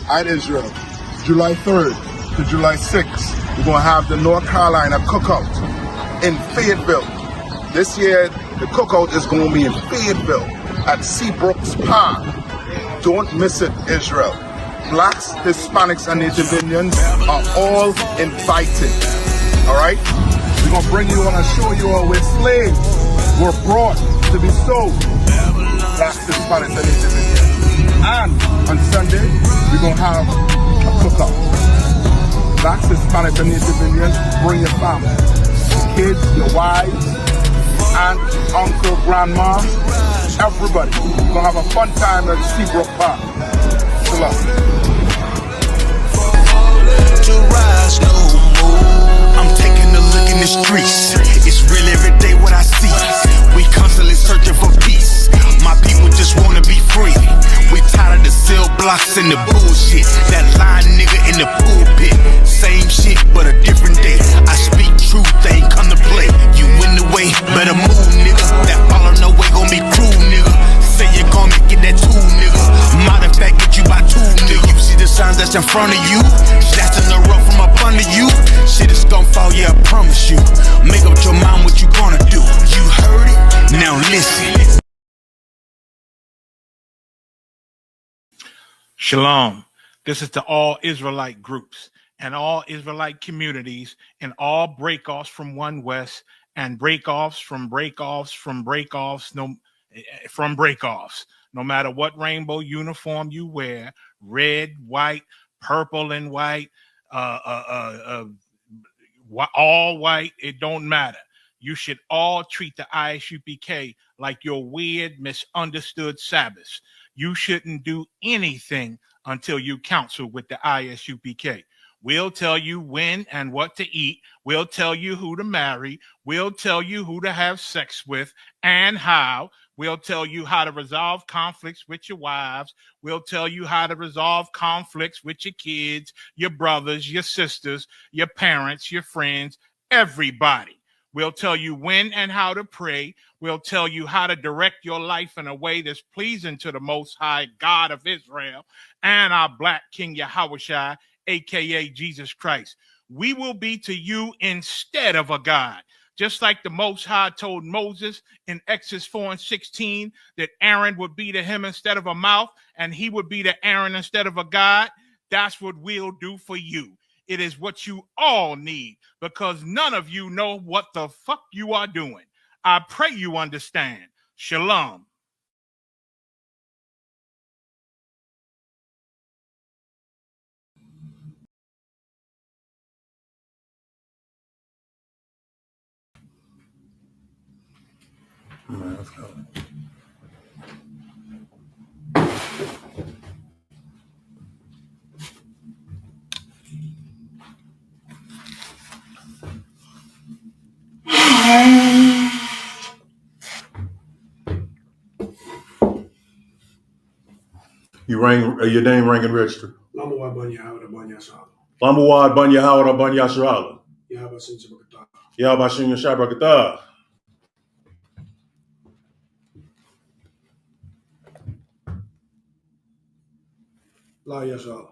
at Israel, July 3rd to July 6th. We're going to have the North Carolina cookout in Fayetteville. This year, the cookout is going to be in Fayetteville at Seabrooks Park. Don't miss it, Israel. Blacks, Hispanics, and Native Indians are all invited. All right? We're going to bring you on and show you all where slaves were brought to be sold. Blacks, Hispanics, and Native Indians. And on Sunday, we're going to have a cookout. Blacks, Hispanics, and Native Indians, bring your family. Your kids, your wives, aunt, uncle, grandma, everybody. We're going to have a fun time at Seabrook Park. To rise no more. I'm taking a look in the streets. It's real every day what I see. We constantly searching for peace. My people just wanna be free. We tired of the cell blocks and the bullshit. That lying nigga in the pulpit. Same shit but a different day. I speak truth, they ain't come to play. You in the way, better move, nigga. That follow no way gon' be cruel, nigga. Say you gon' get that tool, nigga. Matter of fact, get you by two, nigga. You see the signs that's in front of you? Shots in the rough from up under you. Shit is gon' fall, yeah, I promise you. Make up your mind what you gonna do. You heard it? Now listen. Shalom. This is to all Israelite groups and all Israelite communities and all breakoffs from One West and breakoffs from breakoffs from breakoffs from breakoffs. No matter what rainbow uniform you wear, red, white, purple and white, all white, it don't matter. You should all treat the ISUPK like your weird, misunderstood Sabbath. You shouldn't do anything until you counsel with the ISUPK. We'll tell you when and what to eat. We'll tell you who to marry. We'll tell you who to have sex with and how. We'll tell you how to resolve conflicts with your wives. We'll tell you how to resolve conflicts with your kids, your brothers, your sisters, your parents, your friends, everybody. We'll tell you when and how to pray. We'll tell you how to direct your life in a way that's pleasing to the Most High God of Israel and our Black King Yahushua, a.k.a. Jesus Christ. We will be to you instead of a God. Just like the Most High told Moses in Exodus 4:16 that Aaron would be to him instead of a mouth and he would be to Aaron instead of a God, that's what we'll do for you. It is what you all need because none of you know what the fuck you are doing. I pray you understand. Shalom. Let's go. You rang your name rang and register. Lamawad Banya Howard Banya Shala. Lamawad Banya Howard Banya Shala. Yahabasin Sabakata. Yabashin Shabakata. La Yashala.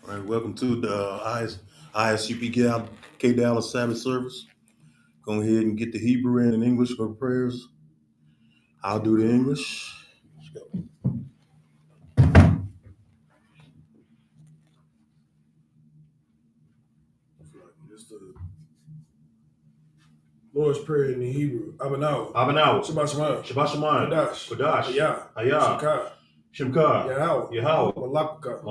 All right, welcome to the ISUPK Dallas Sabbath service. Go ahead and get the Hebrew in and English for prayers. I'll do the English. Let's go. Lord's Prayer in the Hebrew. Abanaw. Shabbat Shemayim. Shabbat Shemayim. Kodash. Ayah. Shemka. Yahweh. Malakuka.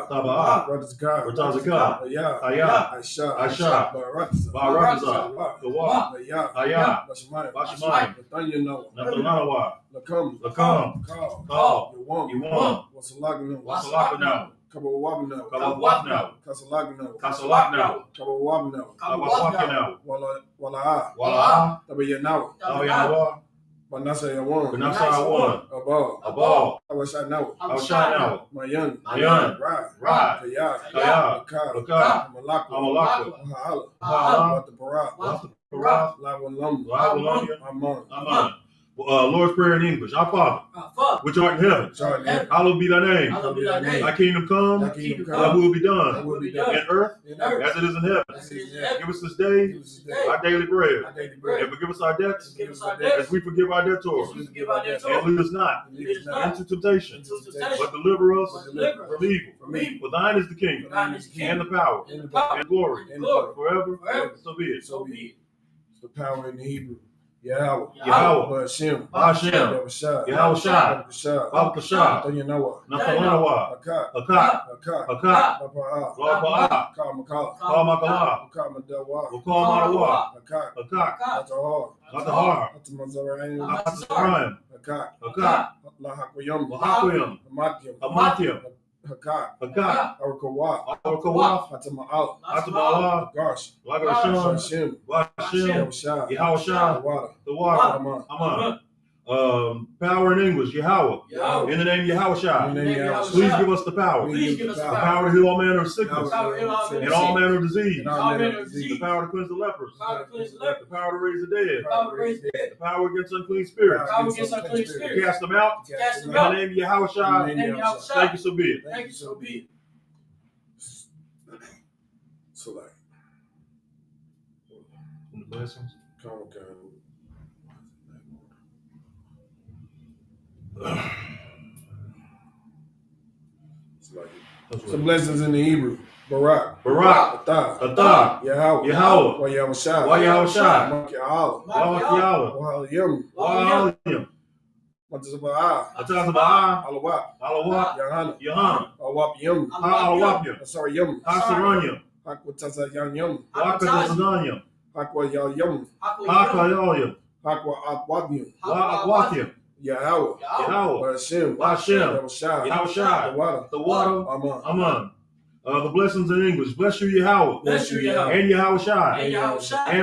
Taba'ah. Ratazaka. Ayah. Aisha. Baratza. Gawah. Ayah. Bashamayim. Nathanawa. Lakam. Kal. Yuam. Wasalagano. Kabawabno. Kasalagno. Kabawabno. Wala'a. Tabayanawa. Banasa Yawan. Abal. Awashanawa. Mayan. Rad. Kaya. Laka. Malaka. Hala. Watapara. Lawalam. Aman. Lord's Prayer in English. Our Father, which art in heaven, hallowed be thy name. Thy kingdom come, thy will be done in earth as it is in heaven. Give us this day our daily bread, and forgive us our debts as we forgive our debtors. And lead us not into temptation, but deliver us from evil. For thine is the kingdom, and the power, and the glory, forever. So be it. It's the power in the Hebrew. Yahweh, Hashem, Yahweh Shai, Babakashah, Nathanawa, Hakat, Rabba'a, Kalmakala, Wakalmadawa, Hakak, Natahar, Atazarayim, Hakat, Lahakwayam, Amatyam, Hakat, Arakawaf, Atama'ala, Lagarashon, Washem, Yahweh Shai, the water, Aman. Power in English, Yahweh. In the name of Yahweh Shai. Please give us the power. The power to heal all manner of sickness and all manner of disease. The power to cleanse the lepers. The power to raise the dead. The power against unclean spirits. To cast them out. In the name of Yahweh Shai. Thank you, so be it. So like, In the blessings. Some blessings in the Hebrew. Barak, Atah, Yahweh, Yahweh Shai, Wahalyim, Atazaba'ah, Alawat, Yohana, Awapyum, Alawapyam, Asarayum, Hasaranyam, Hakwatazayanyum, Wakatazanyam, Hakwayayum, Hakayoyam, Hakwaatwabyum, Wakwathyam, Yahweh, Hashem, Yahweh Shai, the water, Aman. The blessings in English. Bless you, Yahweh. And Yahweh Shai. And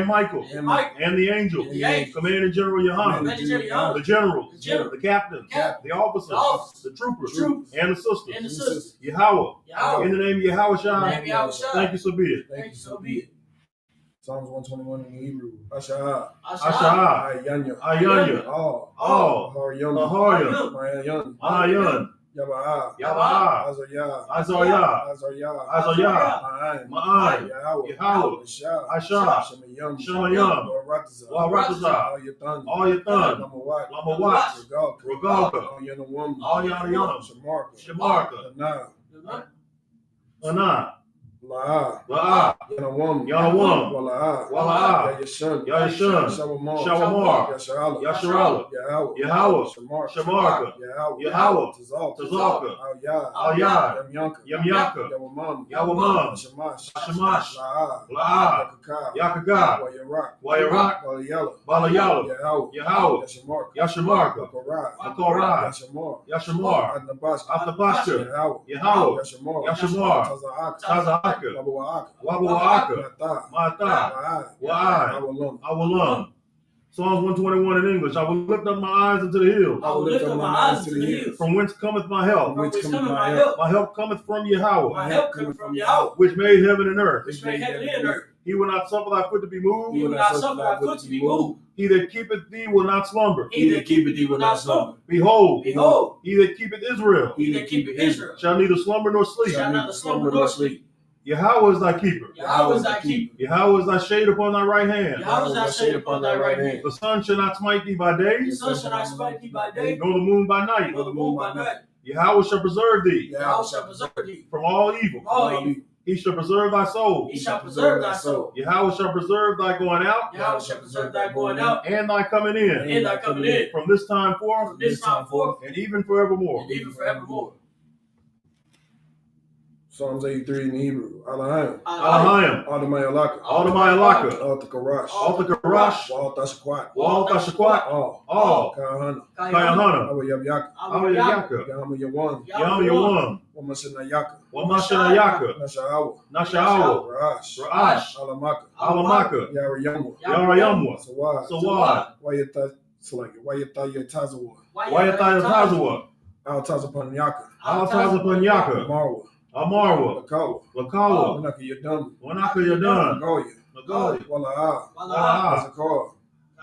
Michael. And the angel. Commanding General Yohana. The generals. The captains. The officers. The troopers. And the sisters. Yahweh. In the name of Yahweh Shai. Thank you, so be it. Psalms 121 in the Hebrew. Ashah. Ayanya. Aharyam. Mayan. Yaba'ah. Azariah. Ma'an. Yahweh. Asha. Shemayam. Waratazah. All Yathan. Lamawat. Regalka. All Yanayam. Shamarka. Ana. La'ah. Yanawam. Wala'ah. Yashun. Shawamar. Yasharala. Yahweh. Shamarka. Yahweh. Tazalka. Al-Yad. Yamyaka. Yawamam. Shamash. La'ah. Yakaga. Wayarak. Balayala. Yahweh. Yashamarka. Makorai. Yashamar. Athabashka. Yahweh. Yashamar. Tazahaka. Wabawaka. Mata. Wa'ai. Awalum. Psalms 121 in English. I will lift up my eyes into the hills. From whence cometh my help? My help cometh from Yahweh. Which made heaven and earth. He will not suffer thy foot to be moved. He that keepeth thee will not slumber. Behold, he that keepeth Israel. Shall neither slumber nor sleep. Yahweh is thy keeper. Yahweh is thy shade upon thy right hand. The sun shall not smite thee by day, nor the moon by night. Yahweh shall preserve thee from all evil. He shall preserve thy soul. Yahweh shall preserve thy going out. And thy coming in. From this time forth. And even forevermore. Psalms 83 in the Hebrew. Alahayim. Adamayalaka. Altakarash. Waltashakwat. Kayahana. Awayabyaka. Yahweh. Wamashanayaka. Nasha'awa. Ra'ash. Alamaka. Yarayamwa. Sawad. Wayatayatazawa. Altazapanyaka. Amarwa. Lakawa. Wanaka Yadun. Nagoya. Wala'ah.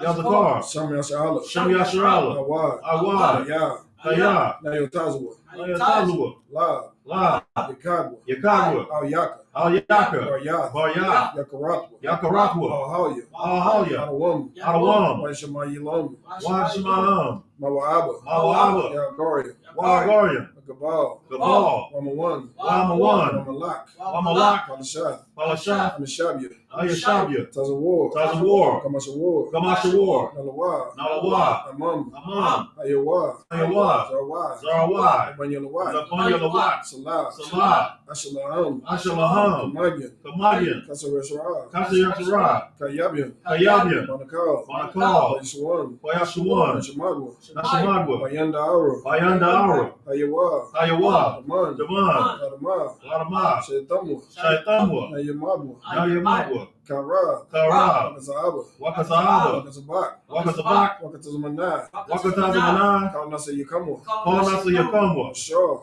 Yazakar, Shem Yasharala, Shem Yasharala, Awad, Awad, Hayah, Hayah, Nayotazwa, Tazua, La, La, Yakagwa, Yakagwa, Al Yaka, Al Yaka, Baryath, Baryath, Yakaratwa, Yakarakwa, Al Halya, Ahalya, Adawam, Adawam, Washamayilam, Washimanam, Mawaba, Mawaba, Yagaria, Wagarian, Gabal, Gabal, Wamawan, Wamawan, Wamalak, Wamalak, Palashath, Palashath, Amishabia, Ayashabia, Tazawar, Tazawar, Kamashawar, Gamashawar, Nalawa, Nalawa, Amam, Amam, Ayawa, Ayawa, Zarwai, Zarawai, Abanyalawai, Lapanyalawat, Salah, Salah, Ashalaham, Ashalaham, Kamagyan, Kamadian, Kasarashara, Kasayasara, Kayabian, Kayabian, Manakal, Manakal, Payashawan, Payashawan, Nashamadwa, Nashamadwa, Bayanda Ara, Bayanda Ara, Ayawa, Ayawa, Daman, Daman, Adama, Ladama, Shaitamwa, Shaitamwa, Nayamadwa, Nayamadwa, Kara, Kara, Wakazahaba, Wakazahaba, Wakazabak, Wakazabak, Wakazamana, Wakatazamana, Kaunasa Yakamwa, Kaunasa Yakamwa, Ashar,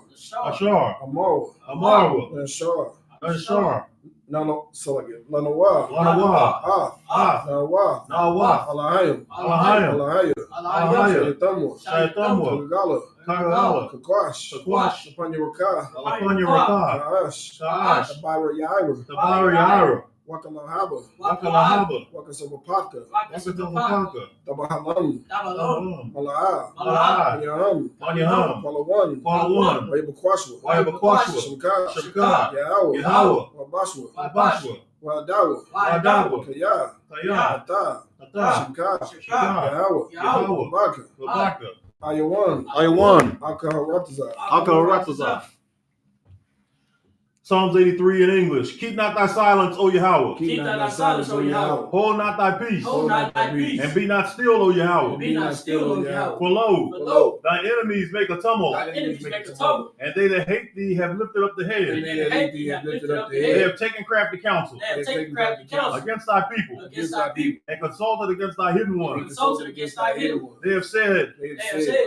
Ashar, Amarwa, Amarwa, Ashar, Ashar, Nano Salaga, Lanawa, Lanawa, Ah, Nawa, Nawa, Alahayim, Alahayim, Alahaya, Alahaya, Shaitamwa, Shaitamwa, Kagala, Kagala, Kakwash, Kakwash, Apanyaraka, Alapanya Raka, Kaash, Kaash, Tabara Yaira, Tabari Yaira, Wakalahaba, Wakalahaba, Wakasabapaka, Wakatapaka, Tabahalam, Tabalam, Mala'a, Mala'a, Anyaham, Anyaham, Palawan, Palawan, Wayabakwashwa, Wayabakwashwa, Shamka, Shamka, Yahawa, Yahawa, Wabashwa, Wabashwa, Wadawa, Wadawa, Kaya, Kaya, Ata, Ata, Shamka, Shaka, Yahawa, Yahawa, Wabaka, Wabaka, Ayawan, Ayawan, Akaharataza, Akaratazah. Psalms 83 in English. Keep not thy silence, O Yahweh. Keep not thy silence, O Yahweh. Hold not thy peace. Hold not thy peace. And be not still, O Yahweh. Be not still, O Yahweh. For lo, Lo, thy enemies make a tumult, thy enemies make a tumult. and they that hate thee have lifted up the And head. they that hate thee have lifted up the They head. have taken crafty counsel They have taken crafty counsel against thy people, against thy people. and consulted against thy hidden And ones. consulted against thy hidden ones. They have said, They have said,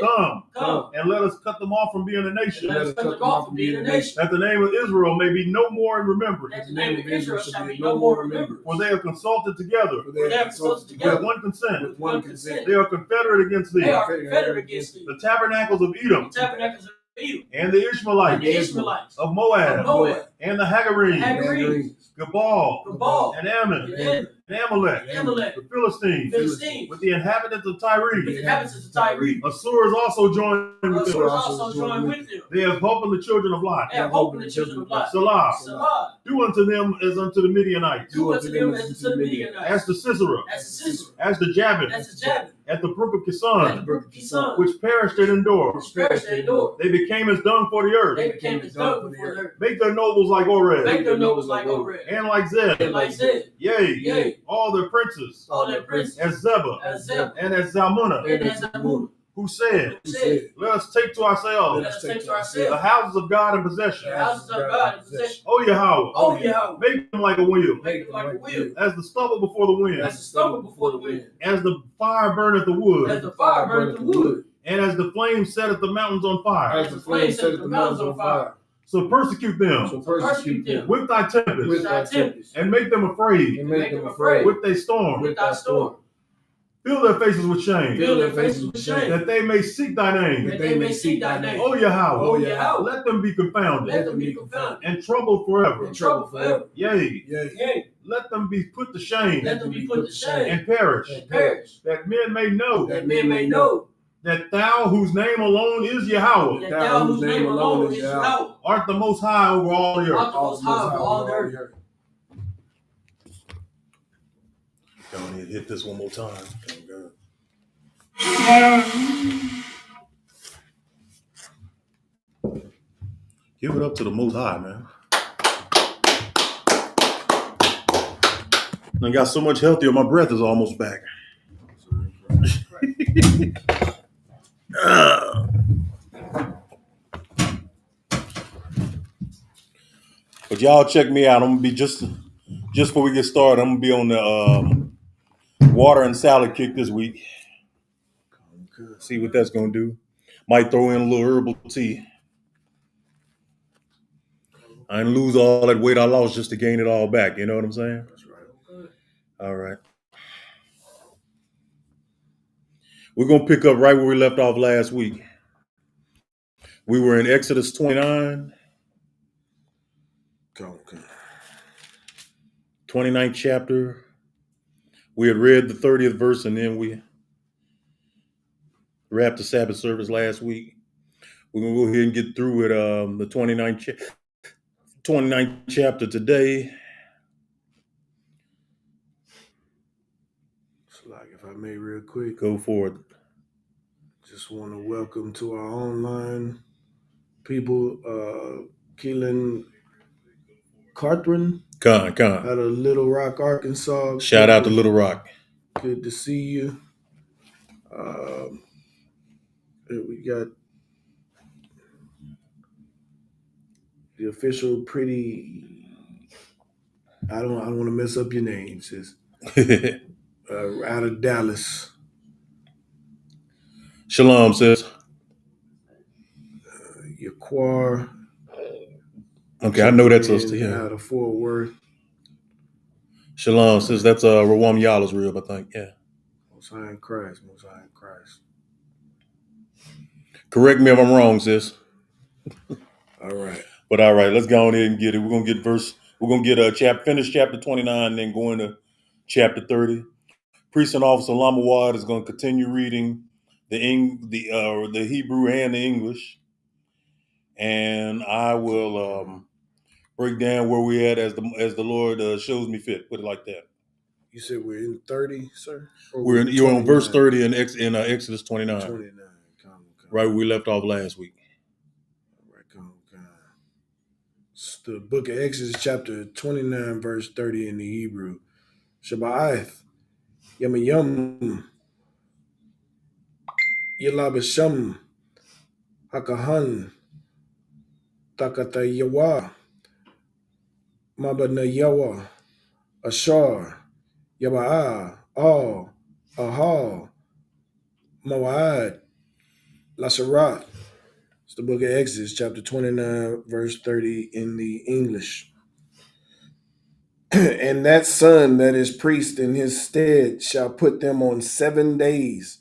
Come, and let us cut them off from being a nation, let us cut them off from being a nation. that the name of Israel may be no more in remembrance. That the name of Israel shall be no more remembered. For they have consulted together For they have consulted together with one consent. with one consent. They are confederate against thee. They are confederate against thee. The tabernacles of Edom, Tabernacles of Edom, and the Ishmaelites, the Ishmaelites, of Moab, Moab, and the Hagarenes, Hagarenes, Gebal, Gebal, and Ammon, and and Amalek, Amalek, the Philistines, Philistines, with the inhabitants of with Tyre. the inhabitants of Tyre. Assur is also joined with Assur them. is also joined with them. They have hope in the children of Lot. They have hope in the children of Lot. Salah. Salah. Do unto them as unto the Midianites, Do unto them as unto the Midianites. as to Sisera, As to Sisera, as the Jabin, as to Jabin, at the brook of at the Kison, brook of Kison, which perished at Endor. which perished at Endor. They became as dung for the earth. They became as dung before the earth. Make their nobles like Oreb, Make their nobles like Oreb, and like Zeb. and like Zeb. Yea, Yea, all their princes, all their princes, as Zebah, as Zeb, and as Zalmunna, and as Amun, who said, who said, Let us take to ourselves let us take to the ourselves houses of God in possession. the houses of God in possession. O Yahweh, Oh, Yahweh, make them like a wheel, make them like a wheel, as the stubble before the wind, as the stubble before the wind, as the fire burneth the wood, as the fire burneth the wood, and as the flame setteth the mountains on fire. as the flame setteth the mountains on fire. So persecute them So persecute them with thy with tempest, thy tempest, and make them afraid and make them afraid with thy storm. with thy storm. Fill their faces with shame, Fill their faces with shame, that they may seek thy name. that they may seek thy name. O Yahweh, O Yahweh, let them be confounded let them be confounded and troubled forever. and troubled forever. Yea, Yea, let them be put to shame let them be put to shame and perish, and perish, that men may know that men may know that thou, whose name alone is Yahweh, that thou whose name alone is Yahweh, art the most high over all the art earth. the most high over all the earth. Y'all need to hit this one more time. Thank God. Give it up to the Most High, man. I got so much healthier. My breath is almost back. But y'all check me out. I'm gonna be just before we get started. I'm gonna be on the water and salad kick this week. See what that's gonna do. Might throw in a little herbal tea. I didn't lose all that weight I lost just to gain it all back. You know what I'm saying? That's right. All right. We're going to pick up right where we left off last week. We were in Exodus 29. Okay. 29th chapter. We had read the 30th verse, and then we wrapped the Sabbath service last week. We're going to go ahead and get through with the 29th chapter today. So, like, if I may, real quick, Go for it. just want to welcome to our online people, Keelan Carthrin Con. out of Little Rock, Arkansas. Shout out to Little Rock. Good to see you. We got the official pretty. I don't want to mess up your name, sis. Out of Dallas. Shalom, sis. Yaquar. Okay, I know that's us. Yeah. Out of Fort Worth. Shalom, sis. That's Rawam Yala's rib, I think. Yeah. Most High in Christ. Most High in Christ. Correct me if I'm wrong, sis. All right. But all right, let's go on ahead and get it. We're gonna get finish chapter 29, then go into chapter 30. Priest and Officer Lamawad is going to continue reading the Hebrew and the English, and I will break down where we at as the Lord shows me fit. Put it like that. You said we're in 30, sir? You're on verse 30 in Exodus 29. 29. Right where we left off last week. All right, come. It's the book of Exodus, chapter 29, verse 30 in the Hebrew. Shabbath, Yamayam, Yalabasham, Hakahan, Takatayawa, Mabanayawa, Ashar, Yaba'a, Al, Ahal, Mawad, Lasharat. It's the book of Exodus, chapter 29, verse 30 in the English. And that son that is priest in his stead shall put them on 7 days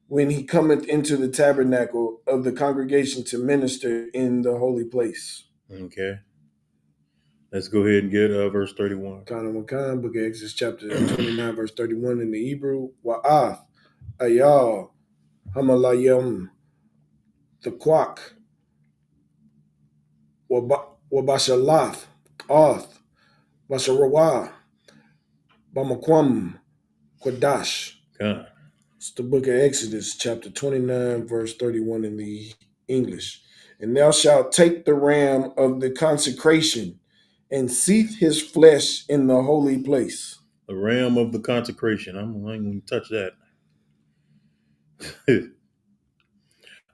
when he cometh into the tabernacle of the congregation to minister in the holy place. Okay. Let's go ahead and get verse 31. Khan, book of Exodus, chapter 29, verse 31 in the Hebrew. Wa'ath, ayal, hamalayam, the quak, wabashalath, oth, Basharawah, Bamaquam, Quadash. God. It's the book of Exodus, chapter 29, verse 31 in the English. And thou shalt take the ram of the consecration and seethe his flesh in the holy place. The ram of the consecration. I ain't going to touch that.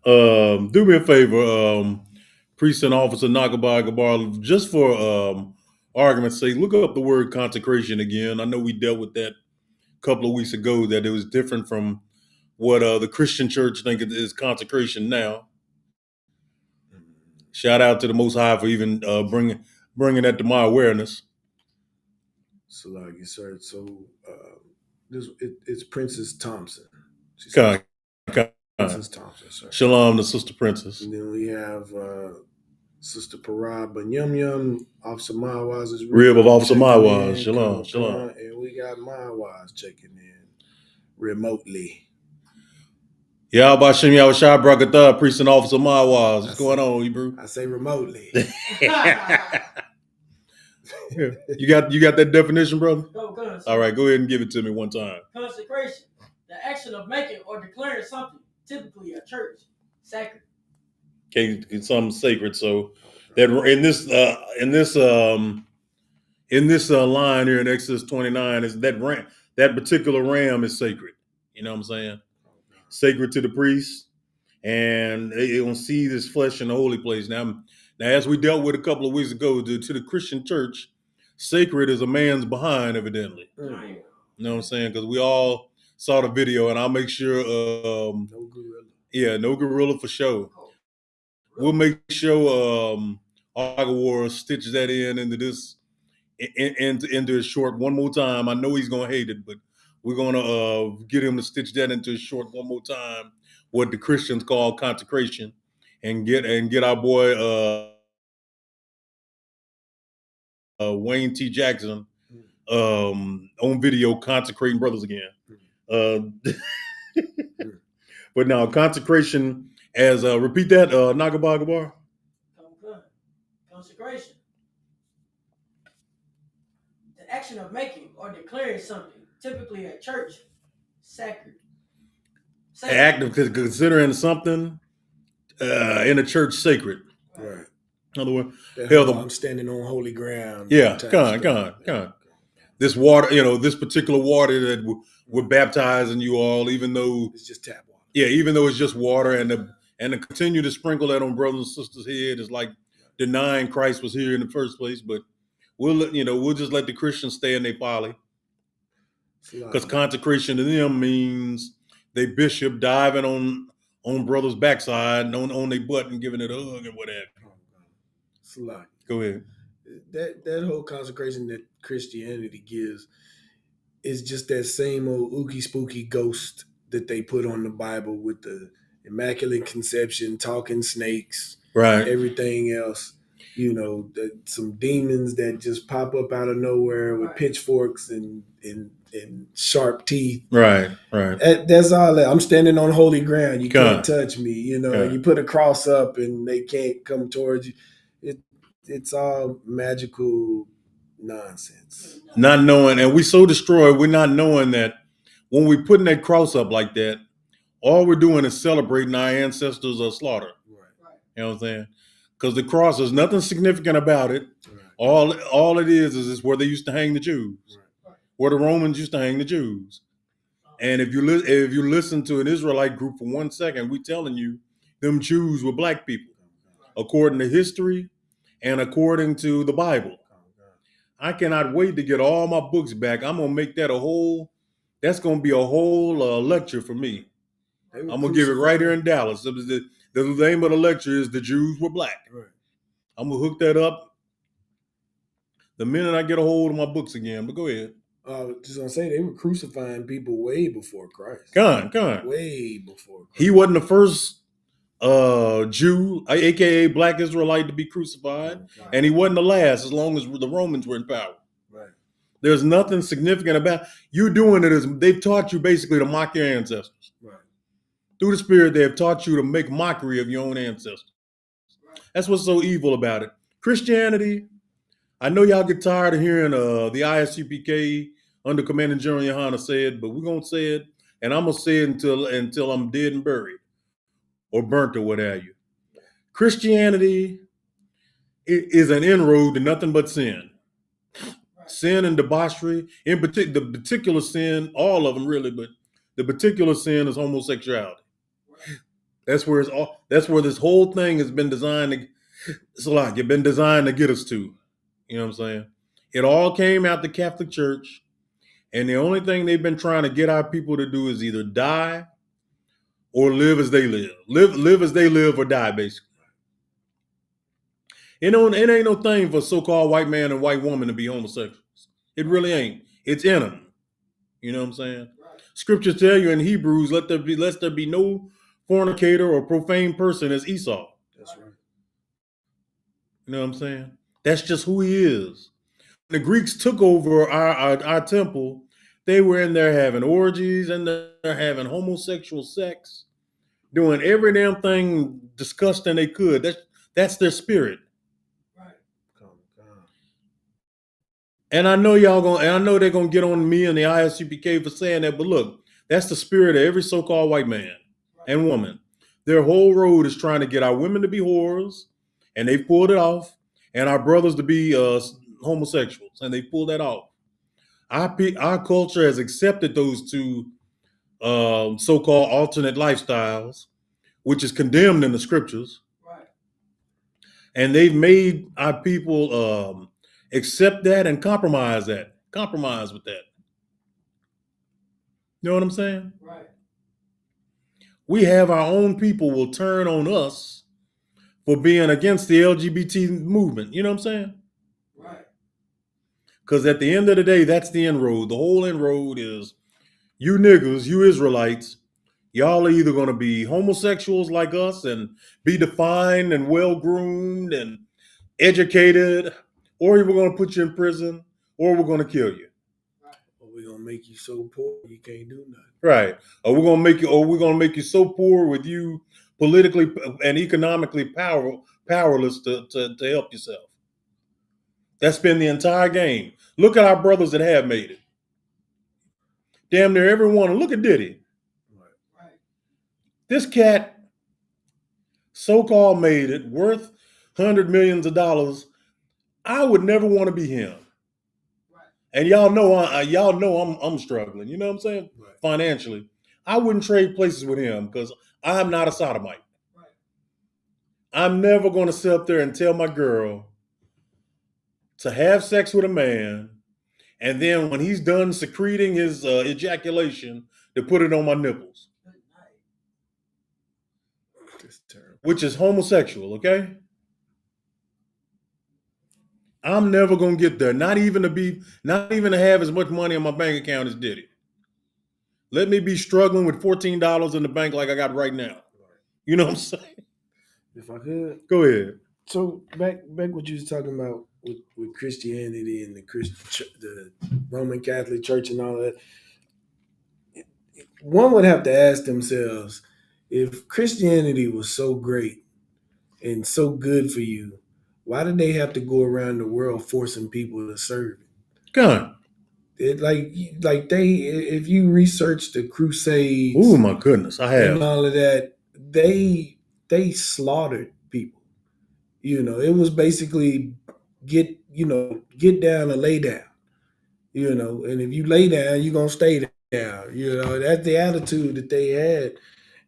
Do me a favor, Priest and Officer Nakabai Gabar, just for argument's sake, look up the word consecration again. I know we dealt with that a couple of weeks ago, that it was different from what the Christian church think it is consecration now. Shout out to the Most High for even bringing that to my awareness. So, like you said, it's Princess Thompson. Princess Thompson, sir. Shalom to Sister Princess. And then we have Sister Parab Banyum, Officer Mawaz's rib of Officer Mawaz. Shalom. And we got Mawaz checking in remotely. Yeah, Bashim Yawashai Brakatha, Priest and Officer Mawaz. What's going on, Hebrew? I say remotely. You got that definition, brother? Go. All right, go ahead and give it to me one time. Consecration, the action of making or declaring something, typically a church, sacred. Okay, something sacred. So that in this line here in Exodus 29 is that particular ram is sacred. You know what I'm saying? Sacred to the priest, and it will see this flesh in the holy place. Now, as we dealt with a couple of weeks ago, to the Christian church, sacred is a man's behind, evidently. You know what I'm saying? Because we all saw the video, and I'll make sure. No gorilla. Yeah, no gorilla for sure. We'll make sure Agawara stitches that into this into his short one more time. I know he's gonna hate it, but we're gonna get him to stitch that into a short one more time, what the Christians call consecration, and get our boy Wayne T. Jackson on video consecrating brothers again. But now consecration as repeat that Nagabagabar. Consecration. The action of making or declaring something, typically at church, sacred. Act of considering something in a church sacred. Right. In other words, I'm standing on holy ground. Yeah, come on. This water, this particular water that we're baptizing you all, even though it's just tap water. Yeah, even though it's just water, and to continue to sprinkle that on brothers and sisters' head is like denying Christ was here in the first place. But we'll just let the Christians stay in their folly, because consecration to them means they bishop diving on brothers' backside and on their butt and giving it a hug and whatever. Go ahead. That whole consecration that Christianity gives is just that same old ookie spooky ghost that they put on the Bible with the Immaculate Conception, talking snakes, right? Everything else, some demons that just pop up out of nowhere with pitchforks and sharp teeth. Right. That's all that. I'm standing on holy ground. You can't touch me. You put a cross up and they can't come towards you. It's all magical nonsense. Not knowing, and we so destroyed, we're not knowing that when we're putting that cross up like that, all we're doing is celebrating our ancestors' slaughter. Right. You know what I'm saying? Because the cross, there's nothing significant about it. Right. All it is where they used to hang the Jews, where the Romans used to hang the Jews. And if you listen to an Israelite group for 1 second, we telling you them Jews were black people, according to history and according to the Bible. I cannot wait to get all my books back. I'm gonna make that that's gonna be a whole lecture for me. I'm gonna give it right here in Dallas. The name of the lecture is "The Jews Were Black." Right. I'm gonna hook that up the minute I get a hold of my books again. But go ahead. Just gonna say they were crucifying people way before Christ. Come on. Way before Christ. He wasn't the first Jew, aka Black Israelite, to be crucified, and he wasn't the last. As long as the Romans were in power. Right. There's nothing significant about you doing it. As they've taught you basically to mock your ancestors. Right. Through the Spirit, they have taught you to make mockery of your own ancestors. Right. That's what's so evil about it. Christianity, I know y'all get tired of hearing the ISUPK under Commanding General Yohana say it, but we're going to say it, and I'm going to say it until I'm dead and buried or burnt or what have you. Christianity is an inroad to nothing but sin. Right. Sin and debauchery, in particular, the particular sin, all of them really, but the particular sin is homosexuality. Right. That's where this whole thing has been designed to get us to. You know what I'm saying? It all came out the Catholic Church, and the only thing they've been trying to get our people to do is either die or live as they live. Live as they live or die, basically. It ain't no thing for so-called white man and white woman to be homosexuals. It really ain't. It's in them. You know what I'm saying? Right. Scriptures tell you in Hebrews, let there be no fornicator or profane person as Esau. That's right. You know what I'm saying? That's just who he is. When the Greeks took over our temple, they were in there having orgies and they're having homosexual sex, doing every damn thing disgusting they could. That's their spirit. Right. And I know they're gonna get on me and the ISUPK for saying that, but look, that's the spirit of every so-called white man and woman. Their whole road is trying to get our women to be whores, and they pulled it off, and our brothers to be homosexuals, and they pulled that off. Our culture has accepted those two so-called alternate lifestyles, which is condemned in the scriptures. Right. And they've made our people accept that and compromise with that. You know what I'm saying? Right. We have our own people will turn on us for being against the LGBT movement. You know what I'm saying? Right. Because at the end of the day, that's the inroad. The whole inroad is you niggas, you Israelites, y'all are either going to be homosexuals like us and be defined and well groomed and educated, or we're going to put you in prison, or we're going to kill you. Or we're gonna make you so poor you can't do nothing. Right. Or we're going to make you so poor with you politically and economically powerless to help yourself. That's been the entire game. Look at our brothers that have made it. Damn near everyone. Look at Diddy. Right. This cat so-called made it, worth hundred millions of dollars. I would never want to be him. Right. And y'all know I'm struggling. You know what I'm saying? Right. Financially, I wouldn't trade places with him because I'm not a sodomite. Right. I'm never going to sit up there and tell my girl to have sex with a man, and then when he's done secreting his ejaculation, to put it on my nipples, Good night. That's terrible. which is homosexual. Okay. I'm never gonna get there. Not even to have as much money in my bank account as Diddy. Let me be struggling with $14 in the bank like I got right now. You know what I'm saying? If I could. Go ahead. So back what you was talking about with Christianity and the Roman Catholic Church and all that. One would have to ask themselves, if Christianity was so great and so good for you, why did they have to go around the world forcing people to serve it? Gun. It like they, if you research the Crusades, Oh my goodness, I have. and all of that, they slaughtered people. You know, it was basically get down and lay down. You know, and if you lay down, you're gonna stay down. You know, that's the attitude that they had.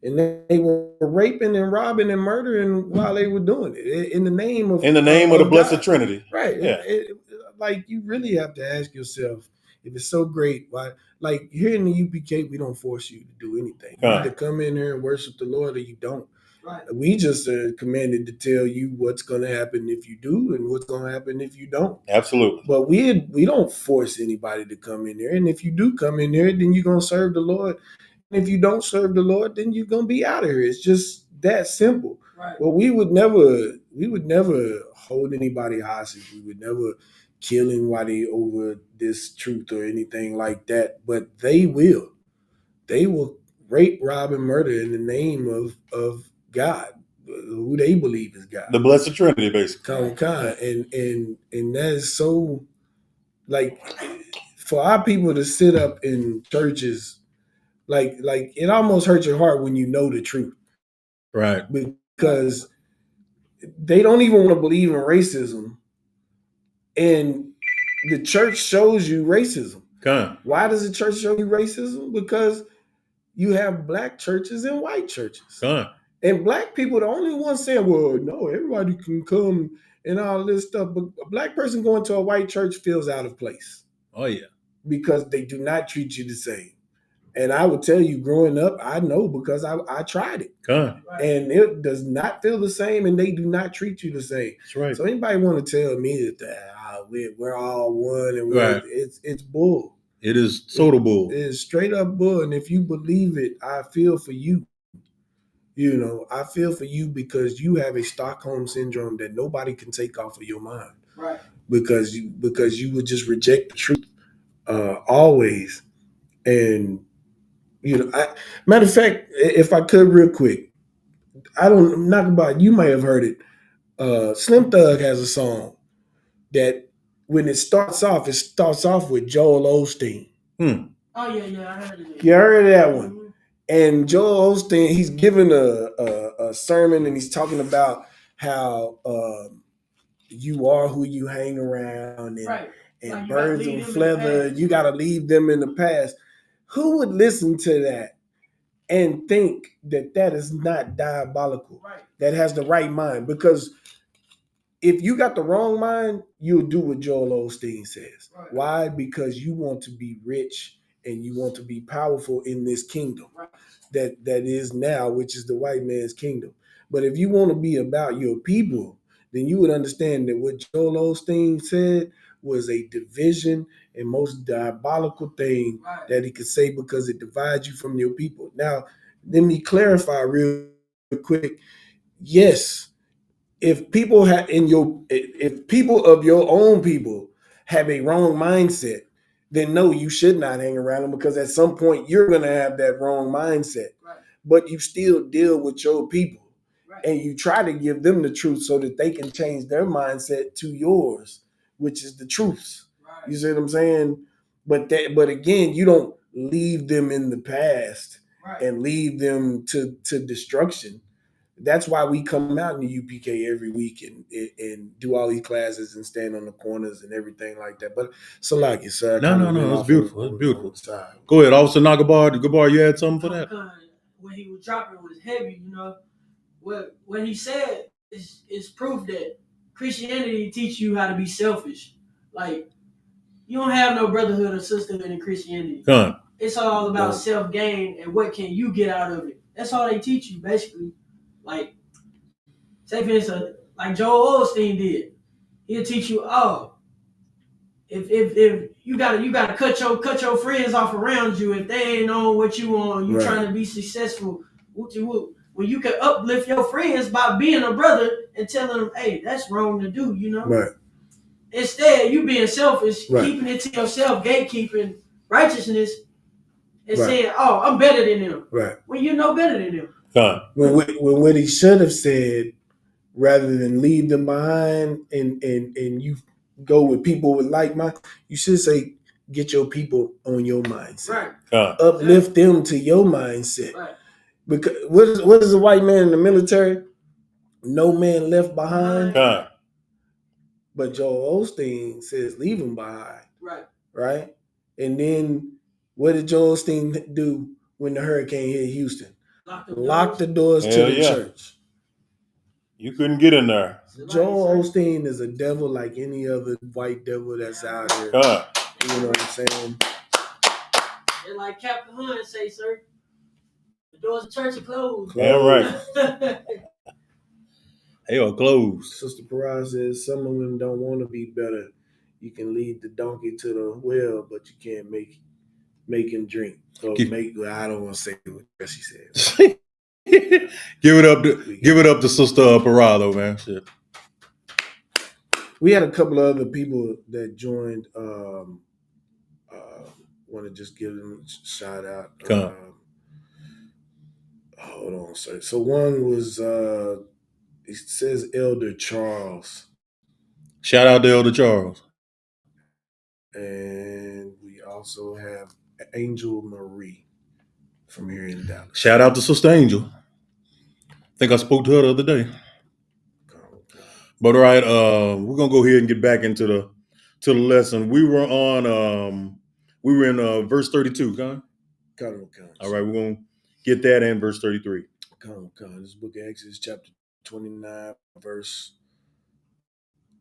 And they were raping and robbing and murdering while they were doing it in the name of the Blessed God. Trinity. Right. Yeah. Like, you really have to ask yourself, if it's so great, why? Like, here in the UPK, we don't force you to do anything. You either come in here and worship the Lord or you don't. Right. We just are commanded to tell you what's going to happen if you do and what's going to happen if you don't. Absolutely. But we don't force anybody to come in there. And if you do come in there, then you're going to serve the Lord. And if you don't serve the Lord, then you're going to be out of here. It's just that simple. Right. But we would never hold anybody hostage. We would never kill anybody over this truth or anything like that. But they will rape, rob, and murder in the name of God, who they believe is God. The Blessed Trinity, basically. And that is so, like, for our people to sit up in churches, like it almost hurts your heart when you know the truth. Right. Because they don't even want to believe in racism. And the church shows you racism. Why does the church show you racism? Because you have black churches and white churches. And black people are the only ones saying, well, no, everybody can come and all this stuff. But a black person going to a white church feels out of place. Oh, yeah. Because they do not treat you the same. And I would tell you, growing up, I know because I tried it. And it does not feel the same, and they do not treat you the same. That's right. So anybody want to tell me that we're all one and it's bull. It is soda bull. It is straight up bull. And if you believe it, I feel for you. You know, I feel for you because you have a Stockholm syndrome that nobody can take off of your mind. Right. Because you would just reject the truth always. And matter of fact, if I could real quick, you might have heard it. Slim Thug has a song that when it starts off with Joel Osteen. Oh yeah, I heard it. You heard of that one? Mm-hmm. And Joel Osteen, he's giving a sermon and he's talking about how you are who you hang around, and, right. and like birds of feather, you got to leave them in the past. Who would listen to that and think that is not diabolical? Right. That has the right mind? Because if you got the wrong mind, you'll do what Joel Osteen says. Right. Why? Because you want to be rich and you want to be powerful in this kingdom that is now, which is the white man's kingdom. But if you want to be about your people, then you would understand that what Joel Osteen said was a division and most diabolical thing that he could say because it divides you from your people. Now, let me clarify real quick. Yes, if people have if people of your own people have a wrong mindset, then no, you should not hang around them because at some point you're going to have that wrong mindset. Right. But you still deal with your people, Right. and you try to give them the truth so that they can change their mindset to yours, which is the truth. Right. You see what I'm saying? But again, you don't leave them in the past and leave them to destruction. That's why we come out in the UPK every week and do all these classes and stand on the corners and everything like that. But Salaki, sir. No, it's beautiful. It's beautiful. Go ahead, Officer Gabar, you had something for that? When he was dropping was heavy, what he said is proof that Christianity teach you how to be selfish. Like, you don't have no brotherhood or sisterhood in Christianity. It's all about self-gain and what can you get out of it. That's all they teach you, basically. Like, say for instance, like Joel Osteen did. He'll teach you, if you gotta cut your friends off around you if they ain't on what you want, you trying to be successful. When you can uplift your friends by being a brother and telling them, hey, that's wrong to do, Right. Instead, you being selfish, keeping it to yourself, gatekeeping righteousness, and saying, oh, I'm better than them. Right. When you know better than them. When what he should have said, rather than leave them behind and you go with people with like mind, you should say, get your people on your mindset. Right. Uplift them to your mindset. Right. Because what is a white man in the military? No man left behind. But Joel Osteen says leave them behind. Right. Right? And then what did Joel Osteen do when the hurricane hit Houston? Lock the doors to the church. You couldn't get in there. Joel Osteen is a devil like any other white devil that's out here. You know what I'm saying? And like Captain Hunt say, sir, the doors of church are closed. Yeah, right. They are closed. Sister Parag says some of them don't want to be better. You can lead the donkey to the well, but you can't make him drink. So I don't want to say what she said. Give it up to Sister Parag, though, man. Shit. We had a couple of other people that joined. Want to just give them a shout out. Hold on, sir. So one was it says Elder Charles. Shout out to Elder Charles. And we also have Angel Marie from here in Dallas. Shout out to Sister Angel. I think I spoke to her the other day. But all right, we're gonna go ahead and get back into the lesson. We were in verse 32, Con. All right, we're gonna get that in verse 33. This book of Exodus, chapter 29, verse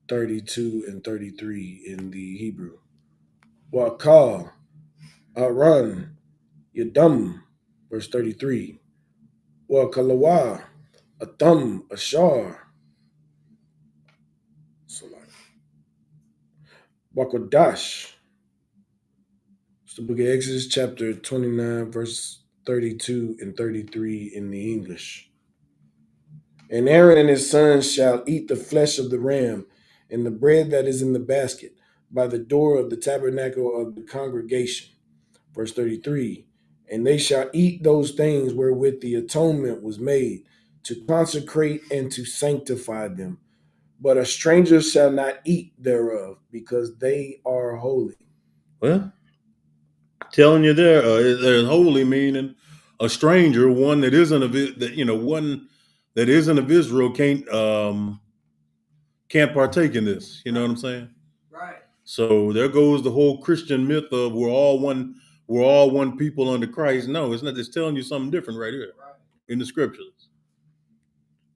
32 and 33 in the Hebrew. Wakal, Aran, Yadam, verse 33. Wakalawa, Atam, Ashar. Wakodash. It's the book of Exodus, chapter 29, verse 32 and 33 in the English. And Aaron and his sons shall eat the flesh of the ram and the bread that is in the basket by the door of the tabernacle of the congregation. Verse 33. And they shall eat those things wherewith the atonement was made, to consecrate and to sanctify them. But a stranger shall not eat thereof, because they are holy. Well, telling you there's holy meaning a stranger, one that isn't of it, one that isn't of Israel can't partake in this. You know what I'm saying? Right. So there goes the whole Christian myth of we're all one people under Christ. No, it's not. It's telling you something different right here in the scriptures.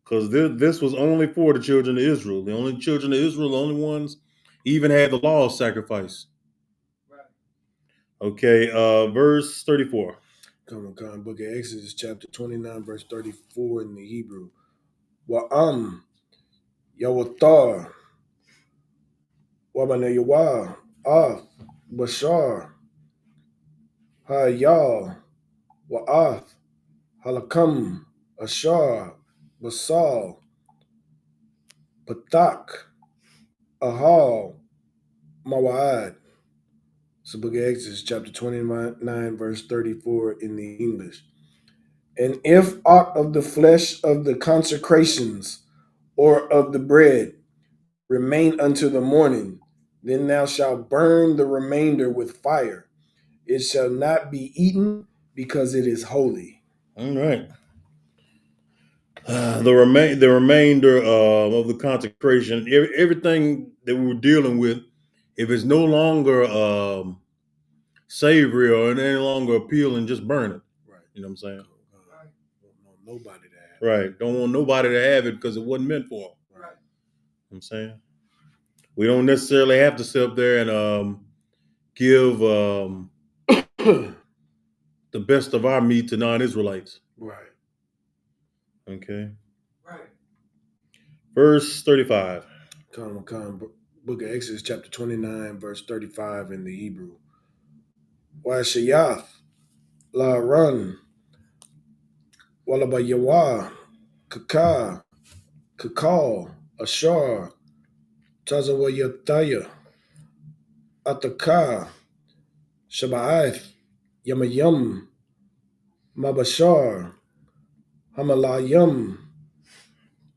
Because this was only for the children of Israel. The only children of Israel, the only ones even had the law of sacrifice. Right. Okay, verse 34. Come on, book of Exodus, chapter 29, verse 34 in the Hebrew. Wa'am, Yawatar, Wabana Yawa, Bashar, Hayal, Wa'ath, Halakam, Ashar, Basal, Patak, Ahal, Mawa'ad. It's the book of Exodus, chapter 29, verse 34 in the English. And if aught of the flesh of the consecrations or of the bread remain unto the morning, then thou shalt burn the remainder with fire. It shall not be eaten because it is holy. All right. The remainder of the consecration, everything that we were dealing with, if it's no longer savory or any longer appealing, just burn it. Right. You know what I'm saying? Don't want nobody to have it. Right. Don't want nobody to have it because it wasn't meant for them. Right. You know what I'm saying? We don't necessarily have to sit up there and give the best of our meat to non-Israelites. Right. Okay. Right. Verse 35. Book of Exodus, chapter 29, verse 35 in the Hebrew. Washayath, La Run, Walaba Yawa, Kaka, Kakal, Ashar, Tazawayataya, Ataka, Shabaath, Yamayam, Mabashar, Hamalayam,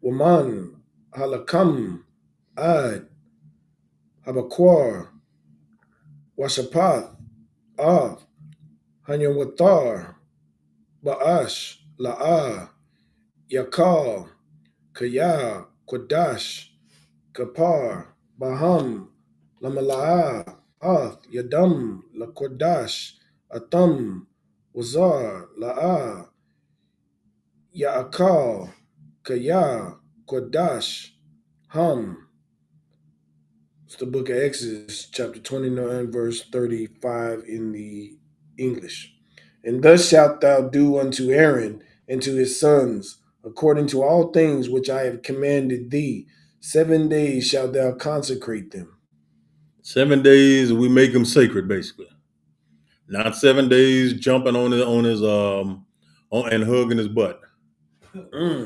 Waman, Halakam, Ad, Habakwar, Washapath, Av, Hanyawatar, Ba'ash, La'ah, Yakal, Kaya, Quadash, Kapar, Baham, Lamala'ah, Ath, Yadam, Laquadash, Atam, Wazar, La'ah, Ya'akal, Kaya, Quadash, Ham. It's the book of Exodus, chapter 29, verse 35 in the English. And thus shalt thou do unto Aaron and to his sons, according to all things which I have commanded thee. 7 days shalt thou consecrate them. 7 days we make them sacred, basically. Not 7 days jumping on and hugging his butt. Mm.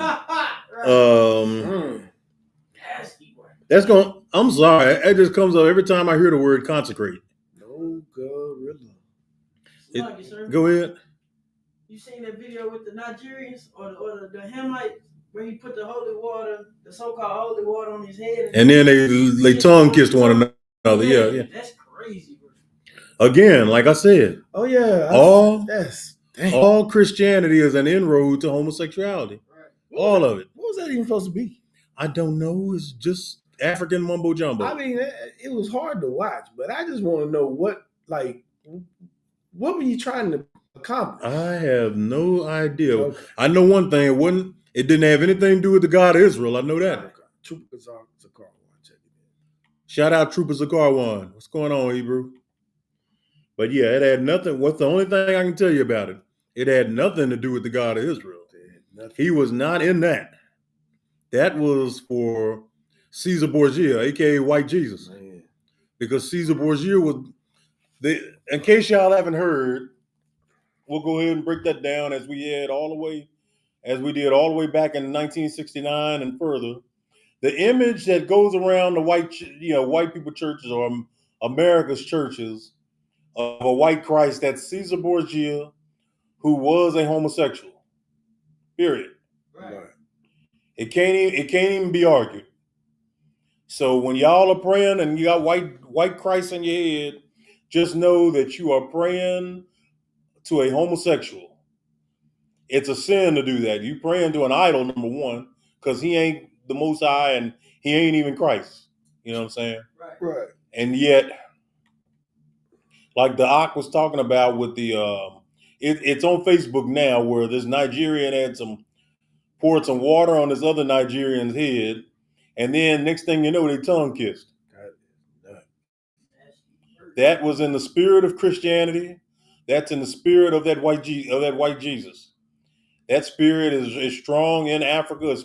That's going. I'm sorry. It just comes up every time I hear the word consecrate. No gorilla. Slug it, sir. Go ahead. You seen that video with the Nigerians or the Hamites where he put the holy water, the so-called holy water, on his head, And then they tongue kissed one another. Yeah. That's crazy, bro. Again, like I said, Oh yeah, all Christianity is an inroad to homosexuality. Right. All of it. What was that even supposed to be? I don't know. It's just African mumbo jumbo. I mean, it was hard to watch, but I just want to know what were you trying to accomplish? I have no idea. Okay. I know one thing. It didn't have anything to do with the God of Israel. I know that. Okay. Trooper Zakar, check it Shout out Trooper Zakarwan. What's going on, Hebrew? But yeah, it had nothing. What's the only thing I can tell you about it? It had nothing to do with the God of Israel. He was not in that. That was for Caesar Borgia, aka White Jesus. Man. Because Caesar Borgia was in case y'all haven't heard, we'll go ahead and break that down as we did all the way back in 1969 and further. The image that goes around the white people churches or America's churches of a white Christ, that's Caesar Borgia, who was a homosexual. Period. Right. It can't even be argued. So when y'all are praying and you got white Christ in your head, just know that you are praying to a homosexual. It's a sin to do that. You praying to an idol, number one, because he ain't the Most High and he ain't even Christ. You know what I'm saying? Right. And yet, like the Ak was talking about with the, it's on Facebook now where this Nigerian poured some water on this other Nigerian's head, and then next thing you know, they tongue kissed. That was in the spirit of Christianity. That's in the spirit of that white Jesus. That spirit is strong in Africa,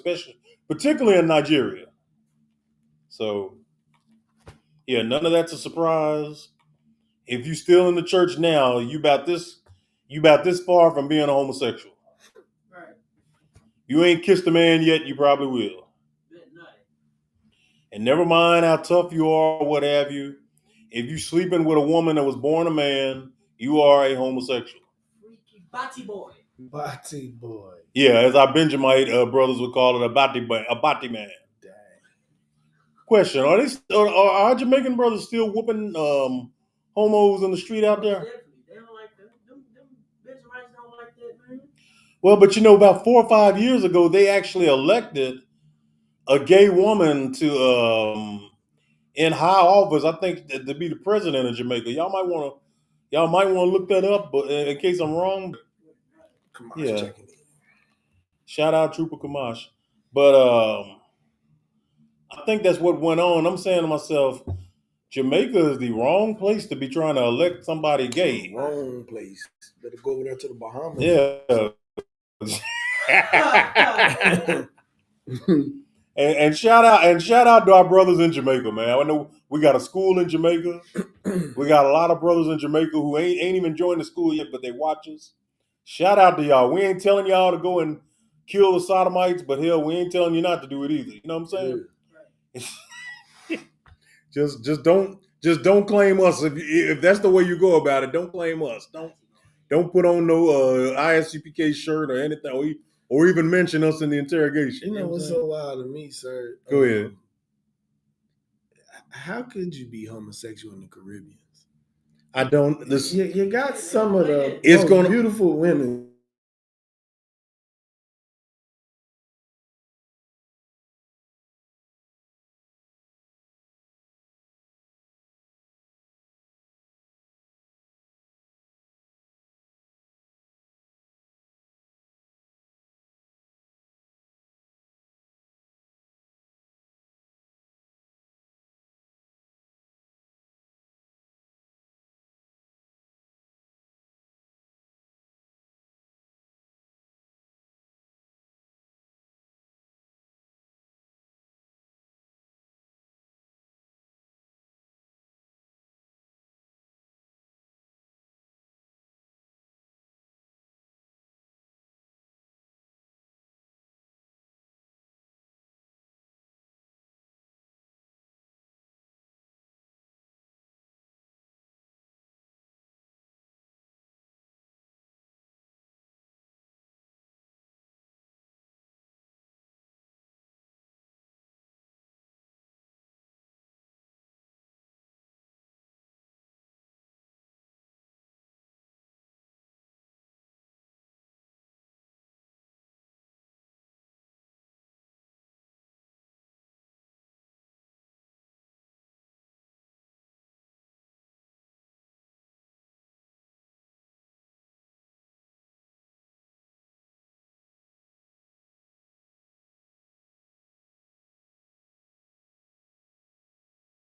particularly in Nigeria. So Yeah, none of that's a surprise. If you still in the church now, you about this far from being a homosexual. Right. You ain't kissed a man yet, you probably will. And never mind how tough you are or what have you. If you sleeping with a woman that was born a man, you are a homosexual. Freaky batty boy. Bati boy. Yeah, as our Benjamite brothers would call it, a bati man. Dang. Question: are our Jamaican brothers still whooping homos in the street out there? Definitely. They don't like that. Them Benjamites don't like that, man. Well, but about 4 or 5 years ago, they actually elected a gay woman to in high office. I think to be the president of Jamaica. Y'all might want to look that up, but in case I'm wrong. Kamash Yeah. checking in. Shout out Trooper Kamash. But I think that's what went on. I'm saying to myself, Jamaica is the wrong place to be trying to elect somebody gay. Wrong place. Better go over there to the Bahamas. Yeah. and shout out to our brothers in Jamaica, man. I know we got a school in Jamaica. We got a lot of brothers in Jamaica who ain't even joined the school yet, but they watch us. Shout out to y'all. We ain't telling y'all to go and kill the sodomites, but hell, we ain't telling you not to do it either. You know what I'm saying? just don't claim us if that's the way you go about it. Don't claim us. Don't put on no ISUPK shirt or anything, or even mention us in the interrogation. You know what's so wild to me, sir? Go ahead. How could you be homosexual in the Caribbean? I don't. You got some of the beautiful women.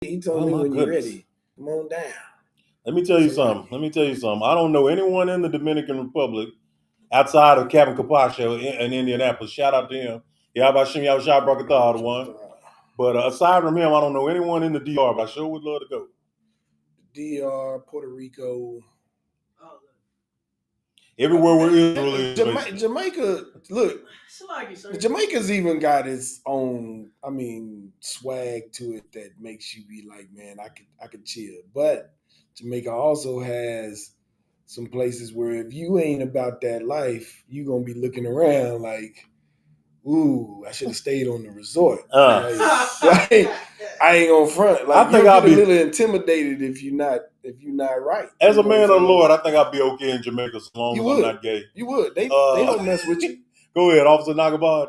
He told me when you're ready. Come on down. Let me tell you something. I don't know anyone in the Dominican Republic outside of Captain Capaccio in Indianapolis. Shout out to him. Yabashim Yabashah Brakatah, the one. But aside from him, I don't know anyone in the DR, but I sure would love to go. DR, Puerto Rico. Everywhere where Israel is. Jamaica, look, Jamaica's even got its own, swag to it that makes you be like, man, I could chill. But Jamaica also has some places where if you ain't about that life, you're gonna be looking around like, ooh, I should have stayed on the resort. I ain't gonna front. Like, I think I'll be a little intimidated if you're not right. As a man of the Lord, I think I'll be okay in Jamaica as long as I'm not gay. You would. They don't mess with you. Go ahead, Officer Nagabad.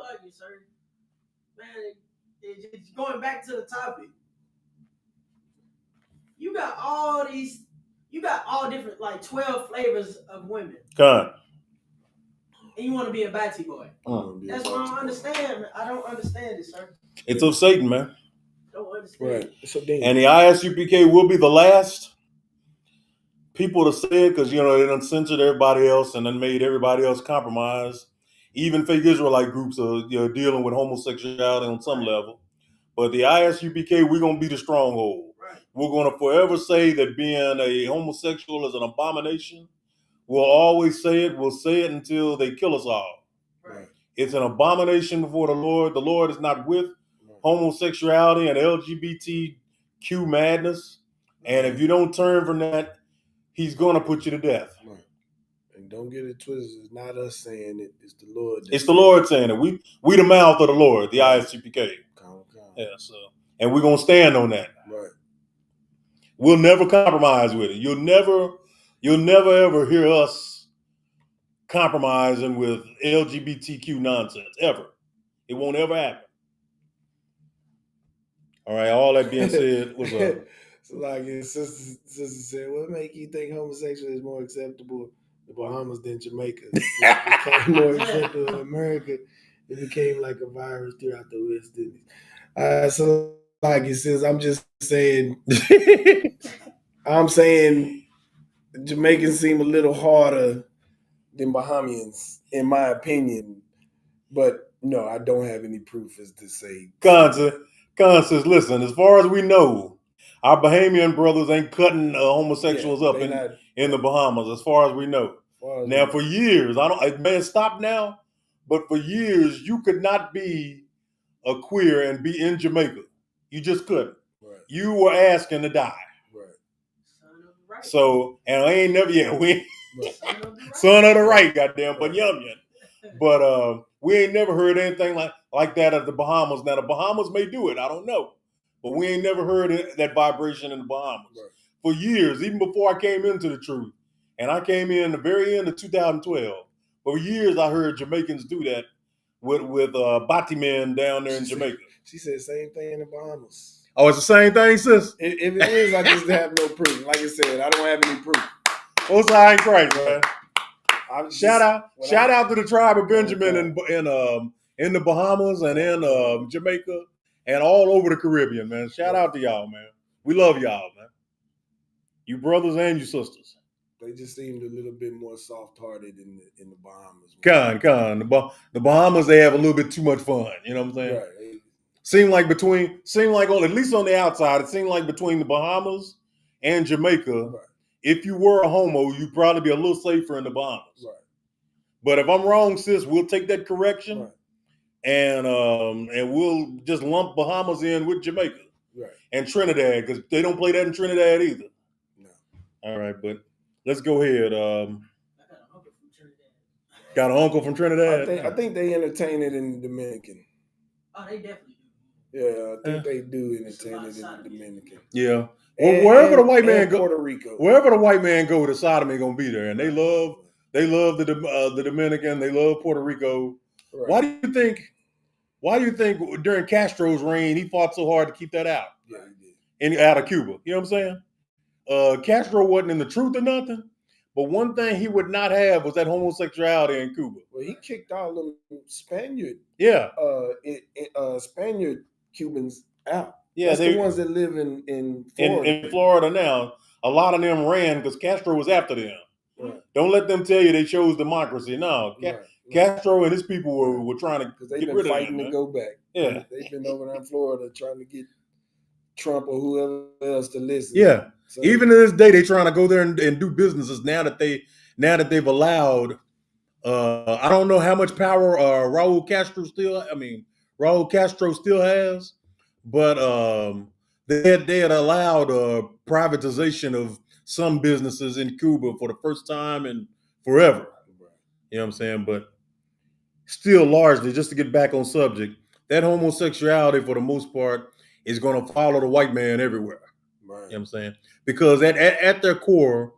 Man, going back to the topic, you got all different, like 12 flavors of women. Con. And you want to be a batty boy. That's what I don't understand. I don't understand it, sir. It's of Satan, man. Don't understand. Right. It's so dangerous. And the ISUPK will be the last people to say it because, they done censored everybody else and then made everybody else compromise. Even fake Israelite groups are dealing with homosexuality on some level. But the ISUPK, we're going to be the stronghold. Right. we're going to forever say that being a homosexual is an abomination. We'll always say it. We'll say it until they kill us all. Right. It's an abomination before the Lord. The Lord is not with homosexuality and LGBTQ madness. And if you don't turn from that, he's going to put you to death. Right. And don't get it twisted. It's not us saying it. It's the Lord. It's the Lord saying it. We the mouth of the Lord, the ISUPK. Yeah, so, and we're going to stand on that. Right. We'll never compromise with it. You'll never ever hear us compromising with LGBTQ nonsense, ever. It won't ever happen. All right, all that being said, what's up? So like his sister said, what make you think homosexual is more acceptable in the Bahamas than Jamaica? It became more acceptable in America. It became like a virus throughout the West Indies. So like it says, I'm just saying, I'm saying Jamaicans seem a little harder than Bahamians, in my opinion. But no, I don't have any proof as to say. Constance, listen, as far as we know, our Bahamian brothers ain't cutting homosexuals up in the Bahamas, as far as we know. Now, for years, it may have stopped now, but for years, you could not be a queer and be in Jamaica. You just couldn't. Right. You were asking to die. Right. So, and I ain't never, son of the right, goddamn, but yum. But we ain't never heard anything like that at the Bahamas. Now, the Bahamas may do it. I don't know. But we ain't never heard that vibration in the Bahamas. Right. For years, even before I came into the truth. And I came in the very end of 2012. For years, I heard Jamaicans do that with Bati men down there in Jamaica. She said same thing in the Bahamas. Oh, it's the same thing, sis? If it is, I just have no proof. Like I said, I don't have any proof. Most high in Christ, man. Shout out to the tribe of Benjamin in the Bahamas and in Jamaica and all over the Caribbean, man. Shout out to y'all, man. We love y'all, man. You brothers and you sisters. They just seemed a little bit more soft-hearted in the Bahamas. The Bahamas, they have a little bit too much fun. You know what I'm saying? Right. Seemed like at least on the outside, it seemed like between the Bahamas and Jamaica, right, if you were a homo, you'd probably be a little safer in the Bahamas. Right. But if I'm wrong, sis, we'll take that correction, right, and we'll just lump Bahamas in with Jamaica, right, and Trinidad, because they don't play that in Trinidad either. No. All right, but let's go ahead. I got an uncle from Trinidad. Got an uncle from Trinidad? I think they entertain it in the Dominican. Oh, they definitely do. Yeah, I think they do entertain it in the Dominican. Yeah. Well, wherever the white man go, Puerto Rico. Wherever the white man go, the sodomy gonna be there, and they love the Dominican. They love Puerto Rico. Right. Why do you think during Castro's reign he fought so hard to keep that out? Yeah, he did. Out of Cuba, you know what I'm saying? Castro wasn't in the truth or nothing, but one thing he would not have was that homosexuality in Cuba. Well, he kicked all them Spaniard. Yeah. Spaniard Cubans out. Yeah, that's the ones that live in Florida. In Florida now. A lot of them ran because Castro was after them. Right. Don't let them tell you they chose democracy. No, Castro and his people were trying to because they've been fighting to go back. Yeah, they've been over there in Florida trying to get Trump or whoever else to listen. Yeah, so even to this day, they trying to go there and do businesses now that they've allowed. I don't know how much power Raul Castro still has, but they had allowed privatization of some businesses in Cuba for the first time in forever. You know what I'm saying? But still, largely, just to get back on subject, that homosexuality for the most part is going to follow the white man everywhere. Right. You know what I'm saying? Because at their core,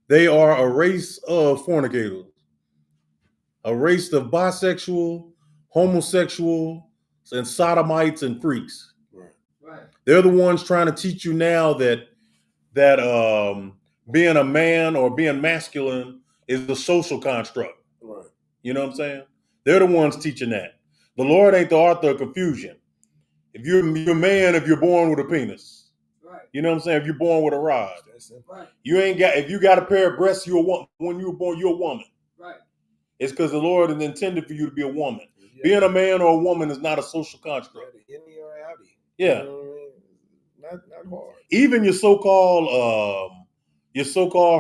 they are a race of fornicators, a race of bisexual, homosexual, and sodomites and freaks. Right. They're the ones trying to teach you now that being a man or being masculine is a social construct. Right. You know what I'm saying? They're the ones teaching that. The Lord ain't the author of confusion. If you're a man, if you're born with a penis. Right. You know what I'm saying? If you're born with a rod. Right. If you got a pair of breasts, you're a woman. When you were born, you're a woman. Right. It's because the Lord has intended for you to be a woman. Yeah. Being a man or a woman is not a social construct. Innie or outie. Yeah. You know what I mean? not hard. Even your so-called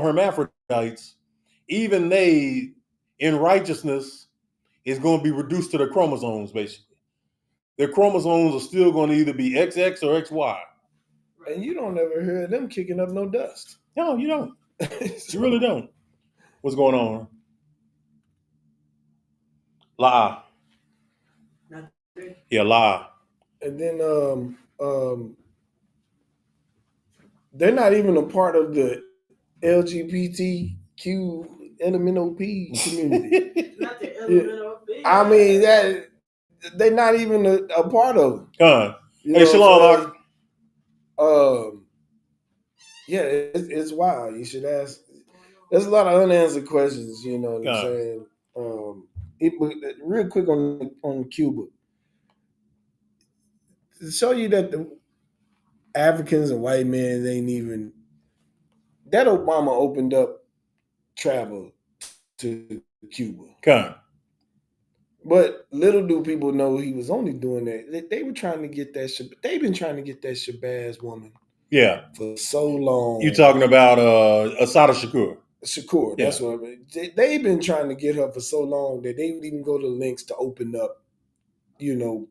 hermaphrodites, even they in righteousness is going to be reduced to their chromosomes. Basically, their chromosomes are still going to either be XX or XY. And you don't ever hear them kicking up no dust. No, you don't. So, You really don't. What's going on? Lie. Yeah, lie. and then they're not even a part of the LGBTQ NMNOP community. Not the elemental. I mean that they're not even a part of them. You Hey, know shalom, what I'm Mark. saying? Yeah, it's wild. You should ask. There's a lot of unanswered questions. You know what I'm saying? Real quick on Cuba, to show you that the Africans and white men ain't even. That Obama opened up travel to Cuba. But little do people know he was only doing that. They were trying to get that. They've been trying to get that Shabazz woman. Yeah. For so long. You talking about Asada Shakur? Shakur, that's what I mean. They've been trying to get her for so long that they would even go to links to open up, you know.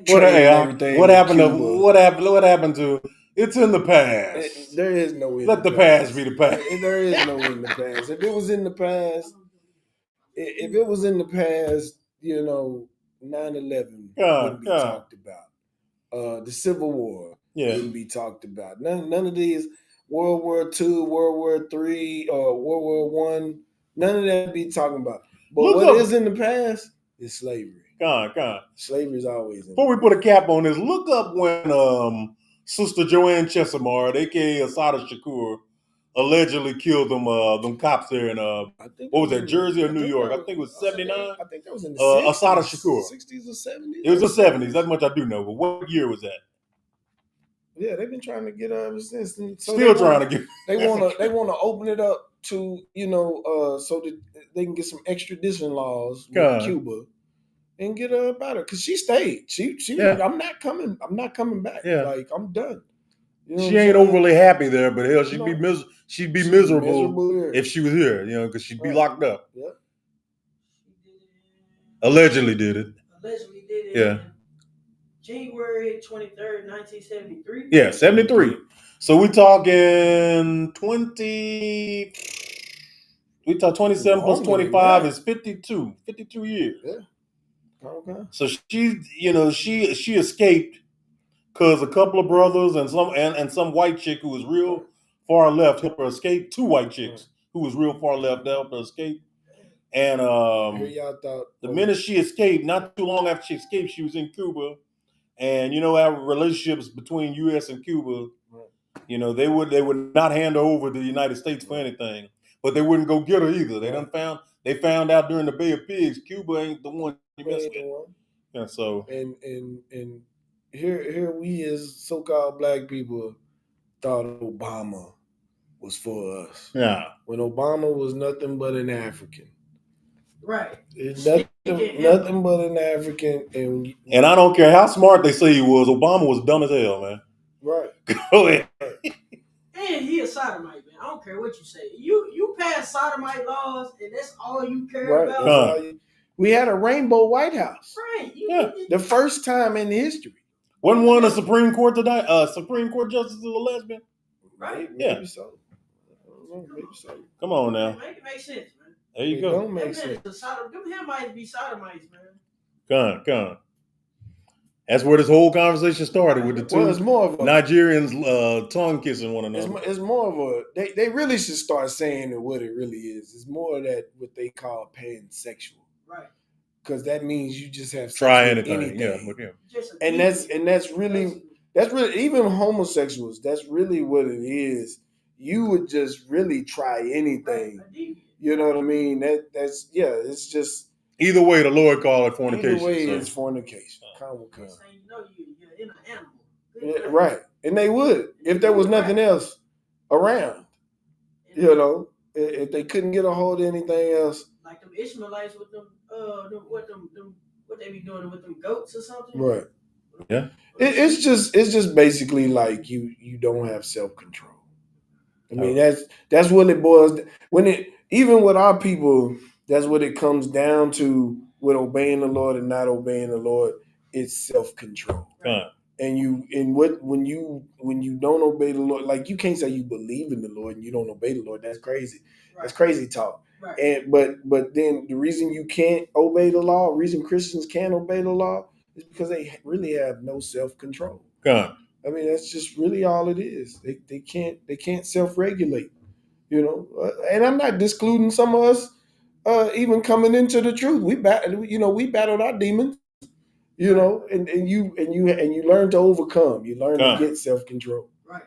What happened to what happened to it's in the past? There is no in Let the past be the past. There is no in the past. If it was in the past, you know, 9/11 wouldn't be talked about. The Civil War wouldn't be talked about. None of these World War II, World War III, or World War One. None of that be talking about. But what is in the past is slavery. Slavery is always in. Before we put a cap on this, look up when Sister Joanne Chesimard, aka Asada Shakur, allegedly killed them cops there in what was that, Jersey or New York? I think it was 79. I think that was in the 60s. Asada Shakur. 60s or 70s. It was the 70s. That much I do know. But what year was that? Yeah, they've been trying to get her ever since. So still trying to get. They want to open it up to, you know, so that they can get some extradition laws with Cuba and get her up out of it. Because she stayed. She like, I'm not coming back. Yeah. Like, I'm done. You know she ain't overly happy there, but hell, she'd be miserable if she was here, you know, because she'd be locked up. Yeah. Allegedly did it. Yeah. January 23rd, 1973. Yeah, 73. So we talking 20. We talk 27 plus 25 is 52. 52 years. Yeah. Okay. So she escaped because a couple of brothers and some white chick who was real far left helped her escape. Two white chicks who was real far left helped her escape. And the minute she escaped, not too long after she escaped, she was in Cuba. And you know, our relationships between U.S. and Cuba, you know, they would not hand her over to the United States for anything, but they wouldn't go get her either. They found out during the Bay of Pigs, Cuba ain't the one you mess with. Yeah, so and here we as so-called black people thought Obama was for us. Yeah. When Obama was nothing but an African. Right. Nothing but an African. And I don't care how smart they say he was, Obama was dumb as hell, man. Right. Go ahead. And he a sodomite, man. I don't care what you say. You pass sodomite laws, and that's all you care about. We had a rainbow White House. Right. The first time in history. Wasn't one a Supreme Court Supreme Court justice is a lesbian? Right. Maybe so. Maybe so. Come on now. Make it make sense, man. There you go. Don't make sense. Them Hamites be sodomites, man. Come. That's where this whole conversation started with the two Nigerians tongue kissing one another. It's more of a they really should start saying what it really is. It's more of that what they call pansexual. Right. Because that means you just have try anything. Yeah. And that's really even homosexuals, that's really what it is. You would just really try anything. Right. You know what I mean? It's just either way the Lord called it fornication. Either way it's fornication. You're in an animal. Yeah, right. And they would if there was nothing else around. You know, if they couldn't get a hold of anything else. Like them Ishmaelites with them what they be doing with them goats or something. Right. Yeah. It's just basically like you don't have self-control. I mean, that's what it boils. When it even with our people, that's what it comes down to with obeying the Lord and not obeying the Lord. It's self-control. And when you don't obey the Lord, like you can't say you believe in the Lord and you don't obey the Lord. That's crazy. Right. That's crazy talk. Right. And but then the reason you can't obey the law, reason Christians can't obey the law, is because they really have no self-control. God. I mean, that's just really all it is. They can't self-regulate, And I'm not discluding some of us even coming into the truth. We battled our demons, and you learn to overcome. You learn to get self-control. Right.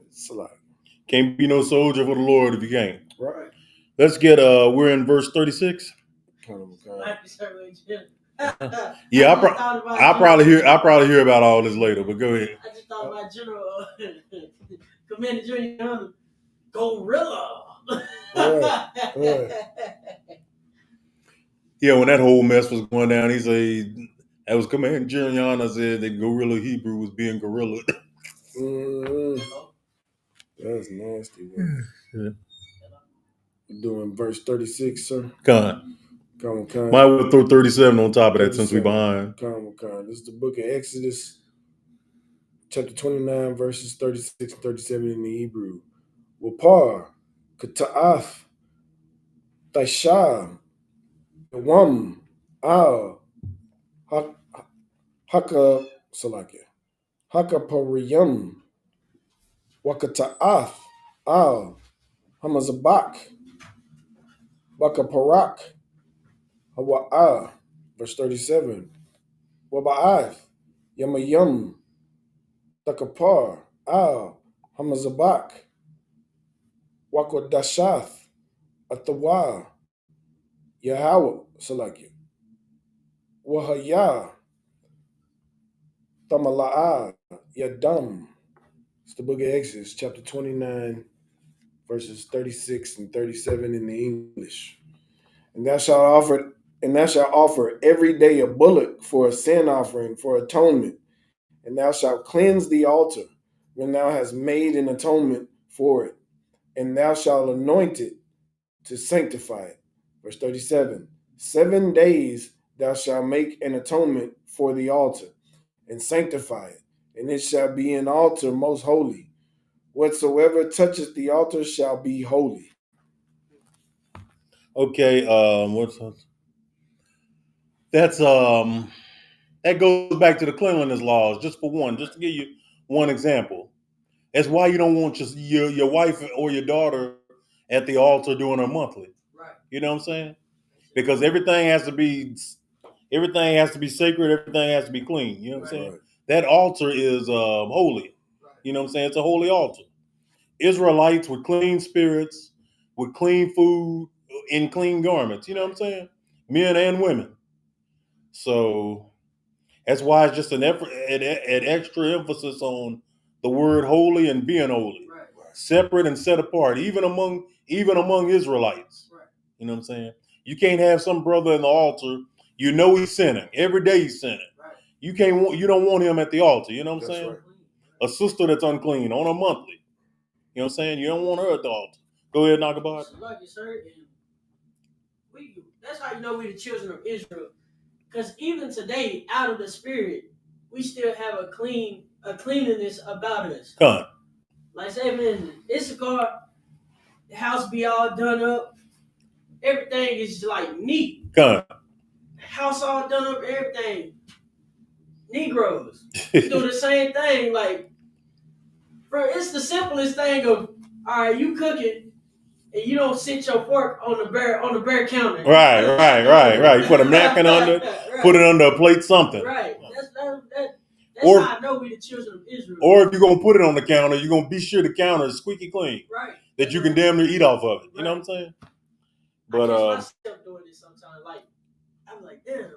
It's a lot. Can't be no soldier for the Lord if you can't. Right. Let's get we're in verse 36. Yeah, I'll probably hear about all this later, but go ahead. I just thought about General Commander Junior Gorilla. Right. Yeah, when that whole mess was going down, he said that was Commander Junior said that Gorilla Hebrew was being gorilla. That's nasty. Yeah. We're doing verse 36, sir. Con. Con. Might well throw 37 on top of that since we're behind. Con. This is the book of Exodus, chapter 29, verses 36 and 37 in the Hebrew. Wapar, Kata'af, Taisha, Wam, Al, Haka, Salakia, Haka Pariyam, Wakata'af, Al, Hamazabak, Wakaparak, Hawa'ah, verse 37. Waba'ath, Yamayam, Takapar, Al, Hamazabak, Wakwadashath, Atawa, Yahweh, Salakia, Wahaya, Tamala'a, Yadam. It's the book of Exodus, chapter 29, verses 36 and 37 in the English. And thou shalt offer every day a bullock for a sin offering for atonement. And thou shalt cleanse the altar when thou hast made an atonement for it. And thou shalt anoint it to sanctify it. Verse 37. 7 days thou shalt make an atonement for the altar and sanctify it. And it shall be an altar most holy. Whatsoever toucheth the altar shall be holy. Okay, that's that goes back to the cleanliness laws, just to give you one example. That's why you don't want your wife or your daughter at the altar doing her monthly. Right. You know what I'm saying? Because everything has to be sacred, everything has to be clean. You know what I'm saying? Right. That altar is holy. Right. You know what I'm saying? It's a holy altar. Israelites with clean spirits, with clean food, in clean garments. You know what I'm saying? Men and women. So that's why it's just an extra emphasis on the word holy and being holy, right. Separate and set apart, even among Israelites. Right. You know what I'm saying? You can't have some brother in the altar. You know he's sinning every day. He's sinning. Right. You don't want him at the altar. You know what I'm saying? Right. A sister that's unclean on a monthly. You know what I'm saying? You don't want her at the altar. Go ahead, Nagabad. Like you, sir. That's how you know we're the children of Israel. Because even today, out of the spirit, we still have a cleanliness about us. Come on. Like say, man, Issachar, the house be all done up. Everything is like neat. Come on. The house all done up, everything. Negroes do the same thing. Like, bro, it's the simplest thing of, all right, you cooking and you don't sit your fork on the bare counter. Right. You put a napkin under, right. Put it under a plate, something. Right. That's how I know we the children of Israel. Or if you're gonna put it on the counter, you're gonna be sure the counter is squeaky clean. Right. That you can damn near eat off of it. You know what I'm saying? But I catch myself doing this sometimes. Like, I'm like, damn,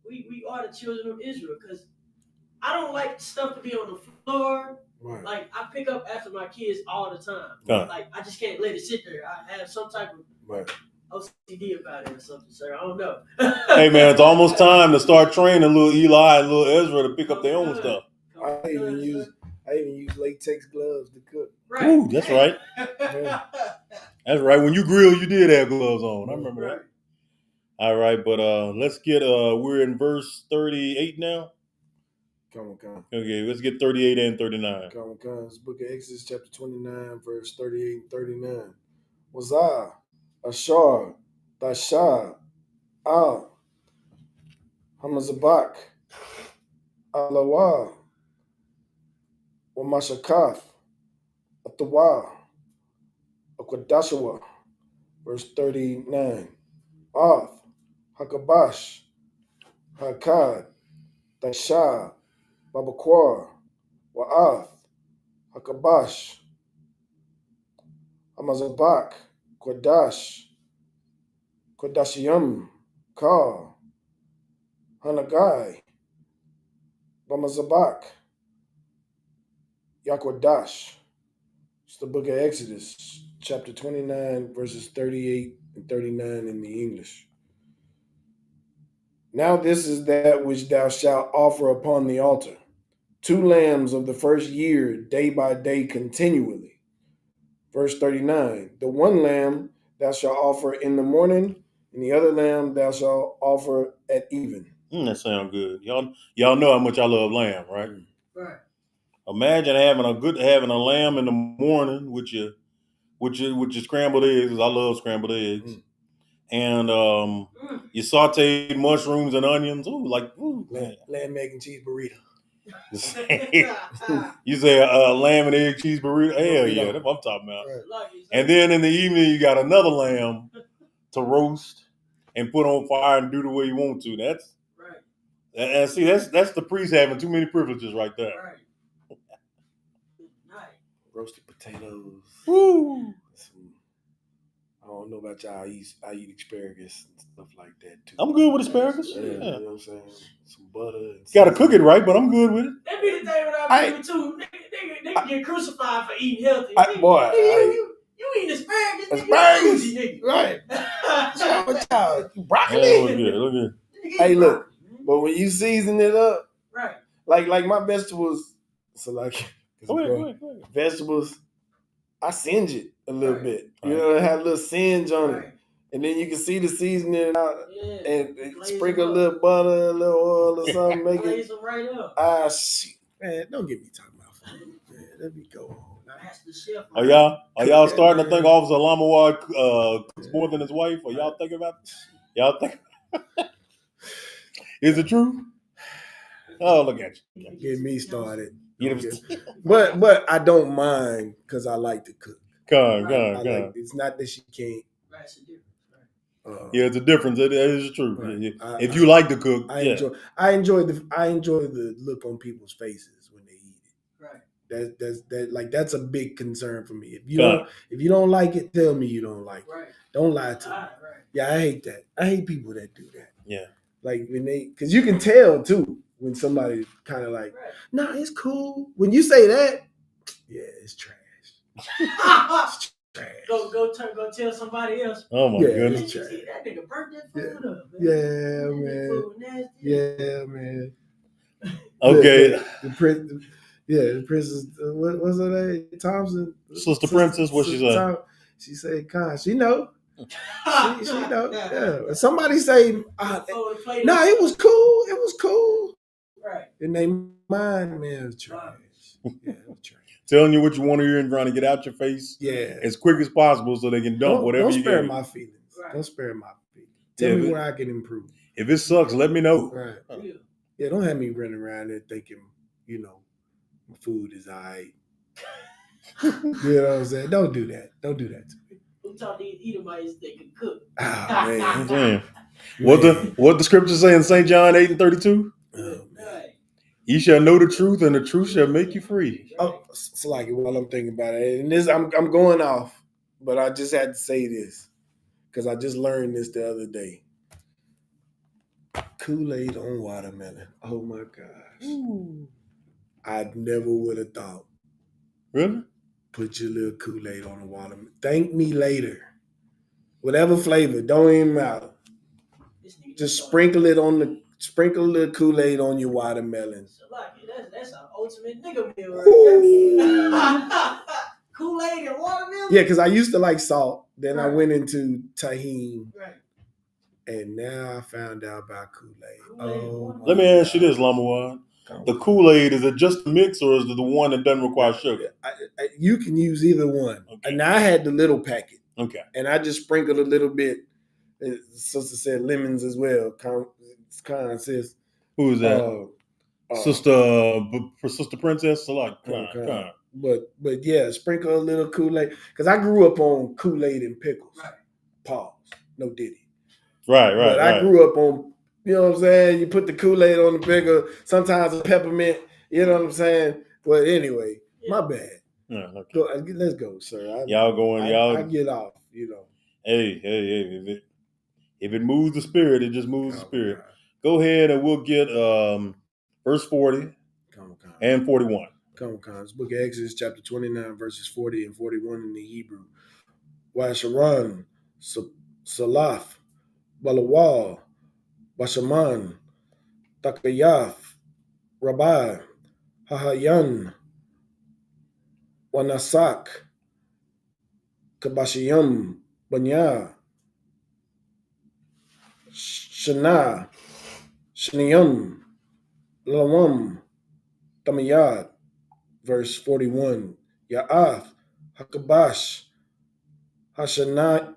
we are the children of Israel, because I don't like stuff to be on the floor. Right. Like, I pick up after my kids all the time. Like, I just can't let it sit there. I have some type of OCD about it or something, sir. I don't know. Hey man, it's almost time to start training little Eli and little Ezra to pick up their own stuff. I even use latex gloves to cook. Right. Ooh, that's right. Yeah. That's right. When you grill, you did have gloves on. I remember Right. that. All right, but let's get we're in verse 38 now. Come. Okay, let's get 38 and 39. Come. It's book of Exodus chapter 29, verse 38 and 39. Wazah, Ashar, Tashah, Al, Hamazabak, Alawa, Wamashakath, Atawa, Akwadashawa, verse 39. Oth, Hakabash, Hakad, Tasha, Babakwar, Wa'ath, Hakabash, Amazabak, Kodash, Kodashiyam, Ka, Hanagai, Bamazabak, Yakodash. It's the book of Exodus, chapter 29, verses 38 and 39 in the English. Now this is that which thou shalt offer upon the altar: 2 lambs of the first year, day by day, continually. Verse 39, the one lamb thou shalt offer in the morning, and the other lamb thou shalt offer at even. That sounds good. Y'all know how much I love lamb, right? Right. Imagine having a lamb in the morning with your scrambled eggs. 'Cause I love scrambled eggs. And you sauteed mushrooms and onions. Ooh, Lamb, egg, and cheese burrito. You say lamb and egg cheese burrito? Hell yeah, that's what I'm talking about. Right. And then in the evening, you got another lamb to roast and put on fire and do the way you want to. That's right. And see, that's the priest having too many privileges right there. Right. Nice. Roasted potatoes. Woo! I don't know about y'all. I eat asparagus and stuff like that too. I'm good with asparagus. Yeah. You know what I'm saying? Some butter. Got to cook it right, but I'm good with it. That be the thing when I do too. Nigga get crucified for eating healthy. You eating asparagus? Asparagus, nigga. Right? Broccoli. Look good. Hey, look. But when you season it up, right? Like my vegetables. So like, go ahead. Vegetables, I singe it a little bit. You know, it have a little singe on it. And then you can see the seasoning out and sprinkle a little butter, a little oil or something, make it. Right up. Ah, shit. Man, don't get me talking about food. Man, let me go on. Are y'all starting to think Officer Lamawad cooks more than his wife? Are y'all thinking about this? Y'all think? Is it true? Oh, look at you. Get me started. But I don't mind because I like to cook. Like, it's not that she can't. Yeah, it's a difference. It is true. Right. If you like to cook, I enjoy the look on people's faces when they eat it. Right. That's a big concern for me. If you don't like it, tell me you don't like it. Don't lie to me. Right. Yeah, I hate that. I hate people that do that. Yeah. Like when because you can tell too when somebody kind of like, no, it's cool. When you say that, yeah, it's trash. It's trash. Go tell somebody else. Oh my goodness. That nigga burnt that food up. Man. Yeah, man. Okay. The princess. What's her name? Thompson. Sister Princess. What she say? She said, "Con, she know." she know. Yeah. Somebody say, "No, it was cool. It was cool." Right. And they mind, man, it was trash. Yeah, it was trash. Telling you what you want to hear and trying to get out your face, as quick as possible, so they can dump whatever you get. Don't spare my feelings. Right. Don't spare my feelings. Tell me where I can improve. If it sucks, let me know. Right. Yeah, don't have me running around there thinking, my food is all right. You know what I'm saying? Don't do that. Don't do that to me. Who taught these Edomites they can cook? Oh, man. What the scriptures say in St. John 8:32? Oh, man. You shall know the truth, and the truth shall make you free. Oh, it's like while I'm thinking about it, and this I'm going off, but I just had to say this because I just learned this the other day. Kool-Aid on watermelon. Oh my gosh! Ooh. I never would have thought. Really? Put your little Kool-Aid on a watermelon. Thank me later Whatever flavor, don't even matter. Just sprinkle a little Kool-Aid on your watermelon. That's an ultimate nigga meal right there. Kool-Aid and watermelon? Yeah, because I used to like salt. Then I went into tahini. Right. And now I found out about Kool-Aid. Kool-Aid, Let me ask you this, Lamawad. The Kool-Aid, is it just a mix or is it the one that doesn't require sugar? You can use either one. Okay. And I had the little packet. Okay. And I just sprinkled a little bit. Sister said lemons as well. Sis. Who is that? Sister Princess? But yeah, sprinkle a little Kool-Aid. Because I grew up on Kool-Aid and pickles. Right. Pause. No Diddy. Right. But I grew up on, you know what I'm saying? You put the Kool-Aid on the pickle, sometimes a peppermint, you know what I'm saying? But anyway, my bad. Yeah, okay. Go, let's go, sir. Y'all I get off, you know. Hey, if it moves the spirit, it just moves the spirit. God. Go ahead and we'll get verse 40 and 41. Come on, it's Book of Exodus, chapter 29, verses 40 and 41 in the Hebrew. Washaran, Salaf, Balawal, Bashaman, Takayaf, Rabbi, Hahayan, Wanasak, Kabashiyam, Banya, Shana, Shaniyam, Lawam, Tamayad, verse 41. Ya'ath, Hakabash, Hashanya,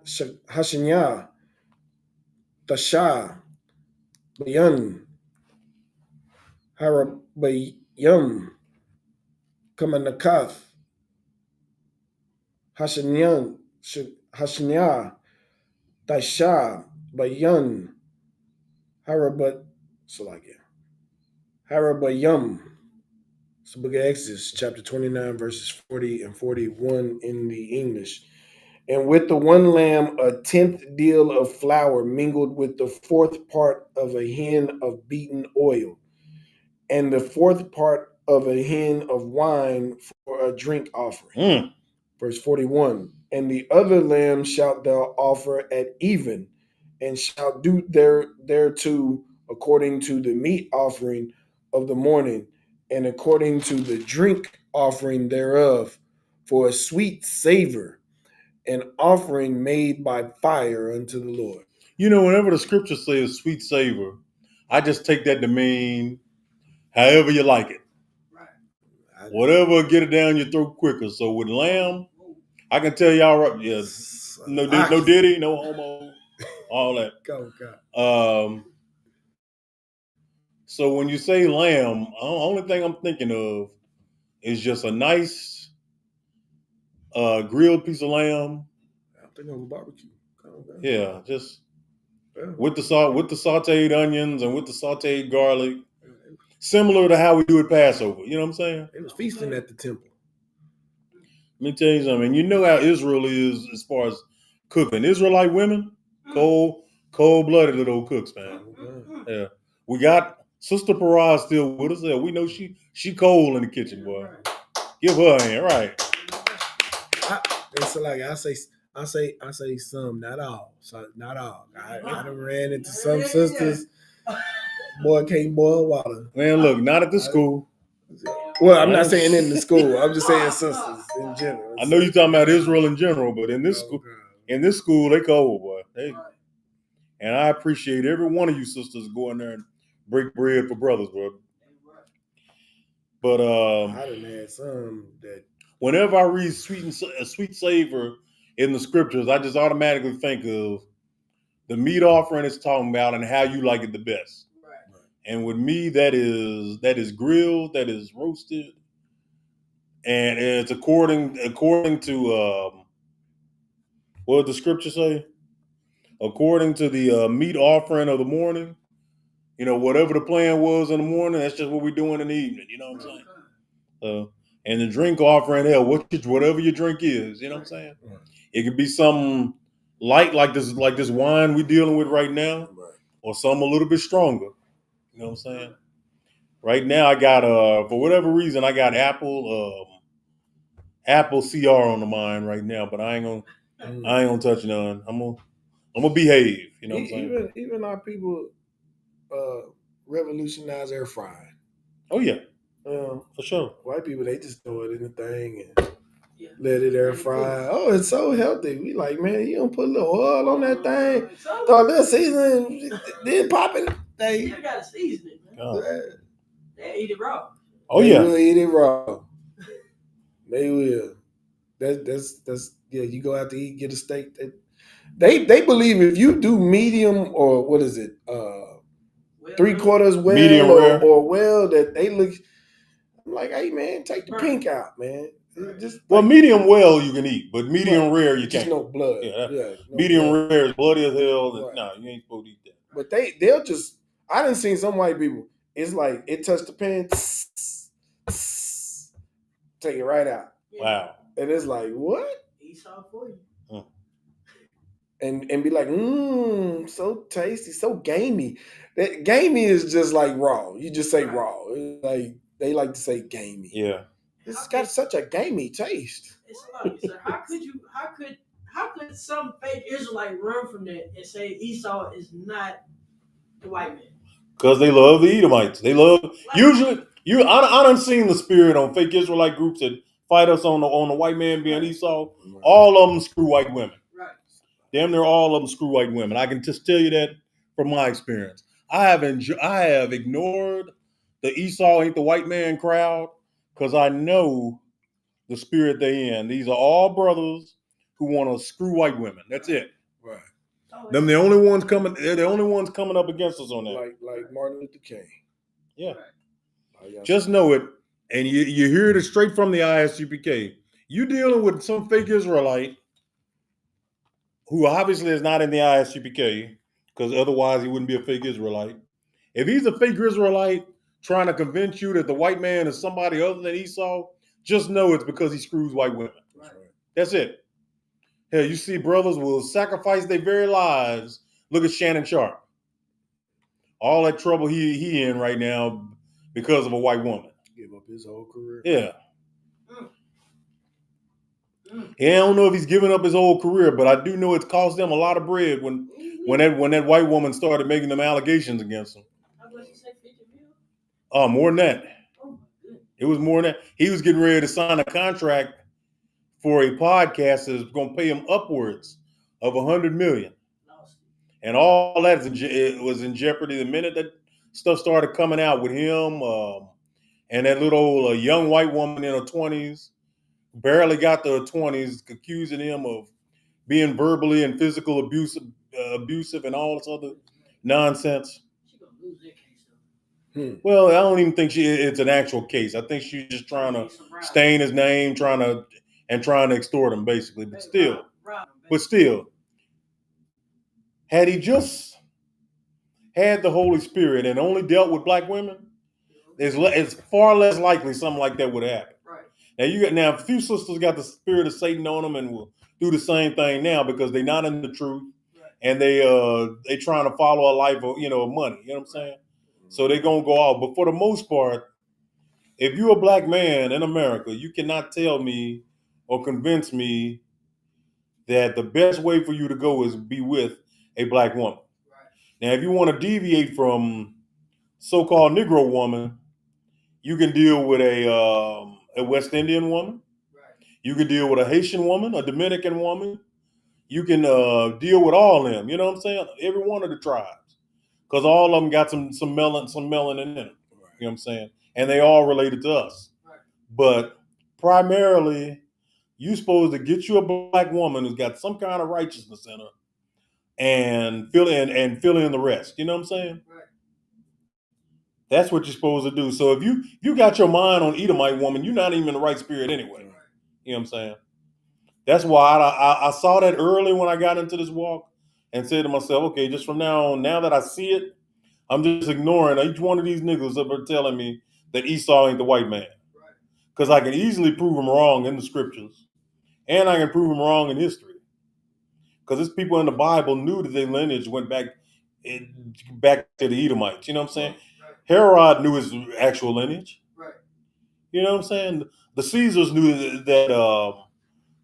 Tasha, Bayan, Harabayam, Kamanakath, Hashanya, Tasha, Bayan, Harabayam. It's the Book of Exodus, chapter 29, verses 40 and 41 in the English. And with the one lamb, 1/10 deal of flour mingled with the 4th part of a hin of beaten oil, and the 4th part of a hin of wine for a drink offering. Verse 41. And the other lamb shalt thou offer at even, and shalt do thereto according to the meat offering of the morning, and according to the drink offering thereof, for a sweet savor, an offering made by fire unto the Lord. You know, whenever the scripture says sweet savor, I just take that to mean however you like it. Right. Whatever, get it down your throat quicker. So with lamb, I can tell y'all right, yeah, no Diddy, no homo, all that. Go. So when you say lamb, the only thing I'm thinking of is just a nice grilled piece of lamb. I'm thinking of a barbecue. Yeah, just with the sauteed onions and with the sauteed garlic, similar to how we do at Passover. You know what I'm saying? It was feasting at the temple. Let me tell you something. You know how Israel is as far as cooking. Israelite women, cold-blooded little cooks, man. Yeah, we got Sister Paraz still with us. Yeah, we know she cold in the kitchen, boy. Give her a hand, right? It's like I say some, not all. So not all. I done ran into some sisters. Boy can't boil water. Man, look, not at the school. Well, I'm not saying in the school. I'm just saying sisters in general. I know you're talking about Israel in general, but in this school, they cold, boy. And I appreciate every one of you sisters going there and break bread for brothers, bro. But I done had some that. Whenever I read sweet savor in the scriptures, I just automatically think of the meat offering it's talking about and how you like it the best. Right. And with me, that is grilled, that is roasted, and it's according to what did the scripture say? According to the meat offering of the morning, you know, whatever the plan was in the morning, that's just what we're doing in the evening. You know what I'm saying? And the drink offering, hell, whatever your drink is, you know what I'm saying? Right. It could be something light like this wine we're dealing with right now, right, or something a little bit stronger. You know what I'm saying? Right now, I got for whatever reason, I got Apple CR on the mind right now, but I ain't gonna touch none. I'm gonna I'm gonna behave. You know what I'm saying? Even our people revolutionize air frying. Oh yeah, for sure. White people, they just throw it in the thing and let it air fry. Oh, it's so healthy. We like, man, you don't put a little oil on that thing, throw a little seasoning, then pop it. They still got to season it, man. God. They eat it raw. Oh they yeah, will eat it raw. They will. That's yeah. You go out to eat, get a steak. They believe if you do medium or what is it, Well, 3/4 well Medium rare. or well, that they look. I'm like, hey man, take the pink out, man. Just Well, like, medium well you can eat, but medium rare you just can't. no blood. Yeah, no medium blood. rare is bloody as hell. And Right. no, you ain't supposed to eat that. But they'll just. I done seen some white people. It's like it touched the pan, take it right out, Wow. and it's like what? Esau for you. And be like, so tasty, so gamey. That gamey is just like raw. You just say raw. It's like they like to say gamey. Yeah. It's got such a gamey taste. It's like, so how could some fake Israelite run from that and say Esau is not the white man? Because they love the Edomites. They love usually I done seen the spirit on fake Israelite groups that fight us on the white man being Esau. Right. All of them screw white women. Right. Damn near all of them screw white women. I can just tell you that from my experience. I have ignored the Esau ain't the white man crowd because I know the spirit they in. These are all brothers who want to screw white women. That's it. Right. Them the only ones coming. They're the only ones coming up against us on that. Like Martin Luther King. Yeah. Right. Just know it, and you hear it straight from the ISUPK. You dealing with some fake Israelite who obviously is not in the ISUPK, because otherwise he wouldn't be a fake Israelite. If he's a fake Israelite trying to convince you that the white man is somebody other than Esau, just know it's because he screws white women. Right. That's it. Hell, you see brothers will sacrifice their very lives. Look at Shannon Sharp. All that trouble he in right now because of a white woman. Give up his whole career. Yeah. Yeah, I don't know if he's giving up his whole career, but I do know it's cost them a lot of bread when that white woman started making them allegations against him. How much you say, 50 mil? Oh, more than that. Oh my goodness. It was more than that. He was getting ready to sign a contract for a podcast that's going to pay him upwards of $100 million. And all that was in jeopardy the minute that stuff started coming out with him and that little young white woman in her 20s, barely got to her 20s, accusing him of being verbally and physical abusive and all this other nonsense. She's going to lose that case, though. Well, I don't even think it's an actual case. I think she's just trying to stain his name, trying to extort him, basically. But still, had he just had the Holy Spirit and only dealt with black women, it's far less likely something like that would happen. Right. Now a few sisters got the spirit of Satan on them and will do the same thing now because they're not in the truth, right, and they trying to follow a life of of money. You know what I'm saying? So they're gonna go out. But for the most part, if you're a black man in America, you cannot tell me or convince me that the best way for you to go is be with a black woman. Right. Now, if you want to deviate from so-called Negro woman, you can deal with a West Indian woman. Right. You can deal with a Haitian woman, a Dominican woman. You can deal with all of them. You know what I'm saying? Every one of the tribes, because all of them got some melanin in them. Right. You know what I'm saying? And they all related to us. Right. But primarily, you supposed to get you a black woman who's got some kind of righteousness in her, and fill in the rest. You know what I'm saying? Right. That's what you're supposed to do. So if you got your mind on Edomite woman, you're not even in the right spirit anyway. Right. You know what I'm saying? That's why I saw that early when I got into this walk and said to myself, okay, just from now on, now that I see it, I'm just ignoring each one of these niggas that are telling me that Esau ain't the white man. Because I can easily prove them wrong in the scriptures. And I can prove them wrong in history. Because these people in the Bible knew that their lineage went back to the Edomites. You know what I'm saying? Right. Herod knew his actual lineage. Right. You know what I'm saying? The Caesars knew that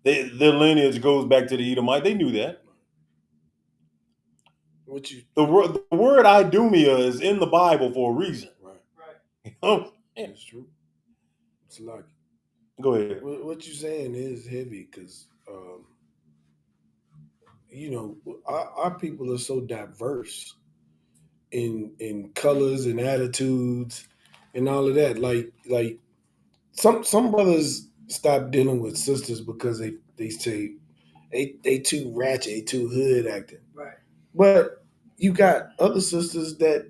their lineage goes back to the Edomite. They knew that. What you The word idumia is in the Bible for a reason. Right. It's true. It's like Go ahead. what you saying is heavy because you know our people are so diverse in colors and attitudes and all of that. Like some brothers stop dealing with sisters because they say they too ratchet, they too hood acting. Right. But you got other sisters that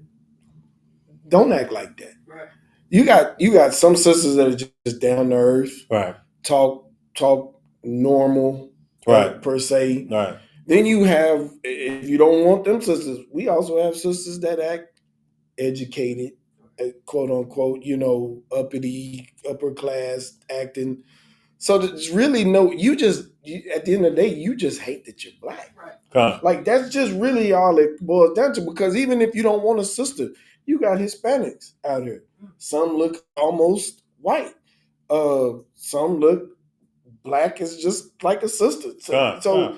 don't act like that. Right. You got some sisters that are just down to earth, Right. talk normal, Right. per se. Right. Then you have, if you don't want them sisters, we also have sisters that act educated, quote unquote, you know, uppity, upper class acting. So there's really no, at the end of the day, you just hate that you're black. Right. Like that's just really all it boils down to. Because even if you don't want a sister, you got Hispanics out here. Some look almost white. Some look black is just like a sister. So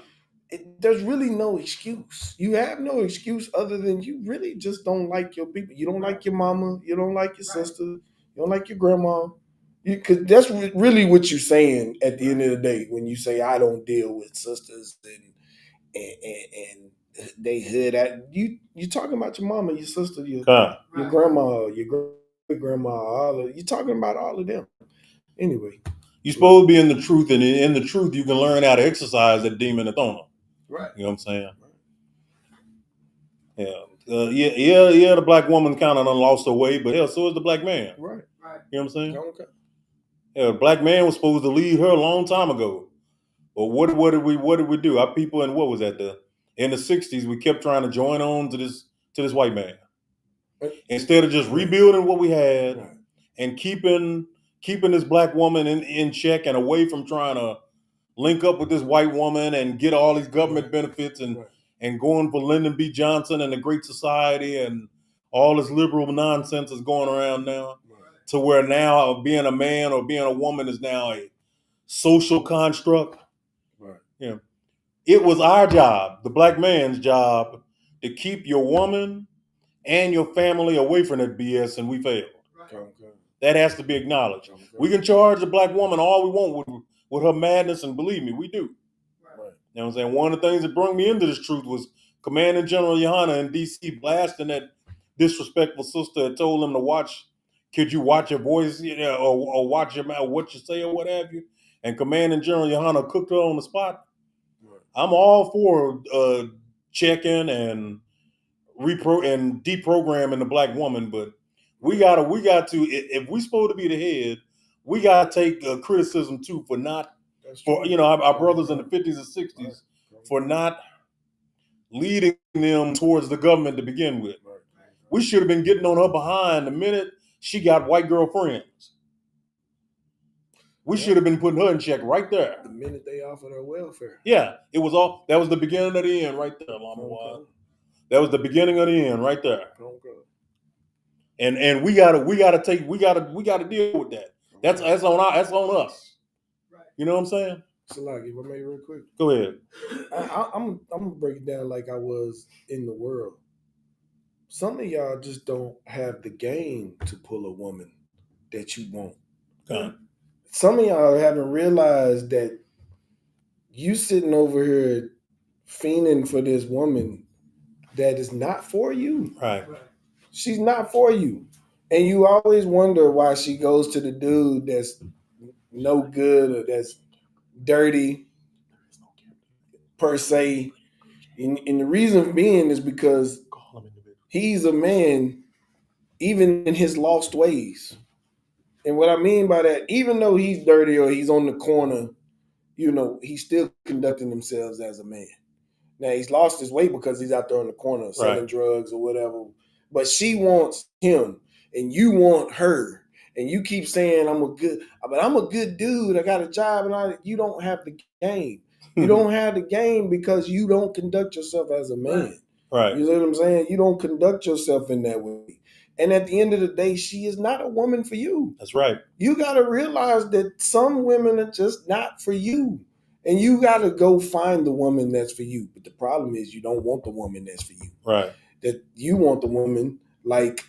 there's really no excuse. You have no excuse other than you really just don't like your people. You don't like your mama. You don't like your sister. You don't like your grandma. Because that's really what you're saying at the end of the day when you say I don't deal with sisters and they hood at you. You talking about your mama, your sister, your grandma, your great grandma. You talking about all of them. Anyway, you're supposed to be in the truth, and in the truth, you can learn how to exercise that demon that's on them. Right. You know what I'm saying? Yeah. The black woman kind of lost her way, but hell, so is the black man. Right. You know what I'm saying? Okay. Yeah, the black man was supposed to lead her a long time ago. But what did we do? Our people in what was that in the 60s, we kept trying to join on to this white man. Instead of just rebuilding what we had and keeping this black woman in check and away from trying to link up with this white woman and get all these government benefits and going for Lyndon B. Johnson and the Great Society and all this liberal nonsense is going around now, to where now being a man or being a woman is now a social construct. Right. You know, it was our job, the black man's job, to keep your woman and your family away from that BS, and we failed. Okay. That has to be acknowledged. Okay. We can charge the black woman all we want with her madness, and believe me, we do. Right. You know what I'm saying? One of the things that brought me into this truth was Commanding General Johanna in D.C. blasting that disrespectful sister that told him to watch, could you watch your voice, or watch your mouth, what you say or what have you? And Commanding General Johanna cooked her on the spot. Right. I'm all for checking and deprogramming the black woman, but we got to, if we supposed to be the head, we got to take criticism too for not, our brothers in the 50s and 60s for not leading them towards the government to begin with. We should have been getting on her behind the minute she got white girlfriends. We should have been putting her in check right there. The minute they offered her welfare. Yeah, that was the beginning of the end right there, Lama. That was the beginning of the end right there. Okay. And we gotta deal with that. That's on us. Right. You know what I'm saying? So like, if I may real quick. Go ahead. I'm gonna break it down like I was in the world. Some of y'all just don't have the game to pull a woman that you want. Some of y'all haven't realized that you sitting over here fiending for this woman that is not for you. Right. She's not for you. And you always wonder why she goes to the dude that's no good or that's dirty per se. And the reason being is because he's a man even in his lost ways. And what I mean by that, even though he's dirty or he's on the corner, he's still conducting himself as a man. Now he's lost his way because he's out there on the corner selling drugs or whatever. But she wants him and you want her. And you keep saying I'm a good dude. I got a job, and you don't have the game. You don't have the game because you don't conduct yourself as a man. Right. You know what I'm saying? You don't conduct yourself in that way. And at the end of the day, she is not a woman for you. That's right. You got to realize that some women are just not for you. And you got to go find the woman that's for you. But the problem is you don't want the woman that's for you. Right. That you want the woman like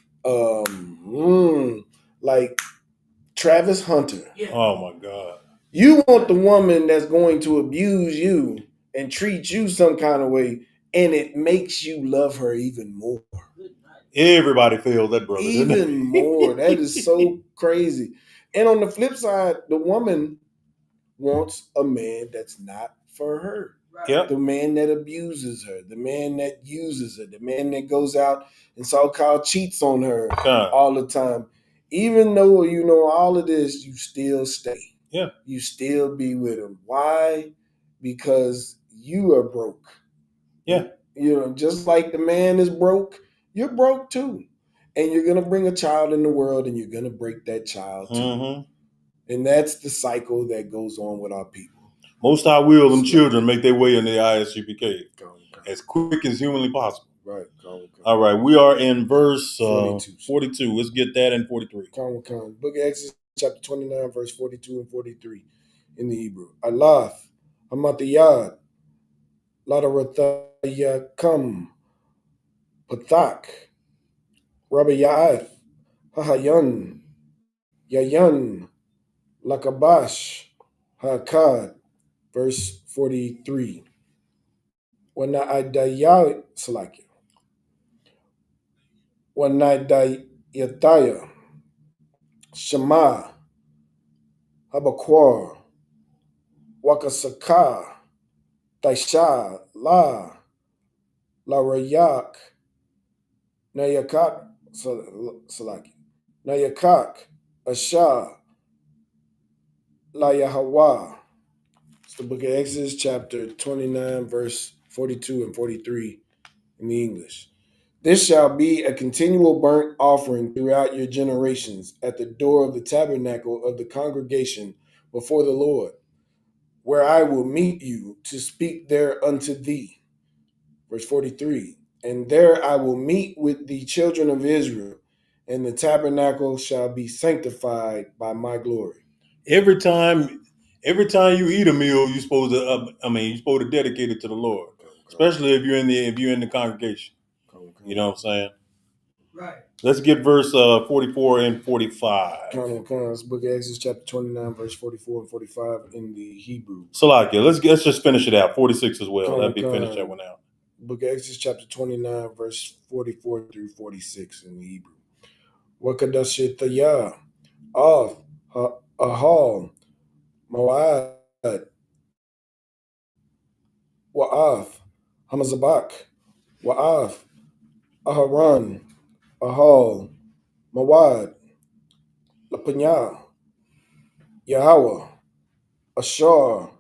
Travis Hunter. Yeah. Oh my God. You want the woman that's going to abuse you and treat you some kind of way, and it makes you love her even more. Good night. Everybody feels that, brother. doesn't Even it? more. That is so crazy. And on the flip side, the woman wants a man that's not for her. Right. Yep. The man that abuses her, the man that uses her, the man that goes out and so-called cheats on her all the time. Even though you know all of this, you still stay. Yeah. You still be with him. Why? Because you are broke. Yeah. You know, just like the man is broke, you're broke too. And you're going to bring a child in the world and you're going to break that child too. Mm-hmm. And that's the cycle that goes on with our people. Most High will them children make their way in the ISUPK Come. as quick as humanly possible. Right. Come. All right, we are in verse 42. 42. Let's get that in 43. Come. Book of Exodus, chapter 29, verse 42 and 43 in the Hebrew. Allah, Hamatiyad, Ladaratayakam, Pathak, Rabbi Ya'ath, Hahayan, Yayan, Lakabash, Hakad, verse 43. Wana'adayah, Salakia. Wana'adayataya, Shema, Habakwar, Wakasaka, Taisha, La Rayak, Nayakat, Salaki, Nayakak, Asha, La Yahawa. It's the book of Exodus, chapter 29, verse 42 and 43 in the English. This shall be a continual burnt offering throughout your generations at the door of the tabernacle of the congregation before the Lord, where I will meet you to speak there unto thee. Verse 43. And there I will meet with the children of Israel, and the tabernacle shall be sanctified by my glory. Every time you eat a meal, you're supposed to. You're supposed to dedicate it to the Lord, especially if you're in the congregation. You know what I'm saying? Right. Let's get verse 44 and 45. Book of Exodus, chapter 29, verse 44 and 45 in the Hebrew. Salakia, let's just finish it out. 46 as well. That'd be finish that one out. Book of Exodus, chapter 29, verse 44 through 46 in the Hebrew. Wakadashetaya, Av, Ahal, Moad, Wa'af, Hamazabak, Wa'af, Aharon, Ahal, Mawad, Lapanya, Yahweh, Ashar,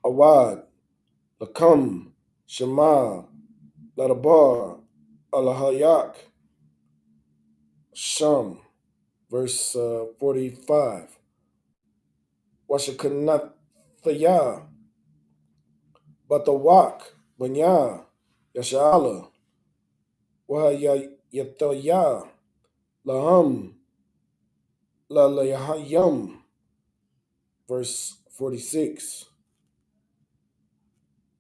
Awad, Lakam, Shema, Ladabar, Alahayak, Sham, verse 45. Washakanathaya, Batawak, Banya, Yashala, Wahayatoya, Laham, Lalayahayam, verse 46.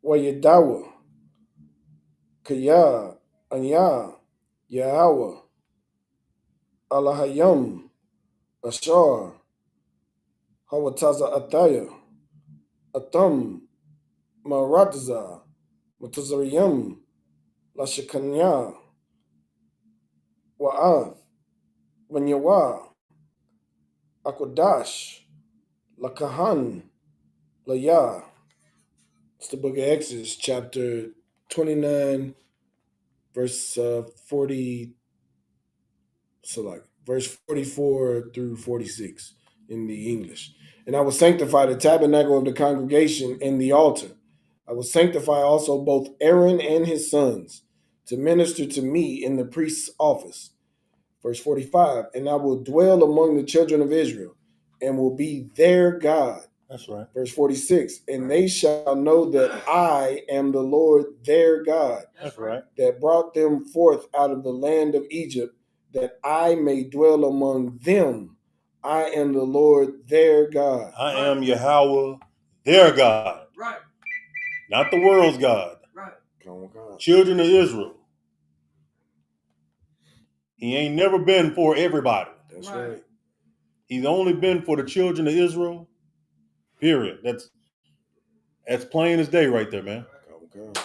Wayadawa, Kaya, Anya, Yahweh, Alahayam, Ashar, Hawataza Ataya, Atam, Maratza, Matazariyam, Lashakanya, Wa'ath, Wanyawa, Akodash, Lakahan, Laya. It's the book of Exodus, chapter 29, verse 40, verse 44 through 46 in the English. And I will sanctify the tabernacle of the congregation and the altar. I will sanctify also both Aaron and his sons to minister to me in the priest's office. Verse 45, and I will dwell among the children of Israel and will be their God. That's right. Verse 46, and they shall know that I am the Lord their God. That's right. That brought them forth out of the land of Egypt, that I may dwell among them. I am the Lord their God. I am Yahweh, their God. Right. Not the world's God. Right. Come on, God. Children of Israel. He ain't never been for everybody. That's right. He's only been for the children of Israel. Period. That's plain as day right there, man. Come on, God.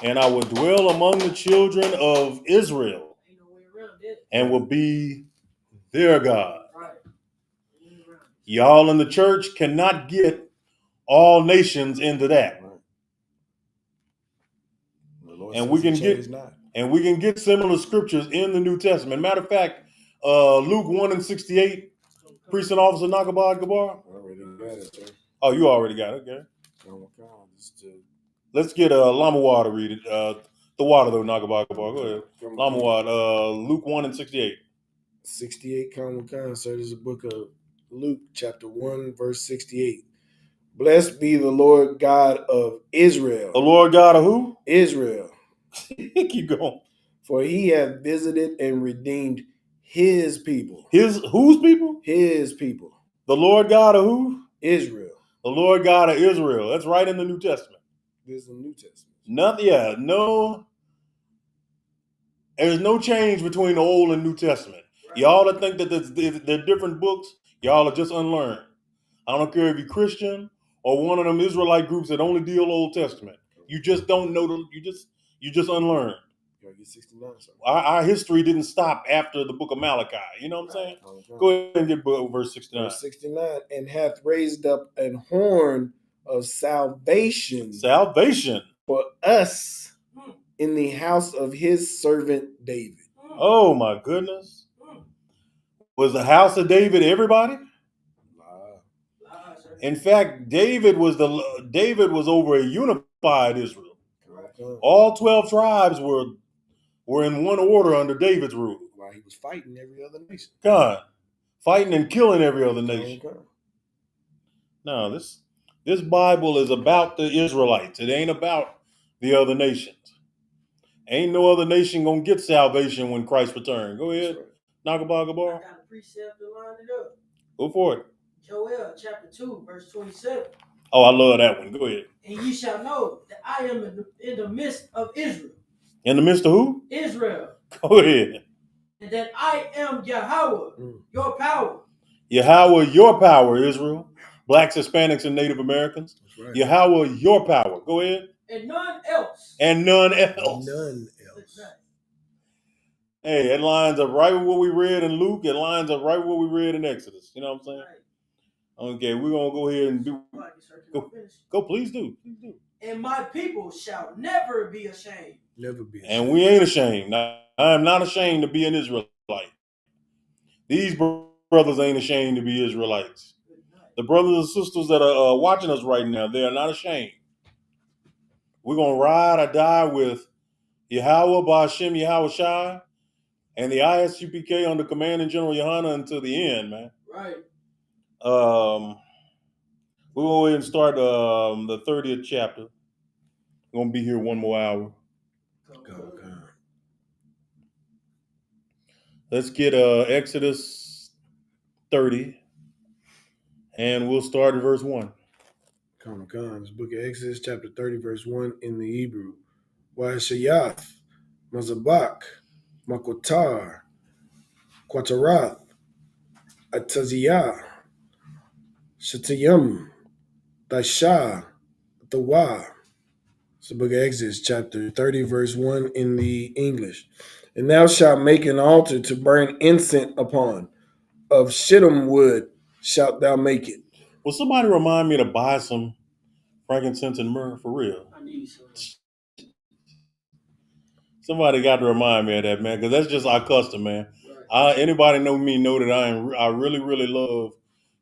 And I will dwell among the children of Israel Ain't no way around it. and will be their God. Right. Y'all in the church cannot get all nations into that. Right. The Lord And says we he can changes get not. and we can get similar scriptures in the New Testament. Matter of fact, Luke 1:68, priest and officer Nakabad Gabar. I already got it, sir. Oh, you already got it, okay. Come on, God. Let's get Lamawad to read it. The water though, Nakabad Gabar. Go ahead. Lamawad, Luke 1:68. 68, come on, sir. This is the book of Luke, chapter 1, verse 68. Blessed be the Lord God of Israel. The Lord God of who? Israel. Keep going. For he hath visited and redeemed his people. His whose people? His people. The Lord God of who? Israel. The Lord God of Israel. That's right in the New Testament. This is the New Testament. Nothing. Yeah, no. There's no change between the Old and New Testament. Y'all that think that they're different books, y'all are just unlearned. I don't care if you're Christian or one of them Israelite groups that only deal Old Testament. You just don't know you just unlearned. You get 69, sir. Our history didn't stop after the book of Malachi. You know what I'm saying? Okay. Go ahead and get verse 69. Verse 69, and hath raised up an horn of salvation. Salvation. For us in the house of his servant David. Oh my goodness. Was the house of David everybody? In fact, David was over a unified Israel. All 12 tribes were in one order under David's rule. While he was fighting every other nation. God, fighting and killing every other nation. No, this Bible is about the Israelites. It ain't about the other nations. Ain't no other nation gonna get salvation when Christ returns. Go ahead, Nakabah Gabar. I got a precept to line it up. Go for it. Joel chapter 2, verse 27. Oh, I love that one. Go ahead. And ye shall know that I am in the midst of Israel. In the midst of who? Israel. Go ahead. And that I am Yahweh, your power. Yahweh, your power, Israel. Blacks, Hispanics, and Native Americans. Right. Yahweh, your power. Go ahead. And none else. And none else. None else. Hey, it lines up right with what we read in Luke. It lines up right with what we read in Exodus. You know what I'm saying? Right. Okay, we're going to go ahead and do. Go, please do. Please do. And my people shall never be ashamed. Never be ashamed. And we ain't ashamed. I am not ashamed to be an Israelite. These brothers ain't ashamed to be Israelites. The brothers and sisters that are watching us right now, they are not ashamed. We're going to ride or die with Yahweh, Ba'ashem, Yahweh Shai, and the ISUPK under Commanding General Yohana until the end, man. Right. We'll go ahead and start the 30th chapter. We're going to be here one more hour. Go. Let's get Exodus 30, and we'll start at verse 1. Come on. This book of Exodus, chapter 30, verse 1 in the Hebrew. Wa'ashayath, Mazabak, Makotar, Quatarath, Ataziyah, Shatayim, Dasha, Tawa. It's the book of Exodus, chapter 30, verse 1 in the English. And thou shalt make an altar to burn incense upon. Of shittim wood shalt thou make it. Will somebody remind me to buy some frankincense and myrrh for real? I need some. Somebody got to remind me of that, man, because that's just our custom, man. Right. Anybody know me know that I really, really love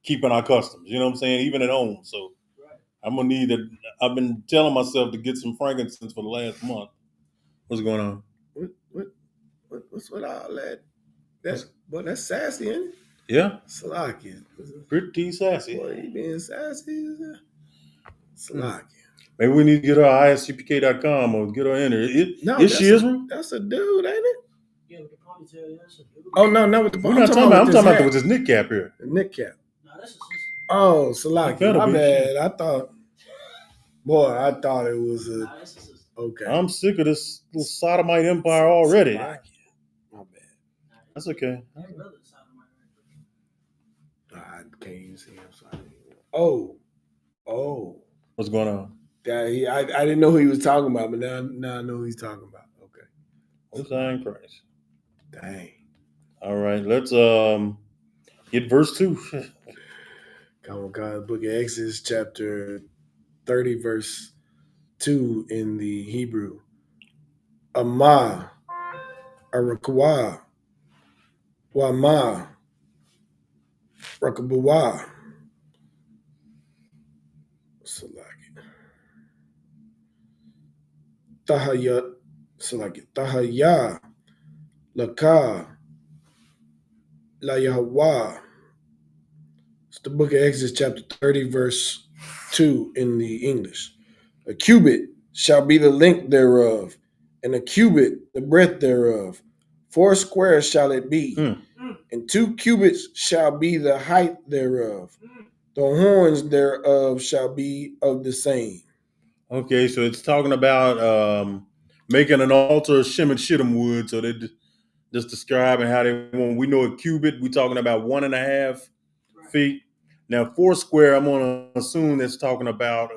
keeping our customs. You know what I'm saying? Even at home. So right. I'm gonna need it. I've been telling myself to get some frankincense for the last month. What's going on? What's with all that? That's sassy, ain't it? Yeah. Salaki. Pretty sassy. Boy, you being sassy? Salaki. Maybe we need to get her ISUPK.com or get her in there. Is she Israel? That's a dude, ain't it? Yeah, with the ponytail. That's a dude. Oh, no, with the ponytail. I'm talking about with this knit cap here. The knit cap. No, that's a sister. Oh, Salaki. My bad. I thought. Boy, I thought it was a Nah, that's a sister. okay. I'm sick of this little sodomite empire already. Slovakia. My bad. Nah, That's okay. that's brother sodomite right I can't even see him. Sorry. Oh. What's going on? I didn't know who he was talking about, but now I know who he's talking about. Okay. Hosanna in Christ. Dang. All right, let's get verse 2. Come on, God. Book of Exodus, chapter 30, verse 2 in the Hebrew. Amah, Arakwa, Wama, Rakabawa. Salaki. Tahaya, Salaki. Tahaya, Laka, La Yahweh. It's the book of Exodus, chapter 30, verse 2 in the English. A cubit shall be the length thereof, and a cubit the breadth thereof. 4 squares shall it be, and 2 cubits shall be the height thereof. The horns thereof shall be of the same. Okay, so it's talking about making an altar of shittim wood. So they just describing how when we know a cubit, we're talking about 1.5 feet. Now 4 square, I'm gonna assume that's talking about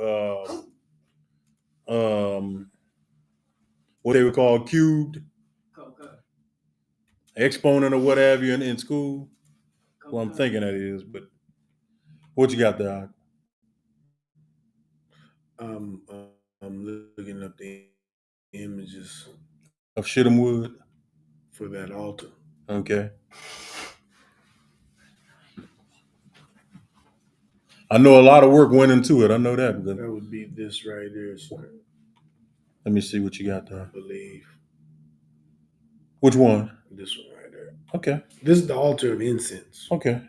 what they would call cubed, Okay. exponent or whatever in school. Well, I'm Okay. thinking that is, but what you got there? I'm looking up the images Of shittim wood. for that altar. Okay. I know a lot of work went into it. I know that. But That would be this right there, sir. let me see what you got I there. believe. Which one? This one right there. Okay. This is the altar of incense. Okay.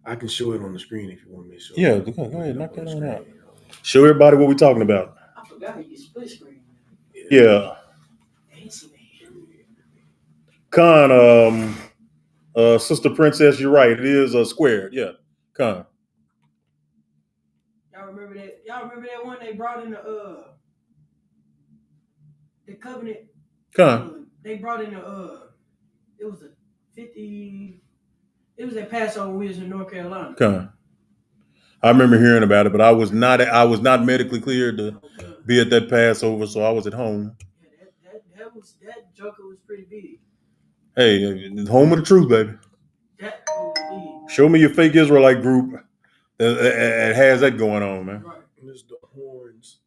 I can show it on the screen if you want me to show it. Yeah, go ahead, knock that the on out. screen. Show everybody what we're talking about. I forgot how you split screen. Yeah. I ain't seen that. Con, Sister Princess, you're right. It is squared. Yeah. Con. Y'all remember that? Y'all remember that one they brought in the covenant? Con. They brought in it was a 50. It was at Passover. We was in North Carolina. Con. I remember hearing about it, but I was not medically cleared to be at that Passover, so I was at home. Yeah, that joker was pretty big. Hey, home of the truth, baby. That was big. Show me your fake Israelite group that has that going on, man. Right. This is the horns.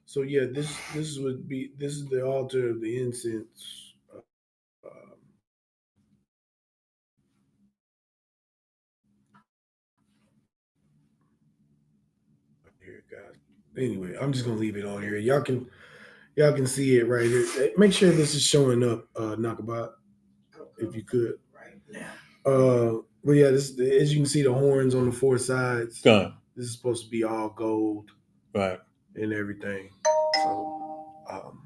So yeah, this is the altar of the incense. Here, guys. Anyway, I'm just gonna leave it on here. Y'all can see it right here. Make sure this is showing up, Knockabout, if you could. Right now. But yeah, this as you can see the horns on the 4 sides. Con. This is supposed to be all gold, Right, and everything. So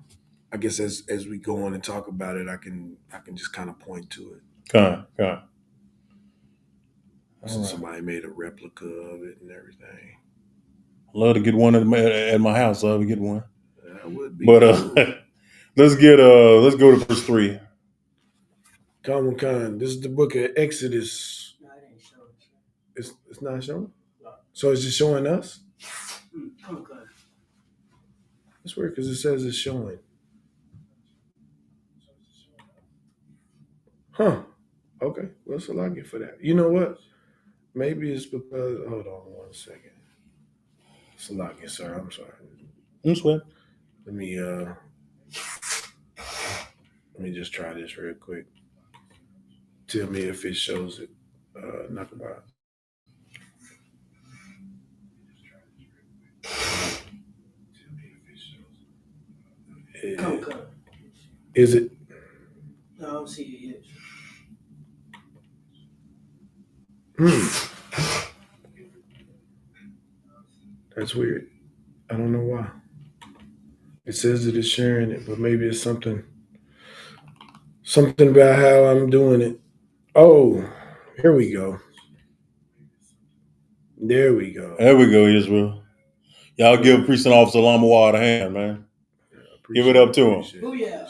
I guess as we go on and talk about it, I can just kind of point to it. Con. So Right. somebody made a replica of it and everything. I'd love to get one at my house. I'd love to get one. That would be. But let's go to verse 3. Common Con. This is the book of Exodus. No, it ain't showing. It's not showing. So is it showing us? Okay. That's weird because it says it's showing. Huh. Okay. What's the login for that? You know what? Maybe it's because. Hold on 1 second. It's a login, sir. I'm sorry. I'm sweat. Let me just try this real quick. Tell me if it shows it. Knock about. Okay. Is it? No, I don't see it yet. That's weird. I don't know why. It says that it's sharing it, but maybe it's something about how I'm doing it. Oh, here we go. There we go. There we go, Israel. Y'all give Precinct Officer Lamawad a hand, man. Give it up to him. Oh yeah.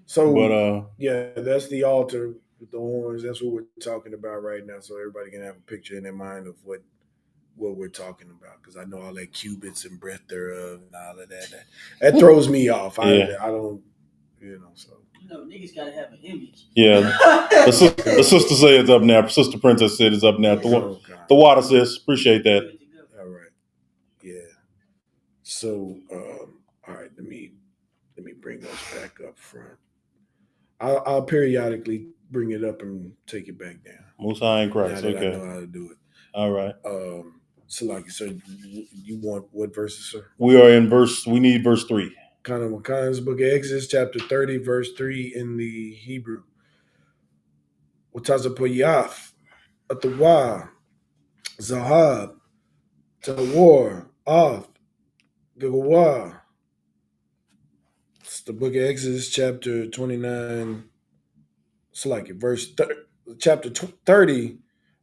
So, But yeah, that's the altar with the horns. That's what we're talking about right now. So everybody can have a picture in their mind of what we're talking about. Because I know all that cubits and breadth thereof and all of that. That throws me off. Yeah. I don't, so. Niggas gotta have an image. yeah, the sister said it's up now. Sister Princess said it's up now. The water sis, appreciate that. All right. Yeah. So, all right, let me bring those back up front. I'll periodically bring it up and take it back down. Most High in Christ. Now that Okay. I know how to do it. All right. So like, so you want what verses, sir? We are in we need verse 3. Khan's book of Exodus, chapter 30, verse 3 in the Hebrew. Watazapoyath, Atawa, Zahab, Tawar, Oth, Gagawa. It's the book of Exodus, chapter 29. It's like it, chapter 30,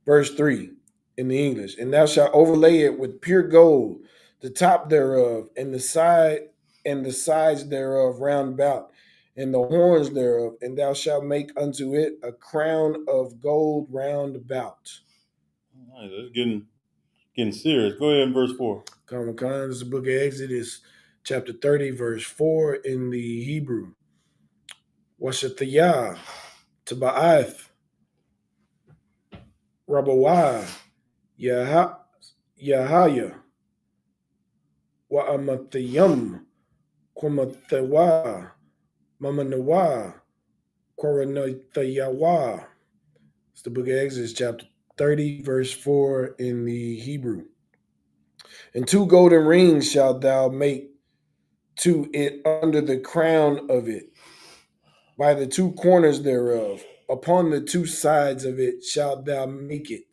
verse 3 in the English. And thou shalt overlay it with pure gold, the top thereof, and the sides thereof round about, and the horns thereof, and thou shalt make unto it a crown of gold round about. All right, that's getting serious. Go ahead in verse 4. This is the book of Exodus, chapter 30, verse 4 in the Hebrew. Washathayah, Taba'ath, Rabawah, Yahaya, Wa'amathayam, Kwamathawa, Mamanawa, Koranathayawa. It's the book of Exodus, chapter 30, verse 4 in the Hebrew. And 2 golden rings shalt thou make to it under the crown of it, by the 2 corners thereof. Upon the 2 sides of it shalt thou make it,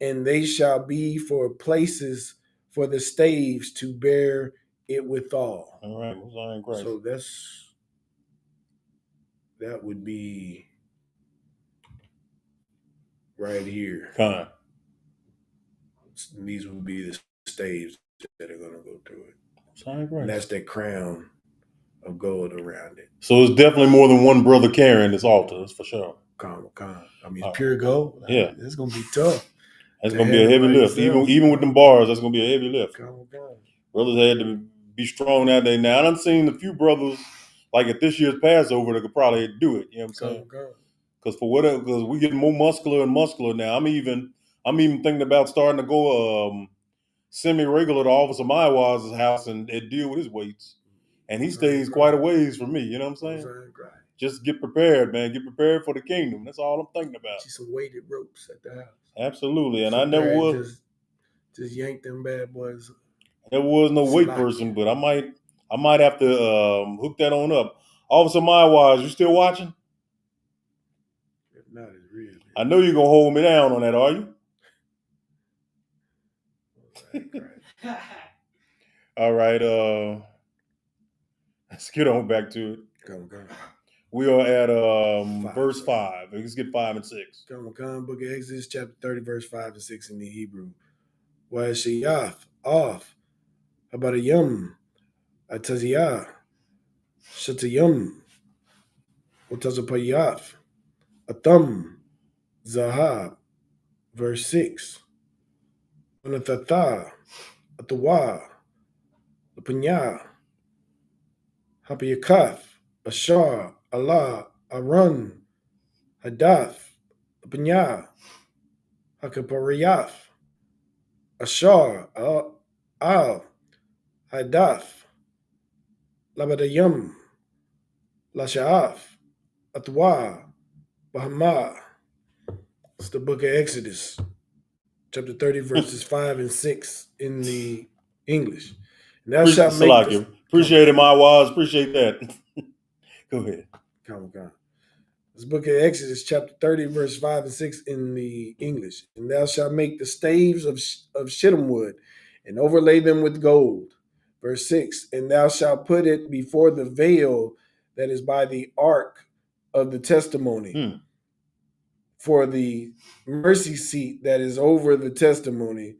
and they shall be for places for the staves to bear it withal. All right, Most High in Christ. So that would be right here. Khan. These would be the staves that are going to go through it. Most High in Christ. And that's that crown of gold around it. So it's definitely more than one brother carrying this altar, that's for sure. Khan. I mean, it's pure gold. Yeah. It's going to be tough. That's going to be a heavy lift. Even with them bars, that's going to be a heavy lift. Khan. Brothers had to be strong that day. Now, I done seen a few brothers, like at this year's Passover, that could probably do it. You know what I'm saying? Because we getting more muscular and muscular now. I'm even thinking about starting to go semi-regular to Officer Maiwaz's house and deal with his weights. And he stays quite a ways from me. You know what I'm saying? Just get prepared, man. Get prepared for the kingdom. That's all I'm thinking about. See some weighted ropes at the house. Absolutely. And I never was. Just yank them bad boys. There was no weight person, but I might have to hook that on up. Officer Maiwaz, you still watching? If not, it's real. I know you're gonna hold me down on that, are you? All right. Let's get on back to it. Come. We are at verse 5. Let's get 5 and 6. Come. Book of Exodus, chapter 30, verse 5 and 6 in the Hebrew. Washiyath, off, Abarayam, Ataziyah, Shatayam, Utazapayaf, Atam, Zahab, verse 6. Unathatha, Atawa, Lapanya, Hapiyakath, Ashar, Allah, Arun, Hadath, Lapanya, Hakapariyaf, Ashar, Al, Hadath, Labadayam, Lasha'af, Atwa, Bahama. It's the book of Exodus, chapter 30, verses 5 and 6 in the English. And thou shalt make this. Appreciate it, Maiwaz. Appreciate that. Go ahead. Come. This book of Exodus, chapter 30, verse 5 and 6 in the English. And thou shalt make the staves of shittim wood and overlay them with gold. Verse 6. And thou shalt put it before the veil that is by the ark of the testimony, for the mercy seat that is over the testimony,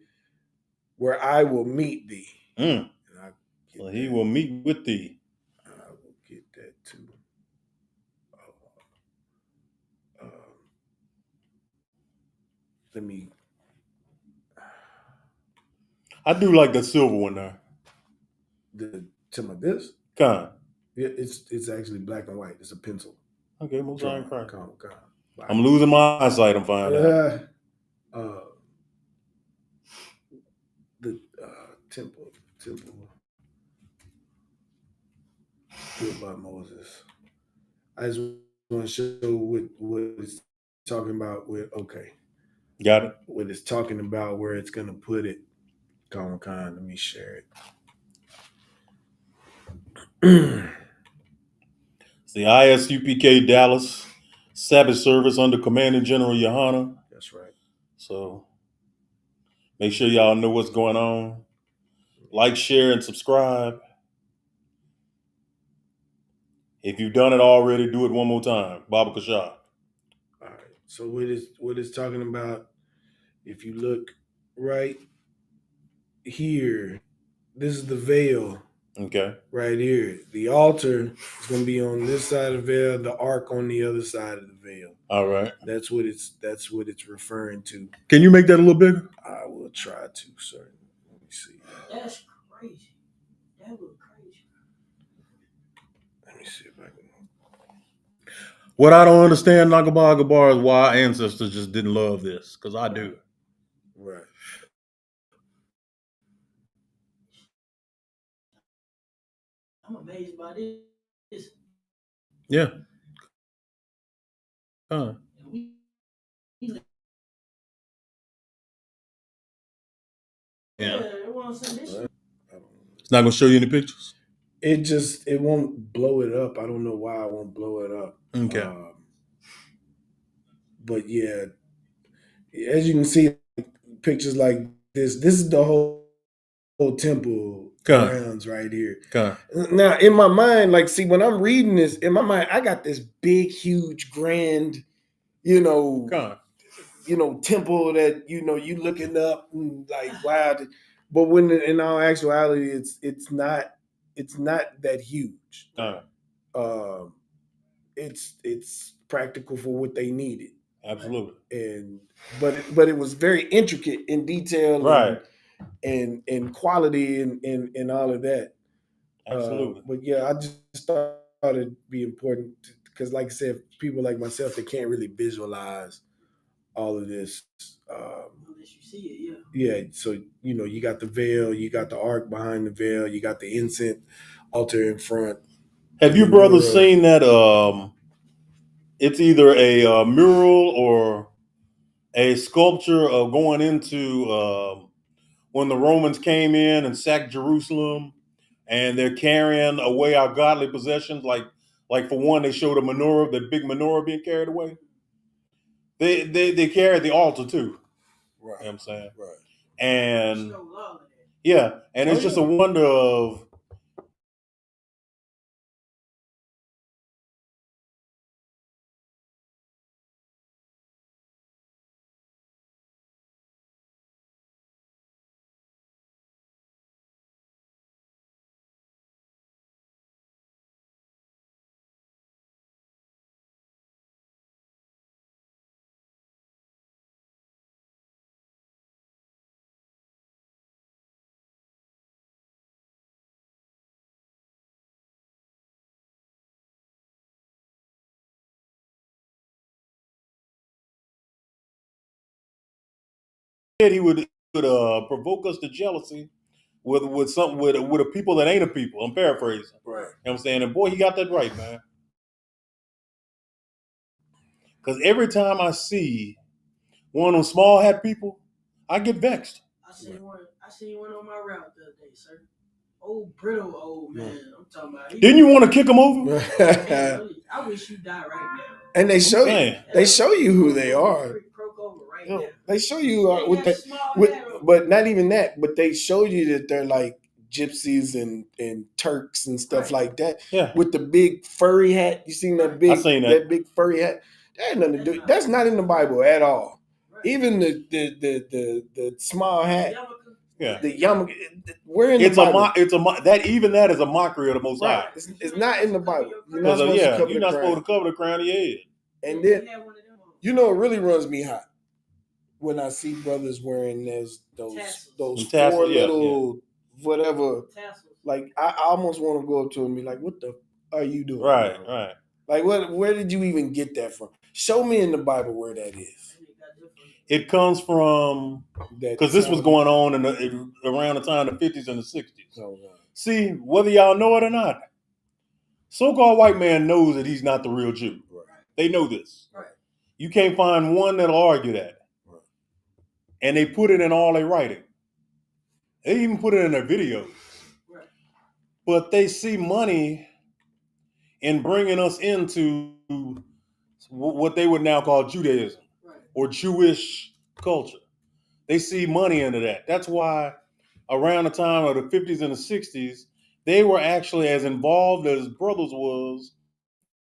where I will meet thee. Mm. And I get Well, he that. will meet with thee. I will get that too. Let me. I do like the silver one there. To my this. Con. It's actually black and white. It's a pencil. Okay, most Drawing. iron crack. Con. I'm losing my eyesight. I'm finding out. The temple built by Moses. I just want to show what it's talking about. Got it. What it's talking about, where it's gonna put it. Con. Let me share it. It's the ISUPK Dallas Sabbath service under Commanding General Johanna. That's right. So make sure y'all know what's going on. Like, share, and subscribe. If you've done it already, do it one more time. Baba Kashah. All right. So what it's talking about, if you look right here, this is the veil. Okay. Right here. The altar is going to be on this side of the veil, the ark on the other side of the veil. All right. That's what it's referring to. Can you make that a little bigger? I will try to, sir. Let me see. That's crazy. That look crazy. Let me see if I can. What I don't understand, Nagabar, is why our ancestors just didn't love this, because I do. Right. I'm amazed by this. Yeah. Yeah. It's not gonna show you any pictures. It won't blow it up. I don't know why it won't blow it up. Okay. But yeah, as you can see, pictures like this. This is the whole temple grounds right here. Now, in my mind, like, see, when I'm reading this, in my mind, I got this big, huge, grand, temple that you looking up and like, wow. But when in all actuality, it's not that huge. It's practical for what they needed. Absolutely. But it was very intricate in detail, right, and quality and all of that. Absolutely. But yeah, I just thought it'd be important because, like I said, people like myself, they can't really visualize all of this. Unless you see it, yeah. So you got the veil, you got the ark behind the veil, you got the incense altar in front. Have you brothers seen that? It's either a mural or a sculpture of going into when the Romans came in and sacked Jerusalem, and they're carrying away our godly possessions. Like for one, they showed a menorah, the big menorah being carried away. They carried the altar too. Right. You know what I'm saying? Right. And yeah, and it's just a wonder of. He would provoke us to jealousy with something with a people that ain't a people. I'm paraphrasing. Right. You know what I'm saying? And boy, he got that right, man. Because every time I see one of them small hat people, I get vexed. I seen one on my route the other day, sir. Brittle old man. I'm talking about. Didn't you want to kick him over? Man, I wish you died right now. And they show you who they are. They show you but not even that. But they show you that they're like gypsies and Turks and stuff like that. Yeah. With the big furry hat. You seen that big? I seen that big furry hat. That had nothing to do. That's not in the Bible at all. Even the small hat. Yeah. The yarmulke. Where in It's the Bible? that is a mockery of the Most Right. High. It's not in the Bible. You're not Because supposed to cover you're the not supposed crown. to cover the crown of your head. And then it really runs me hot when I see brothers wearing those Tassels. four Tassels, yeah, little whatever. Tassels. Like I almost want to go up to him and be like, "What the are you doing?" Right, bro? right. Like where did you even get that from? Show me in the Bible where that is. It comes from because this was going on around the time of the 50s and the 60s. Oh, no. See, whether y'all know it or not, so-called white man knows that he's not the real Jew. Right. They know this. Right. You can't find one that'll argue that. Right. And they put it in all their writing. They even put it in their videos. Right. But they see money in bringing us into what they would now call Judaism or Jewish culture. They see money into that. That's why around the time of the 50s and the 60s, they were actually as involved as brothers was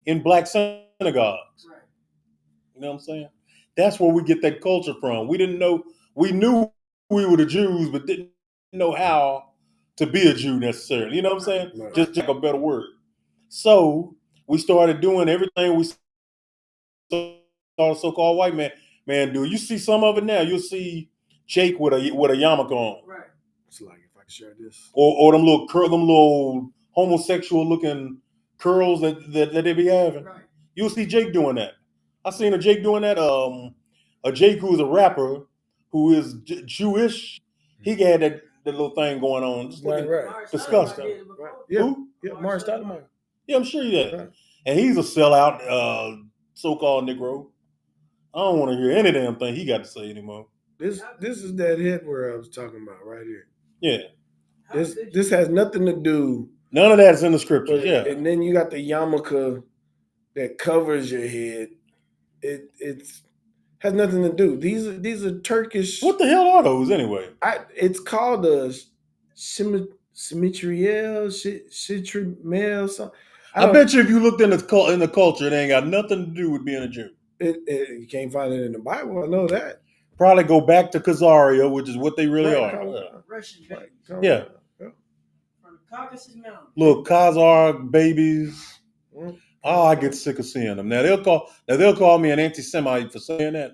in black synagogues. Right. You know what I'm saying? That's where we get that culture from. We knew we were the Jews, but didn't know how to be a Jew necessarily. You know what I'm saying? Right. Just a better word. So we started doing everything we saw the so-called white man do. You see some of it now. You'll see Jake with a yarmulke on. Right. It's like if I could share this. Or them little homosexual looking curls that they be having. Right. You'll see Jake doing that. I seen a Jake doing that. A Jake who is a rapper who is Jewish. He had that little thing going on. Just looking disgusting. Right. Yeah. Who? Yeah, Mars Stoudemire. Yeah, I'm sure he did. Right. And he's a sellout, so-called Negro. I don't want to hear any damn thing he got to say anymore. This is that headwear I was talking about right here. Yeah. This has nothing to do. None of that's in the scriptures. Yeah. And then you got the yarmulke that covers your head. It's has nothing to do. These are Turkish. What the hell are those anyway? It's called a symmetriel, shitrimel, something. I bet you if you looked in the culture, it ain't got nothing to do with being a Jew. You can't find it in the Bible. I know that. Probably go back to Khazaria, which is what they really are. Russian babies. Yeah. From the Caucasus Mountains. Look, Khazar babies. Oh, I get sick of seeing them. Now they'll call me an anti-Semite for saying that.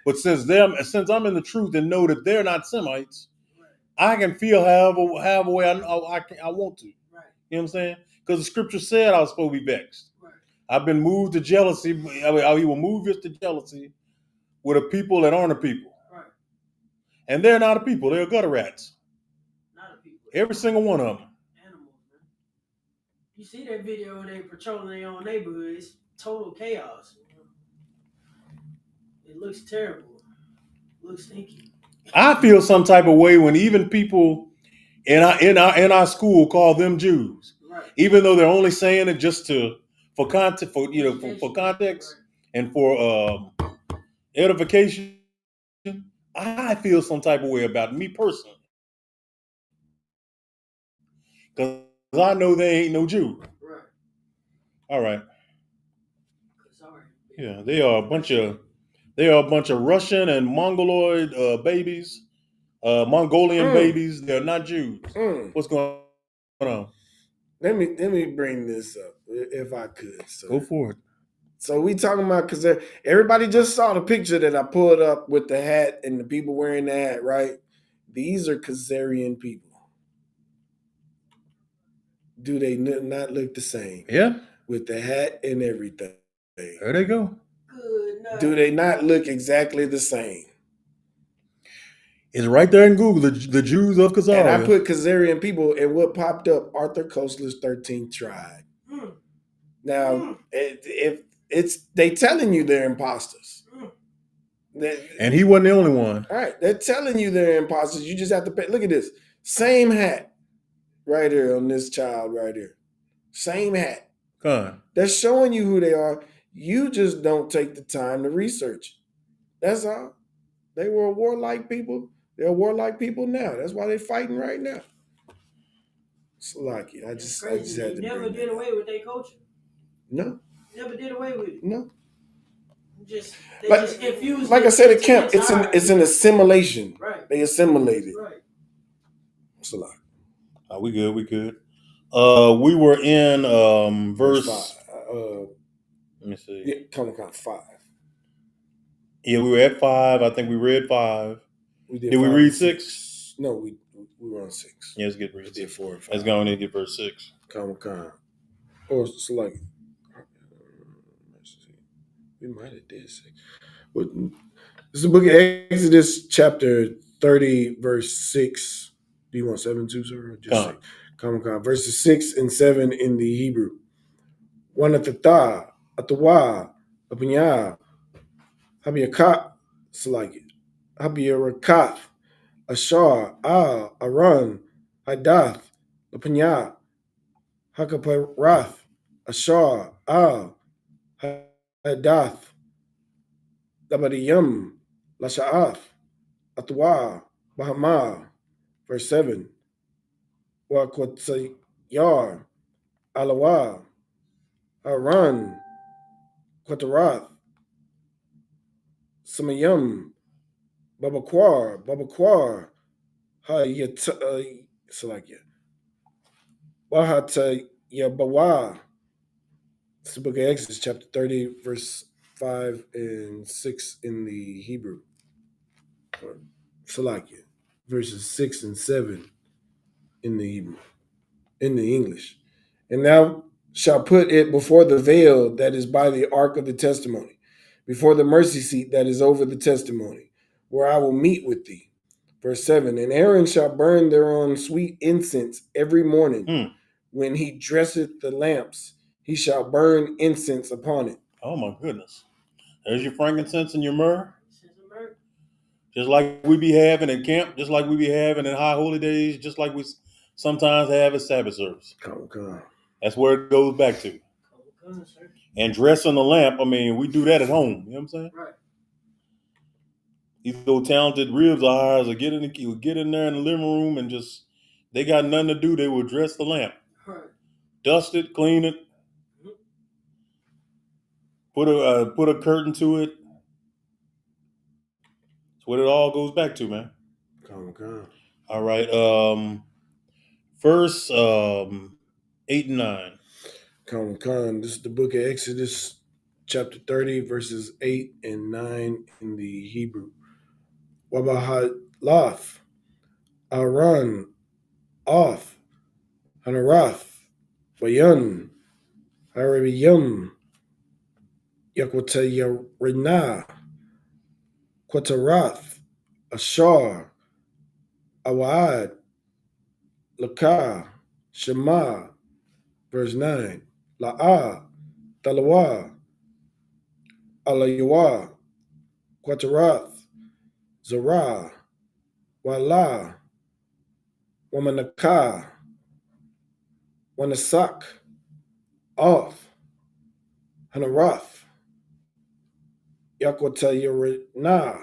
But since I'm in the truth and know that they're not Semites, I can feel however way I want to. Right. You know what I'm saying? Because the scripture said I was supposed to be vexed. Right. I've been moved to jealousy. He will move us to jealousy with a people that aren't a people. Right. And they're not a people. They're gutter rats. Not a people. Every single one of them. Animals, man. You see that video where they patrolling their own neighborhood. It's total chaos. It looks terrible. It looks stinky. I feel some type of way when even people in our school call them Jews. Right. Even though they're only saying it just for context, for context, right, and for edification. I feel some type of way about me personally, because I know they ain't no Jew. Right. All right. Sorry. Yeah, they are a bunch of Russian and Mongoloid babies, Mongolian babies. They're not Jews. What's going on? Let me bring this up if I could. So. Go for it. So we talking about, because everybody just saw the picture that I pulled up with the hat and the people wearing the hat, right? These are Khazarian people. Do they not look the same? Yeah. With the hat and everything. There they go. Good night. Do they not look exactly the same? It's right there in Google, the Jews of Khazaria. And I put Khazarian people, and what popped up, Arthur Koestler's 13th tribe. Now, if they telling you they're imposters. And he wasn't the only one. All right, they're telling you they're imposters. You just have to pay. Look at this. Same hat right here on this child right here. Same hat. They're showing you who they are. You just don't take the time to research. That's all. They were a warlike people. They're warlike people now. That's why they're fighting right now. Salaki. I just had to never did away with their culture. No. Never did away with it. No. Just infused. Like I said at camp, it's an assimilation. Right. They assimilated. Right. Salah. We good. We good. We were in verse 5. Let me see. Yeah, Comic-Con 5. Yeah, we were at 5. I think we read 5. Did we 5 read and 6? No, we were on 6. Yeah, let's get read We 6. did 4 and 5. Let's go on and get verse 6. Comic-Con. Or Salah. We might have did 6. But this is the book of Exodus, chapter 30, verse 6. Do you want 7 too, sir? Or just 6? Comic-Con. Verses 6 and 7 in the Hebrew. Wanatata, Atawa, Apinya, Habiakat, Salaki, Habiarakat, Ashar, Aran, Hadath, Apanya, Hakaparath, Ashar, Hadath, Labariyam, Lasha'ath, Atwa, Bahama, verse 7, Wakwatayar, Alawa, Haran, Quatarath, Samayam, Babaquar, Salakia, Wahata Yabawa. It's the book of Exodus, chapter 30, verse 5 and 6 in the Hebrew. Salakia, verses 6 and 7 in the Hebrew, in the English. And thou shalt put it before the veil that is by the ark of the testimony, before the mercy seat that is over the testimony, where I will meet with thee. Verse 7, and Aaron shall burn thereon sweet incense every morning. When he dresseth the lamps, he shall burn incense upon it. Oh my goodness. There's your frankincense and your myrrh. Just like we be having in camp, just like we be having in high holy days, just like we sometimes have at Sabbath service. Come. That's where it goes back to. And dressing the lamp, I mean, we do that at home. You know what I'm saying? Right. These little talented ribs of ours will get in there in the living room and just, they got nothing to do. They will dress the lamp. Right. Dust it, clean it, put a curtain to it. That's what it all goes back to, man. Come. All right. Verse 8 and 9. Come. This is the book of Exodus, chapter 30, verses 8 and 9 in the Hebrew. Wabahalath, Aran, Oth, Hanarath, Bayan, Harabiyam, Yakwatayarina, Quatarath, Ashar, Awad, Lakah, Shema, verse 9, La'ah, Talawa, Alayawa, Quatarath, Zerah, Wala, Wamanakah, Wanasak, Oth, Hanarath, Yakwatayarina.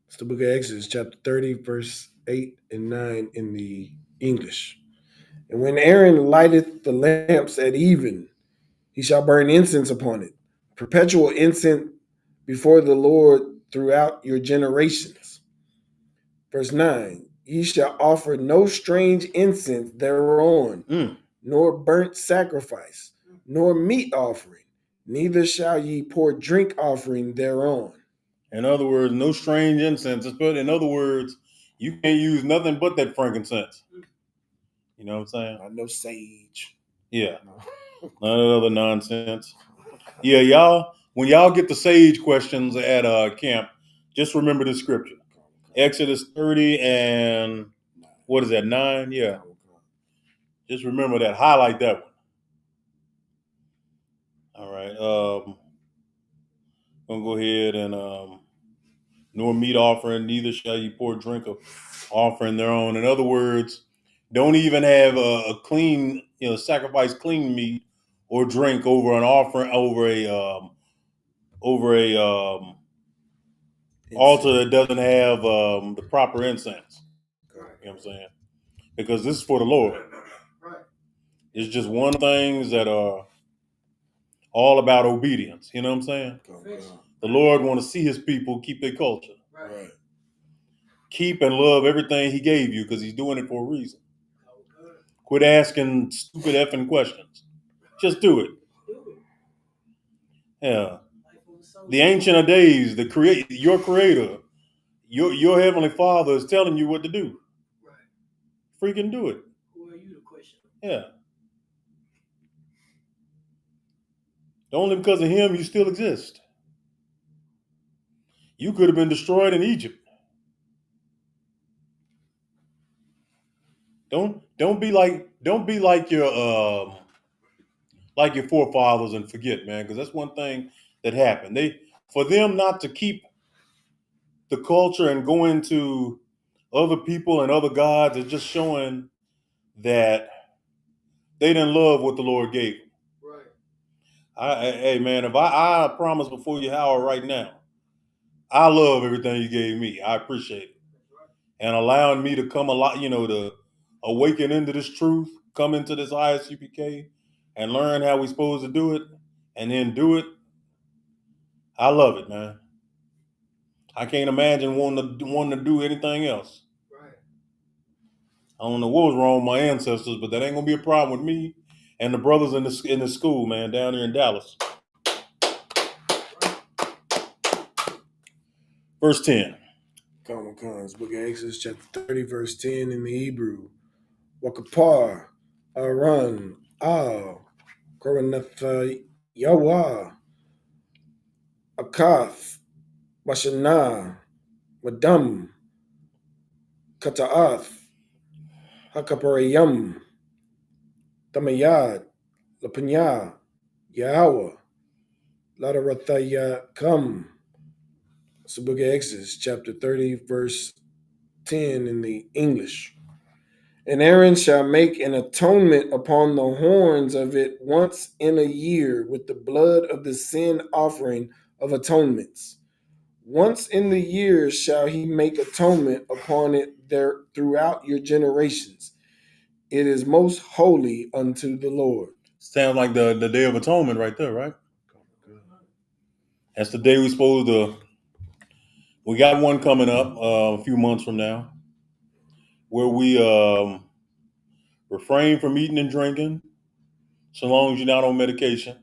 It's the book of Exodus, chapter 30, verse 8 and 9 in the English. And when Aaron lighteth the lamps at even, he shall burn incense upon it, perpetual incense before the Lord throughout your generations. Verse 9, ye shall offer no strange incense thereon, nor burnt sacrifice, nor meat offering, neither shall ye pour drink offering thereon. In other words, no strange incense. But in other words, you can't use nothing but that frankincense. You know what I'm saying? No sage. Yeah. None of the other nonsense. Yeah, y'all, when y'all get the sage questions at camp, just remember the scripture. Exodus 30 and what is that, 9? Yeah. Just remember that. Highlight that one. All right. I'm going to go ahead and nor meat offering, neither shall you pour drink of offering thereon. In other words, don't even have a clean, sacrifice clean meat or drink over an offering, over a altar that doesn't have the proper incense. You know what I'm saying? Because this is for the Lord. Right. It's just one of the things that are all about obedience. You know what I'm saying? The Lord want to see his people keep their culture. Right. keep and love everything he gave you because he's doing it for a reason. Quit asking stupid effing questions. Just do it. Yeah. The Ancient of Days, your creator, your heavenly Father is telling you what to do. Right. Freaking do it. Who are you to question? Yeah. Only because of him you still exist. You could have been destroyed in Egypt. Don't be like your forefathers and forget, man, because that's one thing that happened. For them not to keep the culture and go into other people and other gods is just showing that they didn't love what the Lord gave them. Right. Hey man, if I promise before you, Howard, right now, I love everything you gave me. I appreciate it. And allowing me to come to awaken into this truth, come into this ISUPK and learn how we're supposed to do it and then do it. I love it, man. I can't imagine wanting to do anything else. Right. I don't know what was wrong with my ancestors, but that ain't gonna be a problem with me and the brothers in the school, man, down here in Dallas. Verse 10. Common Cons, Book of Exodus, chapter 30, verse 10 in the Hebrew. Wakapar, Aran, Al, Koranatha, Yawa, Akath, Mashana, Madam, Kata'ath, Hakaparayam, Tamayad, Lapanya, Yahweh, Ladarathaya Kam. It's the Book of Exodus, chapter 30, verse 10 in the English. And Aaron shall make an atonement upon the horns of it once in a year with the blood of the sin offering of atonements. Once in the year shall he make atonement upon it there throughout your generations. It is most holy unto the Lord. Sounds like the Day of Atonement right there, right? That's the day we're supposed to. We got one coming up a few months from now, where we refrain from eating and drinking, so long as you're not on medication,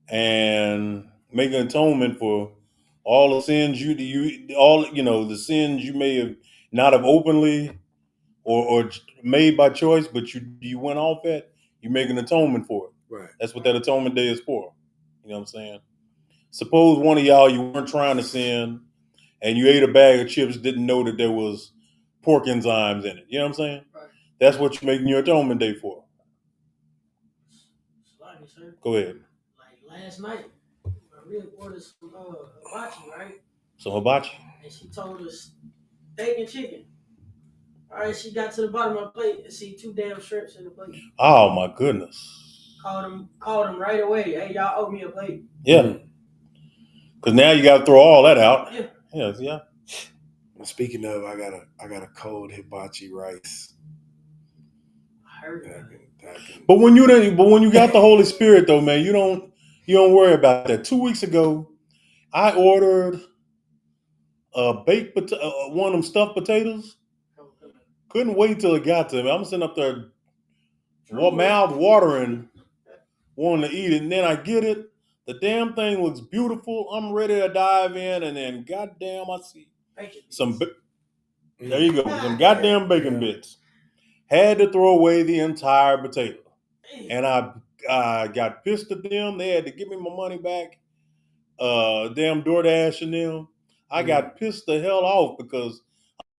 and make an atonement for all the sins the sins you may have not have openly or made by choice, but you went off at. You make an atonement for it. Right. That's what that atonement day is for. You know what I'm saying? Suppose one of y'all, you weren't trying to sin and you ate a bag of chips, didn't know that there was pork enzymes in it. You know what I'm saying? Right. That's what you're making your atonement day for. Sir. Go ahead. Like last night, Maria ordered some hibachi, right? Some hibachi. And she told us steak and chicken. All right, she got to the bottom of my plate and see 2 damn shrimps in the plate. Oh my goodness. Called them right away. Hey, y'all owe me a plate. Yeah. Because now you got to throw all that out. Yeah. Yeah. Speaking of, I got a cold hibachi rice. I heard that. But when you got the Holy Spirit though, man, you don't worry about that. 2 weeks ago, I ordered a one of them stuffed potatoes. Couldn't wait till it got to me. I'm sitting up there, mouth watering, wanting to eat it, and then I get it. The damn thing looks beautiful. I'm ready to dive in, and then goddamn, I see some. There you go, some goddamn bacon bits. Had to throw away the entire potato, and I got pissed at them. They had to give me my money back. Damn DoorDash and them. I got pissed the hell off because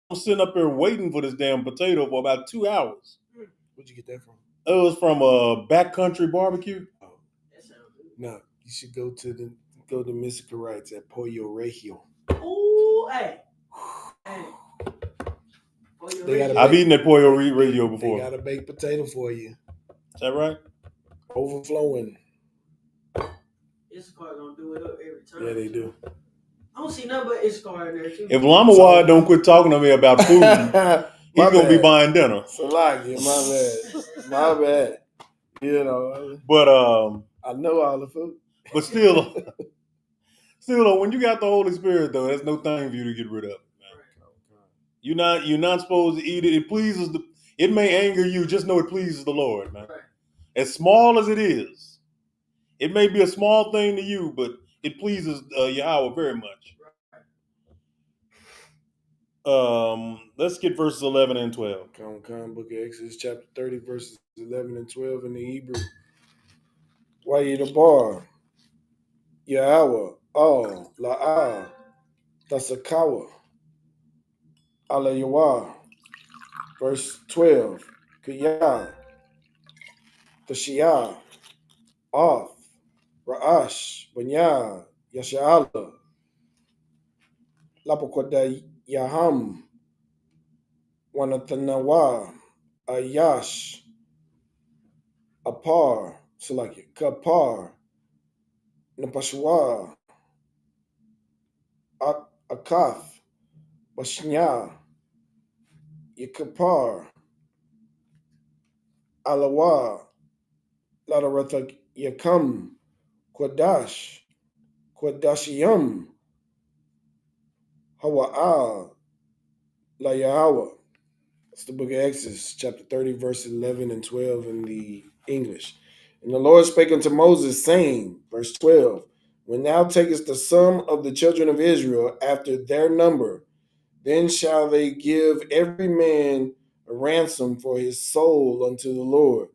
I'm sitting up here waiting for this damn potato for about 2 hours. Where'd you get that from? It was from a backcountry barbecue. Oh. No, you should go to Mystical Rights at Pollo Regio. Ooh, hey. I've eaten at Pollo Regio before. They got a baked potato for you. Is that right? Overflowing. Issachar gonna do it up every time. Yeah, they do. I don't see nothing but Issachar in there too. If Lamawad don't quit talking to me about food, he's gonna be buying dinner. Salaki, my bad. You know. But I know all the food. But still, when you got the Holy Spirit though, there's no thing for you to get rid of. You're not supposed to eat it. It pleases the. It may anger you. Just know it pleases the Lord, man. Right. As small as it is, it may be a small thing to you, but it pleases Yahweh very much. Let's get verses 11 and 12. Come, book of Exodus, chapter 30, verses 11 and 12 in the Hebrew. Wayidabar, Yahweh, Al, La'ah, Tasakawa, Ala Yawah. Verse 12, Kiyah, Tashiyah, Oth, Ra'ash, Banya, Yasha'ala, Lapakwada Yaham, Wanatanawa, Ayash, Apar, Salaki, Kapar, Napashwa, Akath, Bashnya, Yakapar, Alawa, Ladaratha Yakam, Kwadash, Kwadashiyam, Hawa'al, La Yahweh. It's the book of Exodus, chapter 30, verses 11 and 12 in the English. And the Lord spake unto Moses, saying, verse 12, when thou takest the sum of the children of Israel after their number, then shall they give every man a ransom for his soul unto the Lord.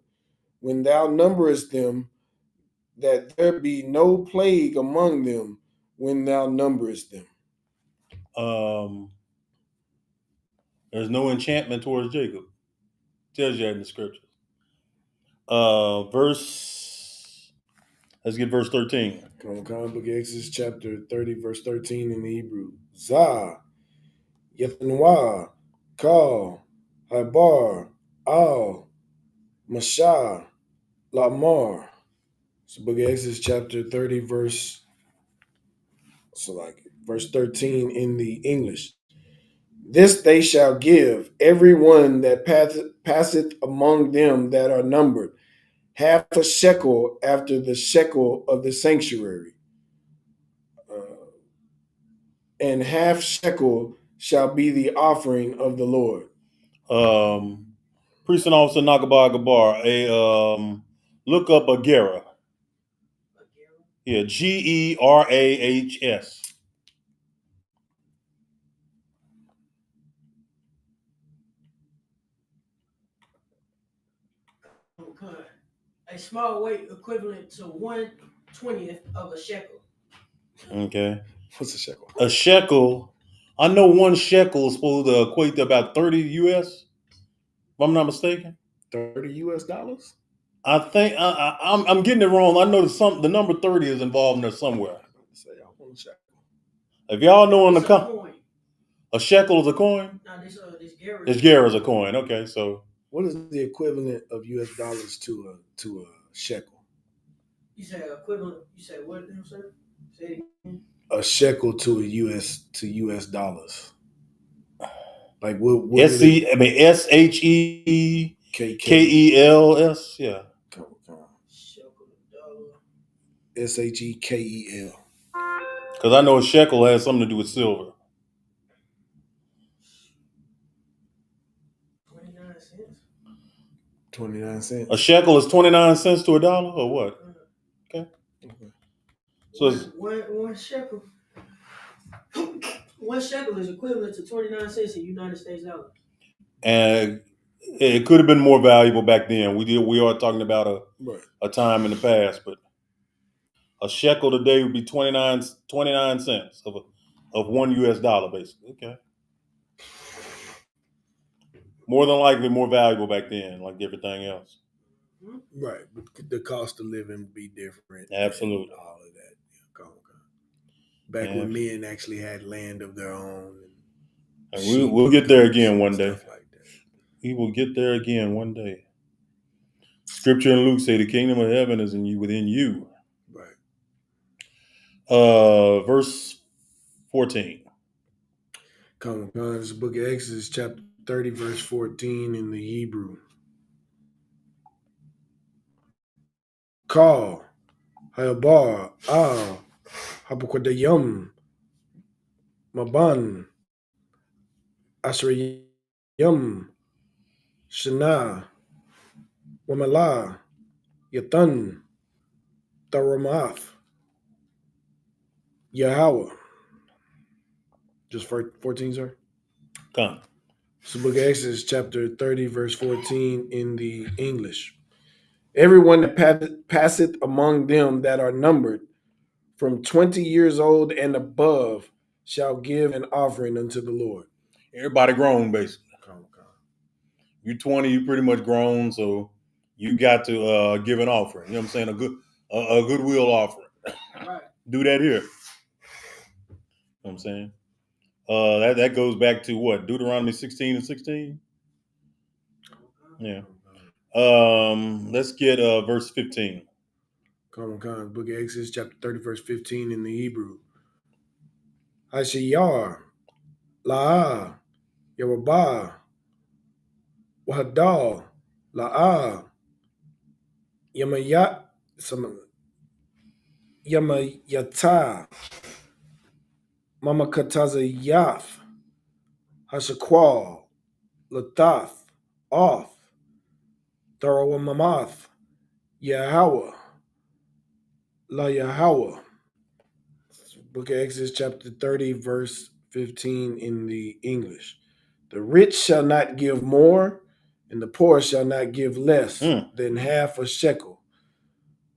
When thou numberest them, that there be no plague among them when thou numberest them. There's no enchantment towards Jacob. Tells you that in the scriptures. Let's get verse 13. Come, book of Exodus, chapter 30, verse 13 in the Hebrew. Zah, Yethanwa, Kal, Habar, Al, Mashah, Lamar. So book of Exodus, chapter 30, verse 13 in the English. This they shall give every one that passeth among them that are numbered, half a shekel after the shekel of the sanctuary. And half shekel shall be the offering of the Lord. Priest and Officer Nakaba Gabar, look up Agera. Yeah, Gerahs. A small weight equivalent to 1/20th of a shekel. Okay. What's a shekel? A shekel. I know one shekel is supposed to equate to about 30 US, if I'm not mistaken. $30? I think I'm getting it wrong. I know the number 30 is involved in there somewhere. I want a shekel. If y'all know on coin. A shekel is a coin? No, this Gary. This Gera is a coin. Okay, so what is the equivalent of US dollars to a shekel? You said equivalent. You said what? Sir? Say it again. A shekel to US dollars. Like what SHEKELS, yeah. Shekel dollar. SHEKEL. Because I know a shekel has something to do with silver. 29 cents. 29 cents. A shekel is 29 cents to a dollar, or what? Okay. So one shekel. One shekel is equivalent to 29 cents in United States dollars. And it could have been more valuable back then. We are talking about a time in the past, but a shekel today would be 29 cents of one US dollar, basically. Okay. More than likely more valuable back then, like everything else. Right. But the cost of living would be different. Absolutely. All of that. Back when men actually had land of their own. And we'll get there again one day. Like that. We will get there again one day. Scripture in Luke say the kingdom of heaven is within you. Right. Verse 14. Come on, it's the book of Exodus, chapter 30, verse 14 in the Hebrew. Call, Hayabar, Al, Habakwadayam, Maban, Ashrayim, Shana, Wamala, Yathan, Tharamath, Yahweh. Just 14, sir? Come. So book of Exodus chapter 30, verse 14 in the English. Everyone that passeth among them that are numbered from 20 years old and above shall give an offering unto the Lord. Everybody grown, basically. Come. You 20, you pretty much grown, so you got to give an offering. You know what I'm saying? A goodwill offering. Right. Do that here. You know what I'm saying? That goes back to what? Deuteronomy 16 and 16? Yeah. Let's get verse 15. Come. Book of Exodus chapter 30, verse 15 in the Hebrew. Hashiyar, La'ah, Yerubah, Wahadal, La'ah, Yamayat, Yamayata, Mamakatazayath, Hashaqual, Latath, Off, Tharawamath, Yahweh, La Yahweh. Book of Exodus chapter 30, verse 15 in the English. The rich shall not give more, and the poor shall not give less than half a shekel,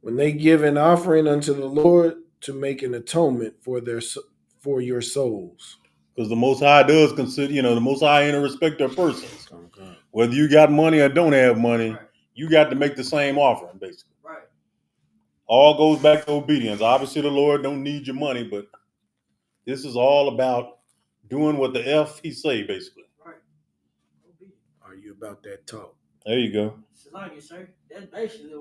when they give an offering unto the Lord to make an atonement for your souls. Because the Most High does consider, the Most High ain't a respecter of persons. Okay. Whether you got money or don't have money, right, you got to make the same offering, basically. Right. All goes back to obedience. Obviously, the Lord don't need your money, but this is all about doing what the F he say, basically. Right. Are you about that talk? There you go. Salaki, sir. That's basically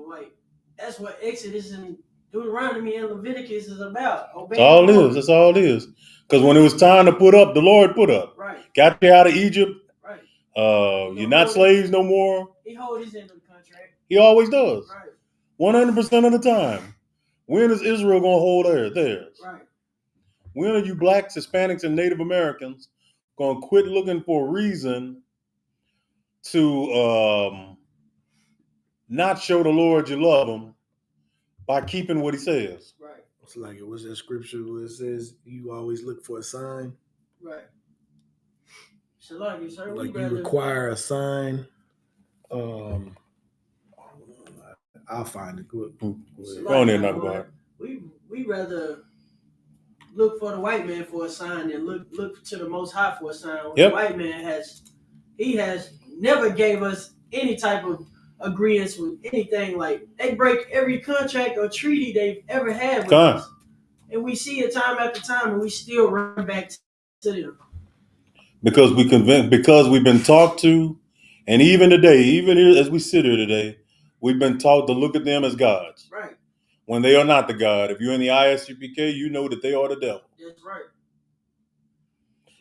that's what Exodus and Deuteronomy and Leviticus is about. That's all it is. That's all it is. Because when it was time to put up, the Lord put up. Right. Got you out of Egypt. Right. You're not slaves no more. He holds his end of the contract. He always does. Right. 100% of the time. When is Israel going to hold theirs? Right. When are you blacks, Hispanics, and Native Americans going to quit looking for a reason to not show the Lord you love him by keeping what he says? Right. It's like, what's that scripture where it says you always look for a sign? Right. Salaki, sir. Like you require a sign. I'll find it. Go on there, Knucklebar. We rather look for the white man for a sign than look to the Most High for a sign. Yep. The white man has never gave us any type of agreements with anything. Like, they break every contract or treaty they've ever had with us, and we see it time after time, and we still run back to them. Because we've been taught to, and even today, even here as we sit here today, we've been taught to look at them as gods. Right. When they are not the God. If you're in the ISUPK, you know that they are the devil. That's right.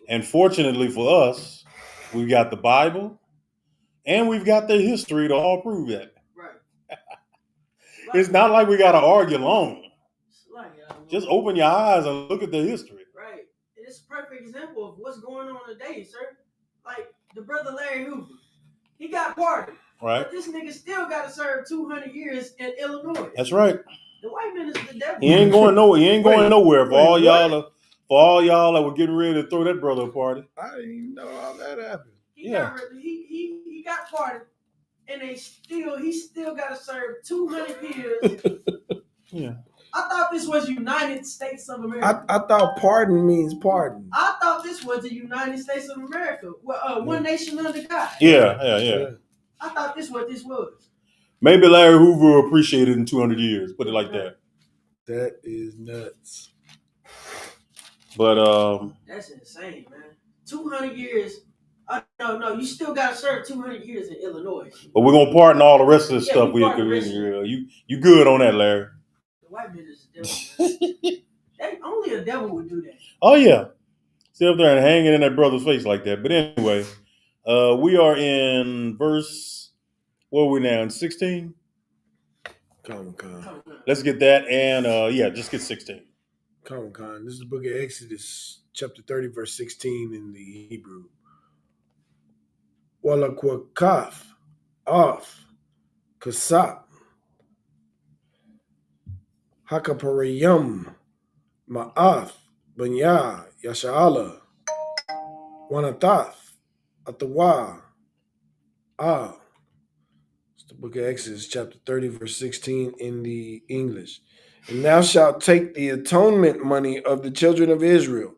And fortunately for us, we've got the Bible and we've got the history to all prove that. Right. It's not like we got to argue long. Just open your eyes and look at the history. Right. It's a perfect example of what's going on today, sir. Like, the brother Larry Hoover, he got pardoned. Right. But this nigga still got to serve 200 years in Illinois. That's right. The white man is the devil. He ain't going nowhere. He ain't going nowhere. For all y'all that were getting ready to throw that brother a party. I didn't even know how that happened. He got pardoned, and he still got to serve 200 years. Yeah. I thought this was United States of America. I thought pardon means pardon. I thought this was the United States of America. Well, one nation under God. Yeah. I thought this what this was. Maybe Larry Hoover will appreciate it in 200 years. Put it like that. That is nuts. But that's insane, man. 200 years. No, you still got to serve 200 years in Illinois. But we're gonna pardon all the rest of the stuff we you good on that, Larry? The white man is the devil. Only a devil would do that. Oh yeah, sit up there and hang it in that brother's face like that. But anyway, we are in verse. What are we now in 16? Come. Let's get that, and just get 16. Come. This is the book of Exodus, chapter 30, verse 16 in the Hebrew. Walakwakaf, Off, Kasap, Hakaparayum, Ma'ath, Banya, Yasha'ala, Wanatath, Atawa, Ah. It's the book of Exodus, chapter 30, verse 16 in the English. And thou shalt take the atonement money of the children of Israel,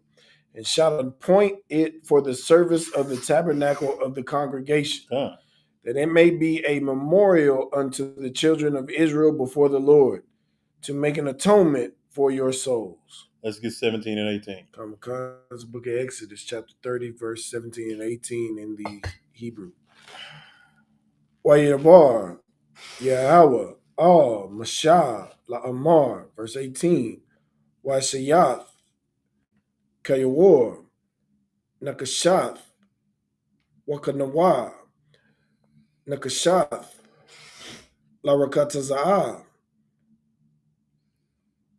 and shalt appoint it for the service of the tabernacle of the congregation, that it may be a memorial unto the children of Israel before the Lord, to make an atonement for your souls. Let's get 17 and 18. It's the book of Exodus, chapter 30, verse 17 and 18 in the Hebrew. Wayabar, Yahweh, Mashah, La'amar, verse 18. Washayath, Kayawar, Nakashath, Wakanawa, Nakashath, Larakataza'ah,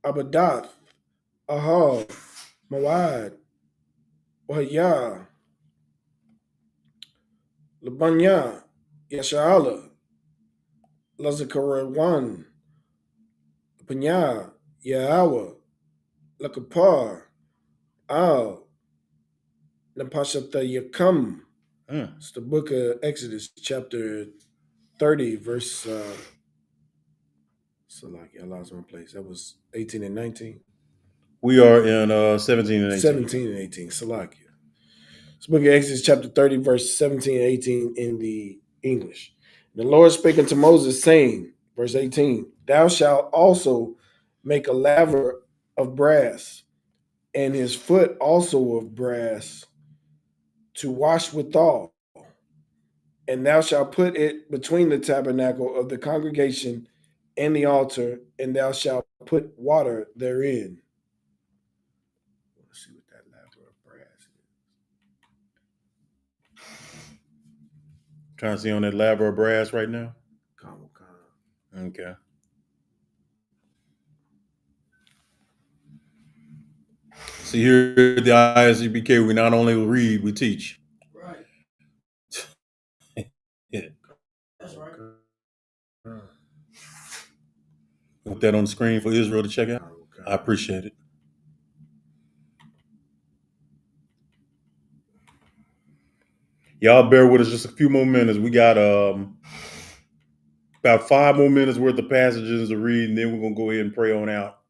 Abadath, Ahal, Mawad, Wahaya, Labanya, Yasha'ala, Lazakarawan, Panya, Yahweh, Lakapar, Al, Napashata Yakam. It's the book of Exodus, chapter 30, verse. I lost my place. That was 18 and 19. We are in 17 and 18. 17 and 18. Salakia. It's the book of Exodus, chapter 30, verse 17 and 18 in the English. The Lord spake unto Moses, saying, verse 18, Thou shalt also make a laver of brass, and his foot also of brass, to wash withal. And thou shalt put it between the tabernacle of the congregation and the altar, and thou shalt put water therein. Let's see what that laver of brass is. Trying to see on that laver of brass right now? Come. Okay. See, here at the ISUPK, we not only read, we teach. Right. Yeah. That's right. Put that on the screen for Israel to check out. I appreciate it. Y'all bear with us just a few more minutes. We got about 5 more minutes worth of passages to read, and then we're going to go ahead and pray on out.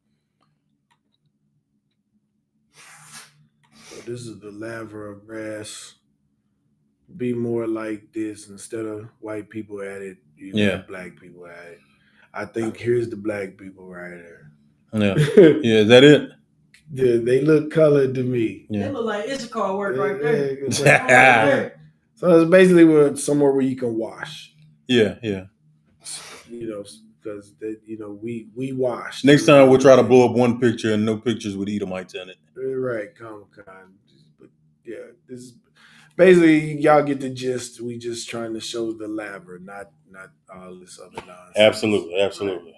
So this is the laver of brass. Be more like this instead of white people at it. You got black people at it. I think here's the black people right there. Yeah. Yeah, is that it? Yeah, they look colored to me. Yeah. They look like ISUPK work right there. Yeah. So it's basically somewhere where you can wash. Yeah, yeah. Because we wash. Next time we'll try to blow up one picture and no pictures with Edomites in it. Right, Comic-Con. But yeah, this is basically y'all get the gist. We just trying to show the laver, not all this other nonsense. Absolutely. Right.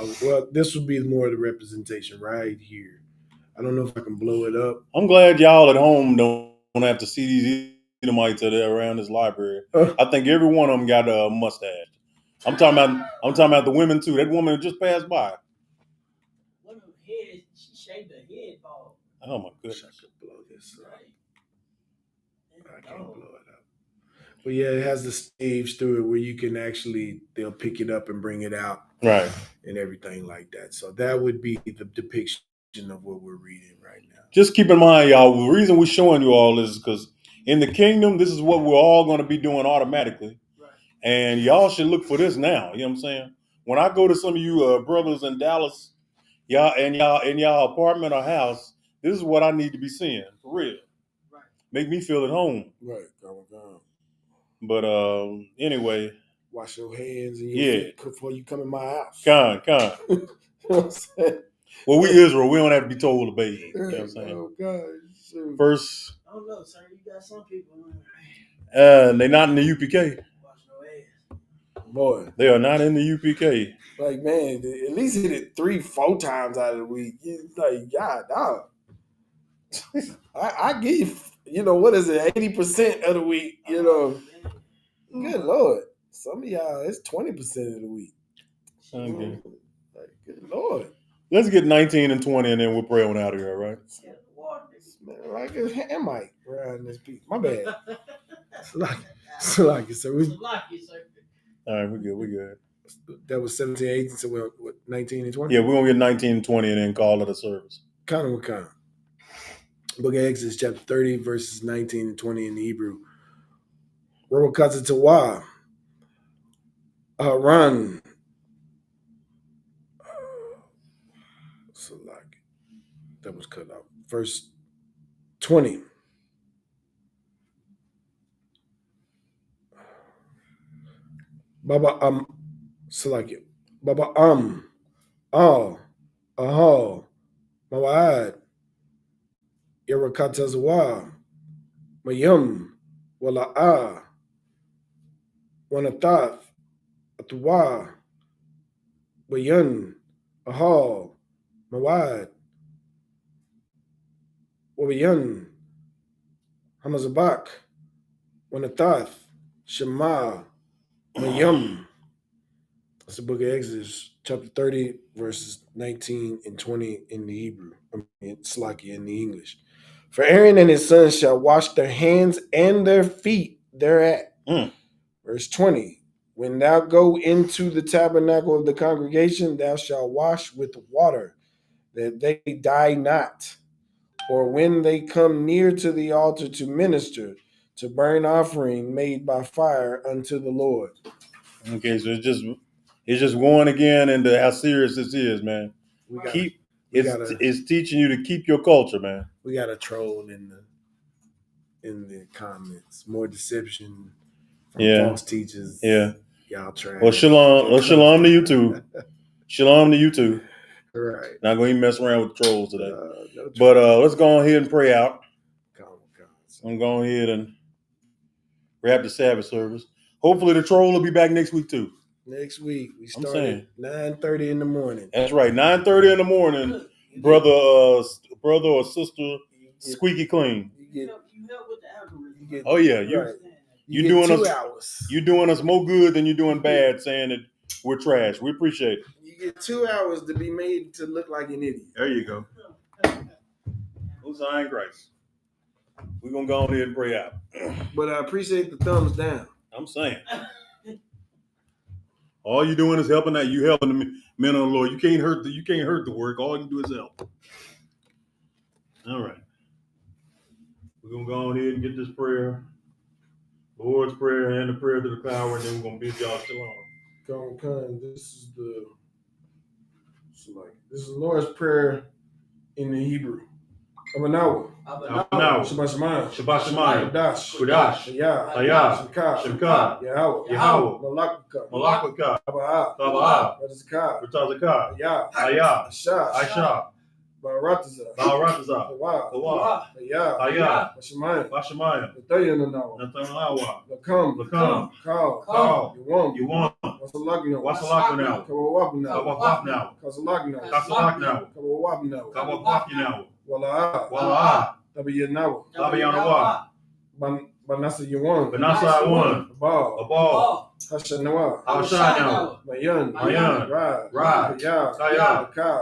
Okay. Well, this would be more of the representation right here. I don't know if I can blow it up. I'm glad y'all at home don't have to see these Edomites that are around this library. I think every one of them got a mustache. I'm talking about the women too. That woman just passed by. Women head, she shaved her head bald. Oh my goodness! I could blow this up. I can't blow it up. But yeah, it has the stage through it where you can they'll pick it up and bring it out, right, and everything like that. So that would be the depiction of what we're reading right now. Just keep in mind, y'all, the reason we're showing you all this is because in the kingdom, this is what we're all going to be doing automatically. Right. And y'all should look for this now. You know what I'm saying? When I go to some of you brothers in Dallas, y'all in y'all apartment or house, this is what I need to be seeing for real. Right. Make me feel at home. Right. But anyway. Wash your hands and your feet before you come in my house. Con. You know what I'm saying? Well, we Israel. We don't have to be told to bathe. You know what I'm saying? Oh, God. Shoot. First. I don't know, sir. You got some people. They're not in the UPK. Wash no ass. Boy. They are not in the UPK. Like, man, at least hit it 3-4 times out of the week. It's like, God, dog. I give you, what is it, 80% of the week, Good Lord. Some of y'all, it's 20% of the week. Okay. Like, good Lord. Let's get 19 and 20, and then we'll pray on out of here, all right? Smell like a Hamite around this piece. My bad. So we, All right, we're good. that was 17, 18, so we're what, 19 and 20? Yeah, we're going to get 19 and 20 and then call it a service. Kind of. Book of Exodus, chapter 30, verses 19 and 20 in the Hebrew. Robokata Tawa. Run. So like that was cut out. Verse 20. Baba Salakia. Baba Al Ahal Mawad Irakatazawa Mayum Wala'a Wanatath Atwa Wayan Ahal Mawad Wayan Hamazabak Wanatath Shema Mayum. That's the book of Exodus, chapter 30, verses 19 and 20 in the Hebrew. It's like in the English. For Aaron and his sons shall wash their hands and their feet thereat. Verse 20. When thou go into the tabernacle of the congregation, thou shalt wash with water, that they die not. Or when they come near to the altar to minister, to burn offering made by fire unto the Lord. Okay, so it's just going again into how serious this is, man. It's teaching you to keep your culture, man. We got a troll in the comments. More deception from false teachers. Yeah. Y'all trying. Well, shalom to you too. Shalom to you too. Right. Not going to even mess around with the trolls today. No but let's go ahead and pray out. I'm going ahead and wrap the Sabbath service. Hopefully the troll will be back next week too. Next week we start at 9:30 in the morning. That's right, 9:30 in the morning. Brother or sister, squeaky clean. You help with the algorithm. Oh yeah, you doing 2 hours. You're doing us more good than you're doing bad, saying that we're trash. We appreciate it. You get 2 hours to be made to look like an idiot. There you go. Who's in Christ? We're gonna go ahead and pray out. But I appreciate the thumbs down. I'm saying. All you're doing is helping out. You helping the men of the Lord. You can't hurt the work. All you can do is help. All right. We're gonna go ahead and get this prayer, the Lord's prayer and the prayer to the power, and then we're gonna bid y'all shalom. This is the Lord's prayer in the Hebrew. Abanawa. Shabbat Shemayim. Shabbat Shemayim. Kudash. Hayah. Shemka. Yahweh. Malakaka. Taba'ah. Ratazakah. Hayah. Aisha. Baratazah. Kawa. Hayah. Bashemayim. Nathanawa. Lakam. Kal. Yuwam. Wasalakna. Kawawapna. Kasalakna. Kawawapna. Wala'a. Tabiyanawa. Banasa Yuwan. Abal. Hashanawa. Mayan. Ra. Kaya.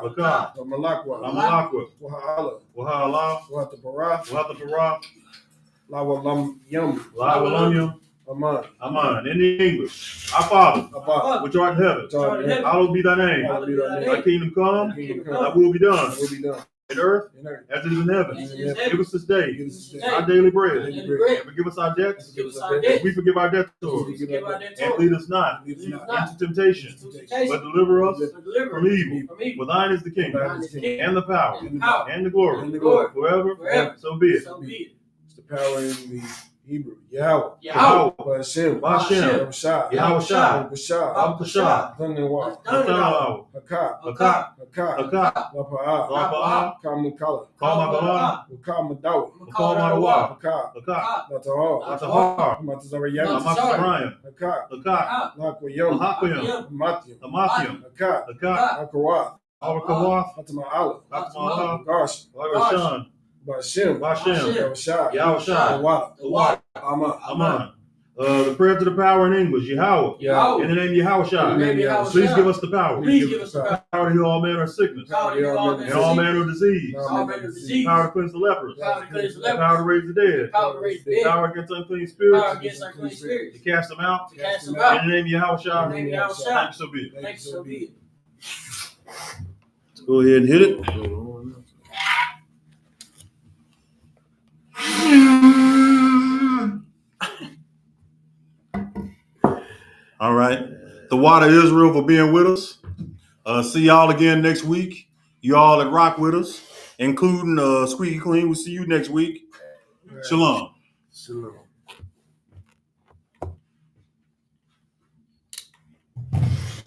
Baka. Malakwa. Wahala. Wahata Lawalam Yum. Aman. In the English. Our Father, which art in heaven, hallowed be thy name. Thy kingdom come, thy will be done. In earth, as it is in heaven. Give us this day our daily bread. And forgive us our debts, as we forgive our debtors. And lead us not into temptation, but deliver us from evil. For thine is the kingdom, and the power, and the glory, forever. So be it. It's the power in the Hebrew. Yahweh. Bashem. Yahweh Shah. Abkashah. Thanawa. Hakah. Lapa'ah. Kamukala. Madawa. Latahar. Matazarayam. Hakah. Lakwayam. Amathiam. Hakah. Akawath. Kawath. Hatama'ala. Hatama'ala. Garsh. Rashan. Bashem. Bashem. Yahushua. Yahushua. The water. Aman. The prayer to the power in English, Yahweh. Yahweh. In the name of Yahushua. In the name of Yahushua. Please give us the power. Please give us the power. Power to heal all manner of sickness. Power to heal all manner And all manner of disease. all manner of disease. Power to cleanse the lepers. Power to cleanse the lepers. Power to raise the dead. Power to raise the dead. Power against unclean spirits. Power against unclean spirits. To cast them out. To cast them out. In the name of Yahushua. In the name of Yahushua. Thank you, so be it. Thank you, so be it. Let's go ahead and hit it. All right. The water Israel for being with us. See y'all again next week. You all that rock with us, including Squeaky Clean. We'll see you next week. Shalom. Shalom.